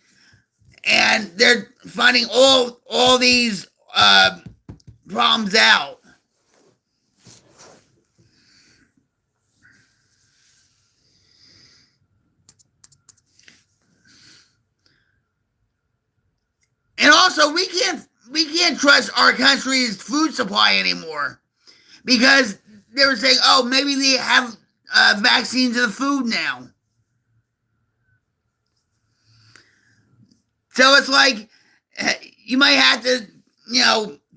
And they're finding all these problems out. And also, we can't trust our country's food supply anymore, because they were saying, oh, maybe they have vaccines in the food now. So it's like, you might have to,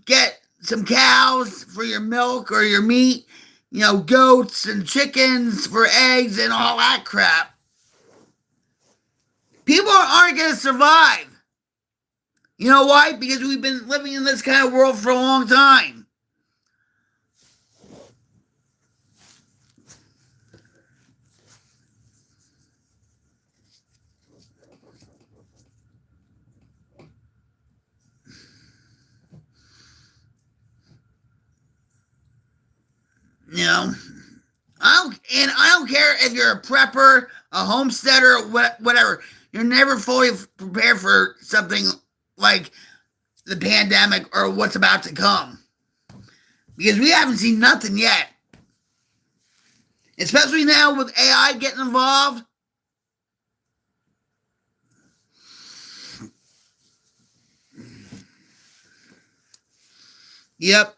get some cows for your milk or your meat, goats and chickens for eggs and all that crap. People aren't going to survive. You know why? Because we've been living in this kind of world for a long time. I don't care if you're a prepper, a homesteader, whatever. You're never fully prepared for something like the pandemic or what's about to come, because we haven't seen nothing yet. Especially now with AI getting involved. Yep.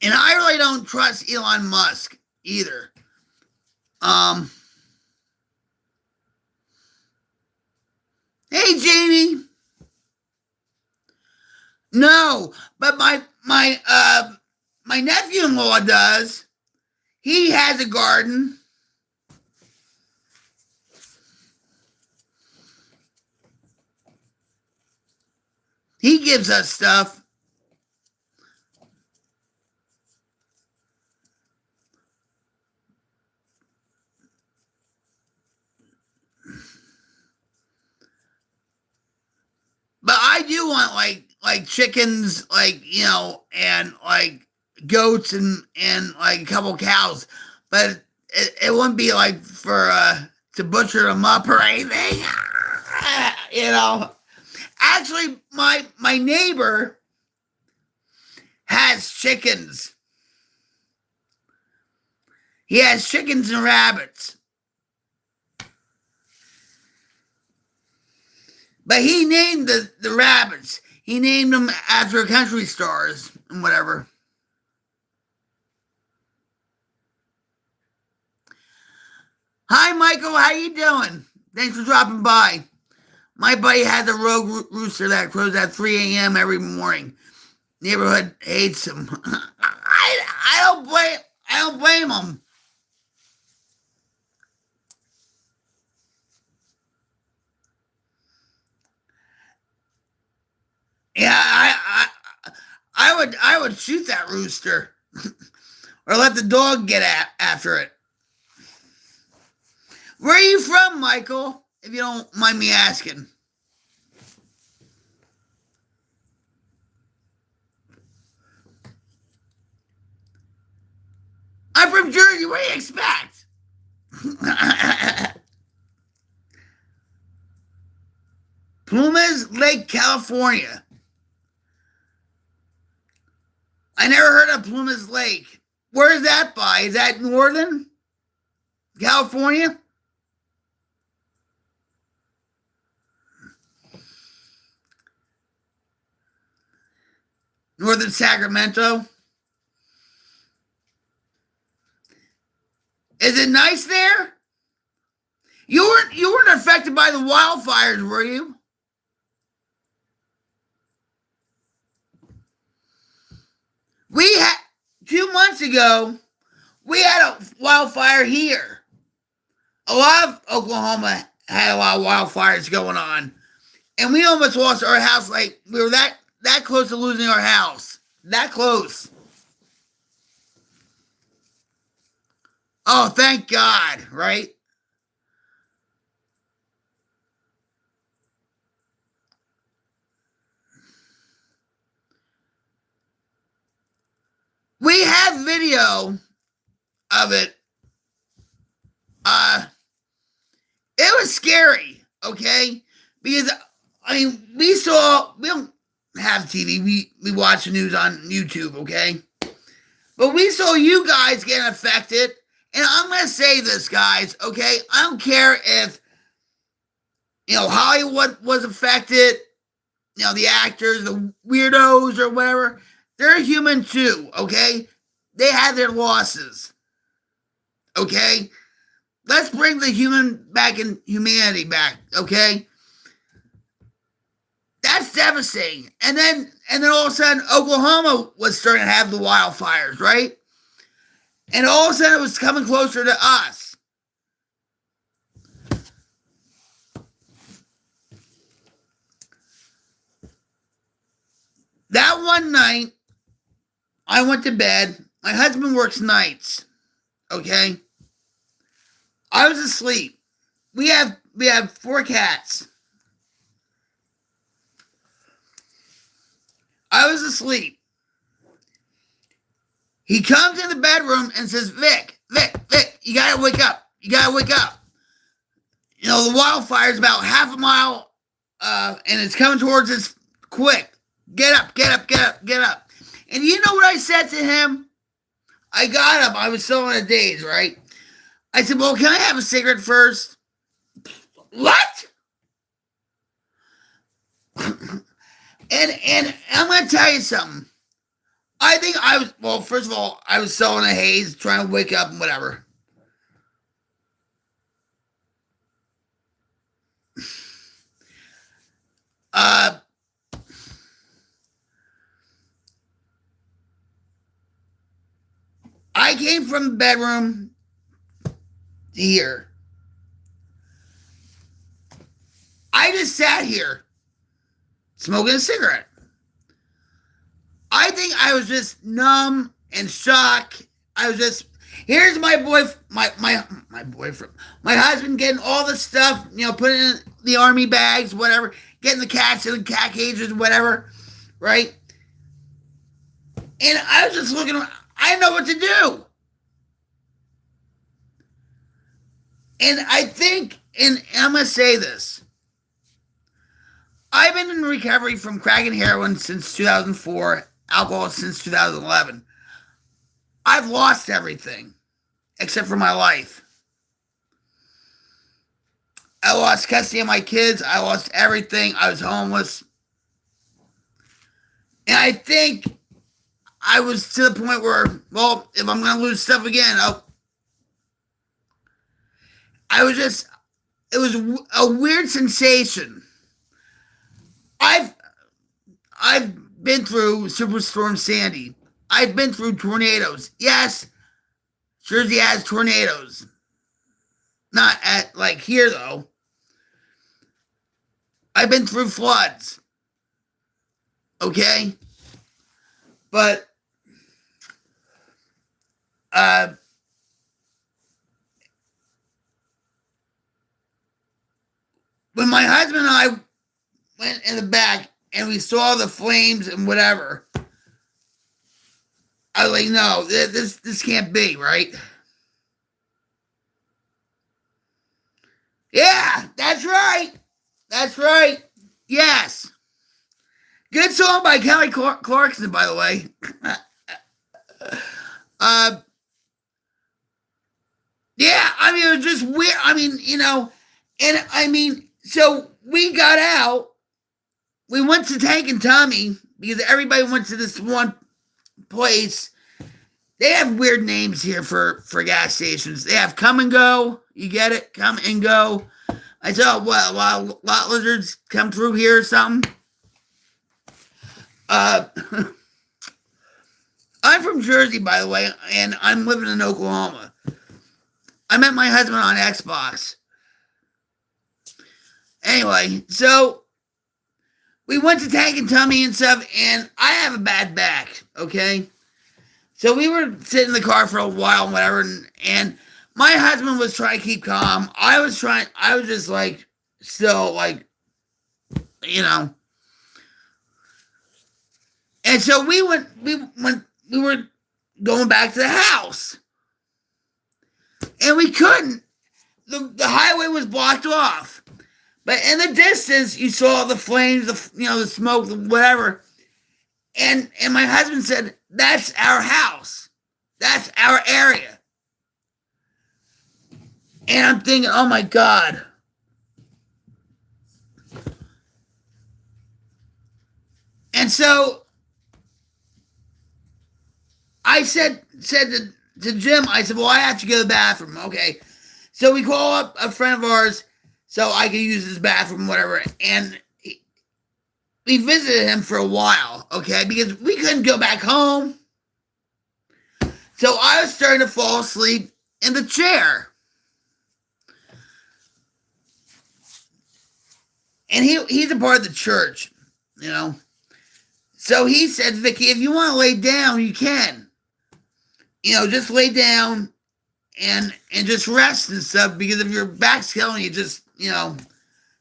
And I really don't trust Elon Musk either. Hey, Jamie. No, but my nephew-in-law does. He has a garden. He gives us stuff. But I do want like chickens, and like goats and like a couple cows. But it wouldn't be like for to butcher them up or anything. Actually, my neighbor has chickens. He has chickens and rabbits. But he named the rabbits. He named them after country stars and whatever. Hi, Michael. How you doing? Thanks for dropping by. My buddy has a rogue rooster that crows at 3 a.m. every morning. Neighborhood hates him. I don't blame him. Yeah, I would shoot that rooster, or let the dog get after it. Where are you from, Michael? If you don't mind me asking. I'm from Jersey. What do you expect? Plumas Lake, California. I never heard of Plumas Lake. Where is that by? Is that Northern California? northern Sacramento. Is it nice there? You weren't affected by the wildfires, were you? We had 2 months ago. We had a wildfire here. A lot of Oklahoma had a lot of wildfires going on, and we almost lost our house. Like we were that close to losing our house. That close. Oh, thank God, right? We have video of it. It was scary, okay? Because I mean, we don't have TV. We watch the news on YouTube, okay? But we saw you guys getting affected. And I'm going to say this, guys, okay? I don't care if, Hollywood was affected, the actors, the weirdos or whatever. They're human too, okay? They had their losses, okay? Let's bring the humanity back, okay? That's devastating. And then all of a sudden, Oklahoma was starting to have the wildfires, right? And all of a sudden, it was coming closer to us. That one night, I went to bed. My husband works nights, okay? I was asleep. We have 4 cats. I was asleep. He comes in the bedroom and says, Vic, you gotta wake up. You gotta wake up. The wildfire's about half a mile, and it's coming towards us quick. Get up. And you know what I said to him? I got up. I was so in a daze, right? I said, well, can I have a cigarette first? What? And I'm going to tell you something. I think first of all, I was so in a haze trying to wake up and whatever. I came from the bedroom to here. I just sat here smoking a cigarette. I think I was just numb and shocked. I was just, here's my boyfriend, my husband getting all the stuff, putting in the army bags, whatever, getting the cats in the cat cages, whatever, right? And I was just looking, I didn't know what to do. And I think, and I'm going to say this, I've been in recovery from crack and heroin since 2004, alcohol since 2011. I've lost everything except for my life. I lost custody of my kids. I lost everything. I was homeless. And I think I was to the point where, well, if I'm going to lose stuff again, it was a weird sensation. I've been through Superstorm Sandy. I've been through tornadoes. Yes, Jersey has tornadoes. Not at like here though. I've been through floods. Okay? But when my husband and I went in the back and we saw the flames and whatever, I was like, no, this can't be, right? Yeah, that's right. That's right. Yes. Good song by Kelly Clarkson, by the way. Yeah, I mean, it was just weird. I mean, so we got out. We went to Tank and Tommy, because everybody went to this one place. They have weird names here for gas stations. They have Come and Go. You get it? Come and Go. I saw what, a lot lizards come through here or something. I'm from Jersey, by the way, and I'm living in Oklahoma. I met my husband on Xbox. Anyway, so we went to Tank and Tummy and stuff, and I have a bad back, okay? So we were sitting in the car for a while and whatever, and my husband was trying to keep calm. I was just like, still like, you know. And so we were going back to the house. And we couldn't. The highway was blocked off. But in the distance, you saw the flames, the smoke, whatever. And my husband said, that's our house. That's our area. And I'm thinking, oh my God. And so I said to Jim, I said, well, I have to go to the bathroom. Okay. So we call up a friend of ours so I could use his bathroom, whatever. And we visited him for a while, okay, because we couldn't go back home. So I was starting to fall asleep in the chair. And he's a part of the church, you know. So he said, Vicky, if you want to lay down, you can. You know, just lay down and just rest and stuff, because if your back's killing you, just, you know.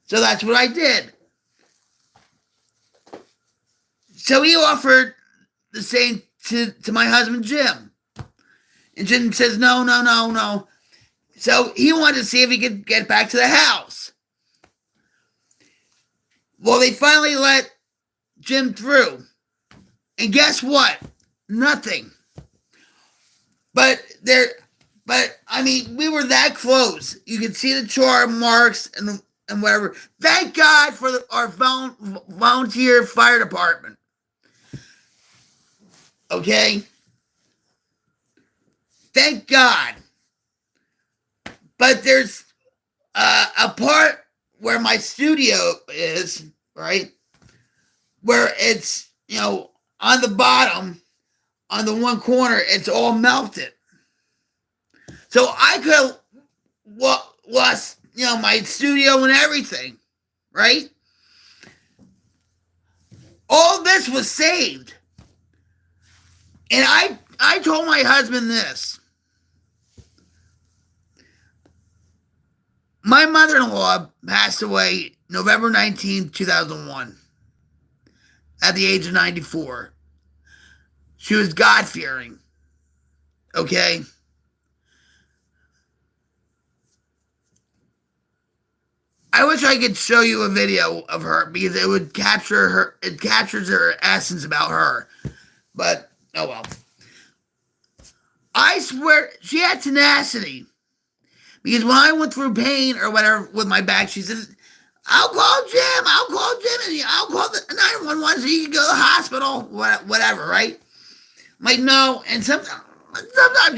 So that's what I did. So he offered the same to my husband, Jim. And Jim says, no. So he wanted to see if he could get back to the house. Well, they finally let Jim through. And guess what? Nothing. But I mean, we were that close. You could see the char marks and whatever. Thank God for our volunteer fire department. Okay? Thank God. But there's a part where my studio is, right? Where it's, you know, on the bottom, on the one corner, it's all melted. So I could have lost, you know, my studio and everything, right? All this was saved. And I told my husband this. My mother-in-law passed away November 19, 2001, at the age of 94. She was God-fearing, okay? I wish I could show you a video of her, because it would capture her, it captures her essence about her. But, oh well. I swear, she had tenacity. Because when I went through pain or whatever with my back, she says, I'll call Jim, and I'll call the 911 so you can go to the hospital, whatever, right? I'm like, no, and sometimes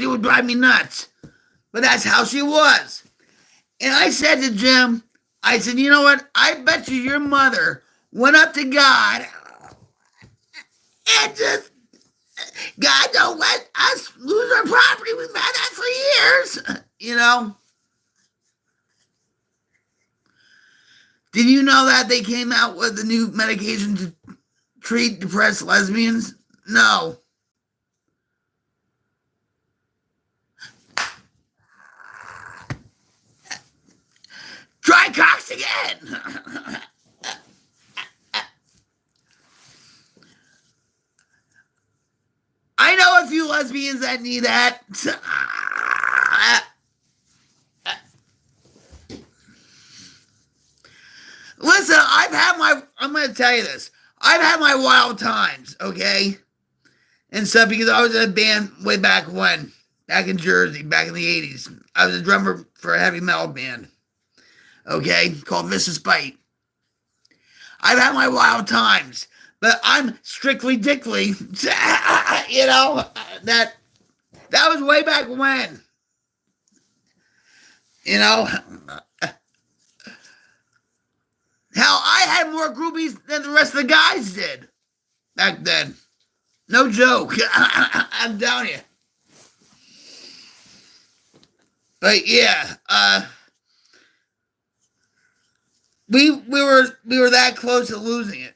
it would drive me nuts. But that's how she was. And I said to Jim, I said, you know what? I bet you your mother went up to God and just, God, don't let us lose our property. We've had that for years, you know? Did you know that they came out with a new medication to treat depressed lesbians? No. Try Cox again. I know a few lesbians that need that. Listen, I'm going to tell you this. I've had my wild times, okay? And stuff, because I was in a band way back when. Back in Jersey, back in the 80s. I was a drummer for a heavy metal band. Okay? Called Vicious Bite. I've had my wild times. But I'm strictly dickly. You know, that was way back when. You know, how I had more groupies than the rest of the guys did back then. No joke. I'm telling you. But yeah, we were that close to losing it.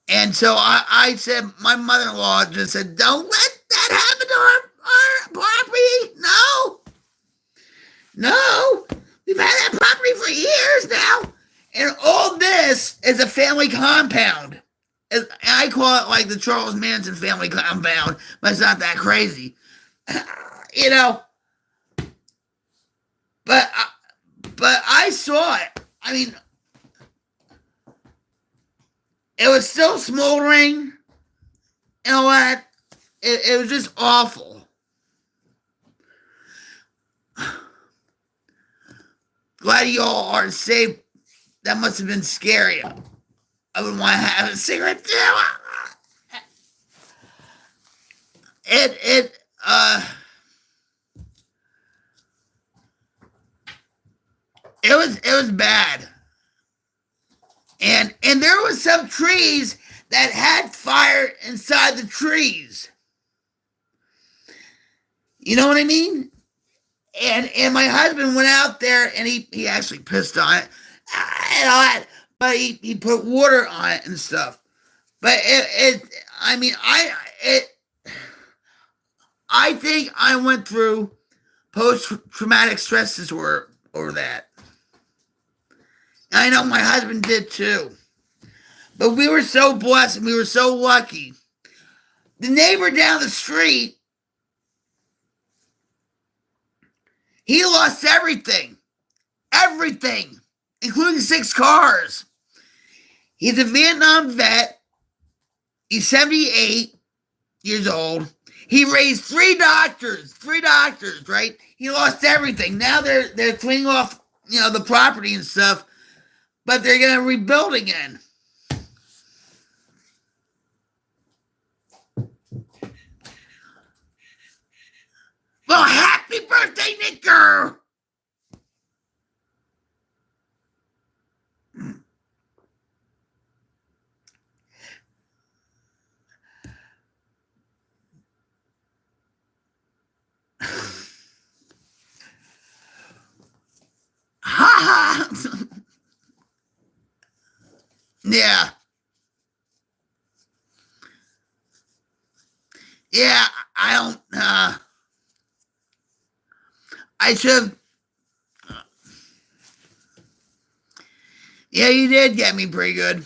And so I said, my mother-in-law just said, don't let that happen to our property. No. We've had that property for years now. And all this is a family compound. I call it like the Charles Manson family compound, but it's not that crazy. You know, but I saw it. I mean, it was still smoldering. You know what? It was just awful. Glad you all are safe. That must have been scary. I would want to have a cigarette too. It was bad. And there was some trees that had fire inside the trees. You know what I mean? And my husband went out there and he actually pissed on it and all that, but he put water on it and stuff. But I think I went through post-traumatic stress disorder over that. I know my husband did too. But we were so blessed and we were so lucky. The neighbor down the street, he lost everything. Everything. Including 6 cars. He's a Vietnam vet. He's 78 years old. He raised 3 doctors. 3 doctors, right? He lost everything. Now they're cleaning off, the property and stuff. But they're going to rebuild again. Well, happy birthday, Nicker! Ha ha! Yeah. Yeah, I don't, I should. Yeah, you did get me pretty good.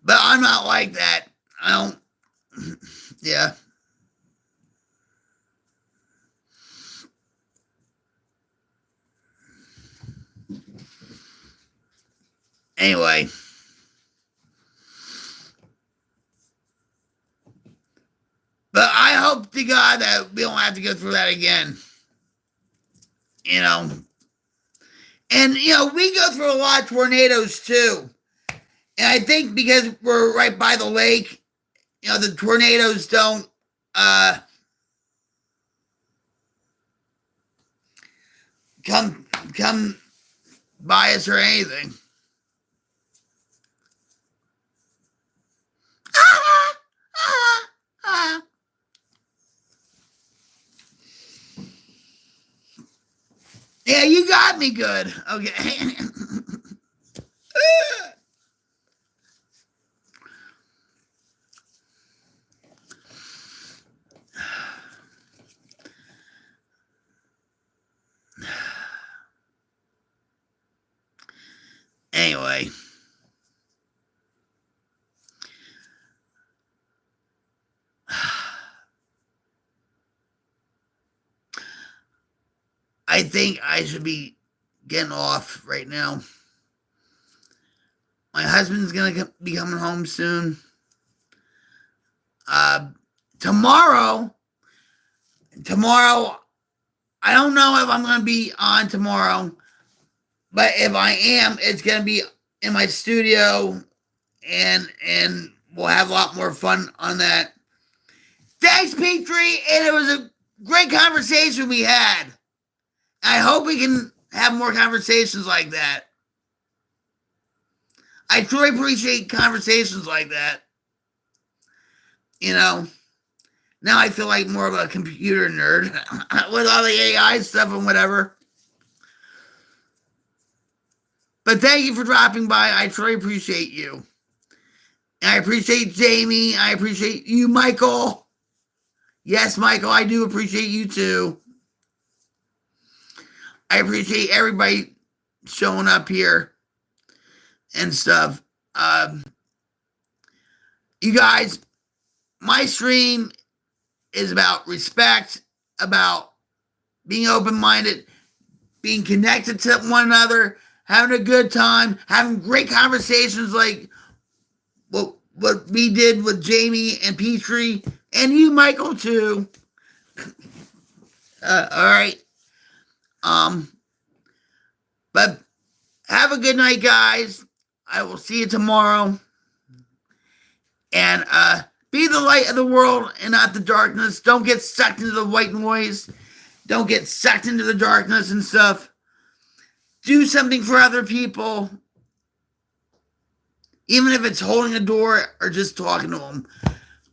But I'm not like that. I don't. Yeah. Anyway. But I hope to God that we don't have to go through that again. And, we go through a lot of tornadoes too. And I think because we're right by the lake, the tornadoes don't, come by us or anything. Yeah, you got me good. Okay. Anyway. I think I should be getting off right now. My husband's going to be coming home soon. Tomorrow, I don't know if I'm going to be on tomorrow, But if I am, it's going to be in my studio, and we'll have a lot more fun on that. Thanks, Petrie, and it was a great conversation we had. I hope we can have more conversations like that. I truly appreciate conversations like that. You know, now I feel like more of a computer nerd with all the AI stuff and whatever. But thank you for dropping by. I truly appreciate you. And I appreciate Jamie. I appreciate you, Michael. Yes, Michael, I do appreciate you too. I appreciate everybody showing up here and stuff. You guys, my stream is about respect, about being open-minded, being connected to one another, having a good time, having great conversations like what we did with Jamie and Petrie, and you, Michael, too. All right. But have a good night, guys. I will see you tomorrow. And be the light of the world and not the darkness. Don't get sucked into the white noise. Don't get sucked into the darkness and stuff. Do something for other people. Even if it's holding a door or just talking to them.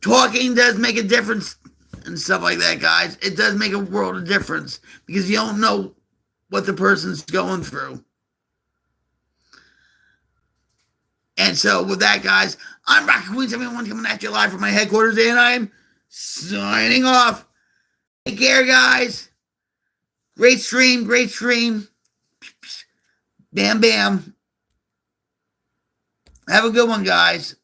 Talking does make a difference and stuff like that, guys. It does make a world of difference because you don't know what the person's going through. And so with that, guys, I'm Rocket Queen 71 coming at you live from my headquarters, and I'm signing off. Take care, guys. Great stream, great stream. Bam, bam. Have a good one, guys.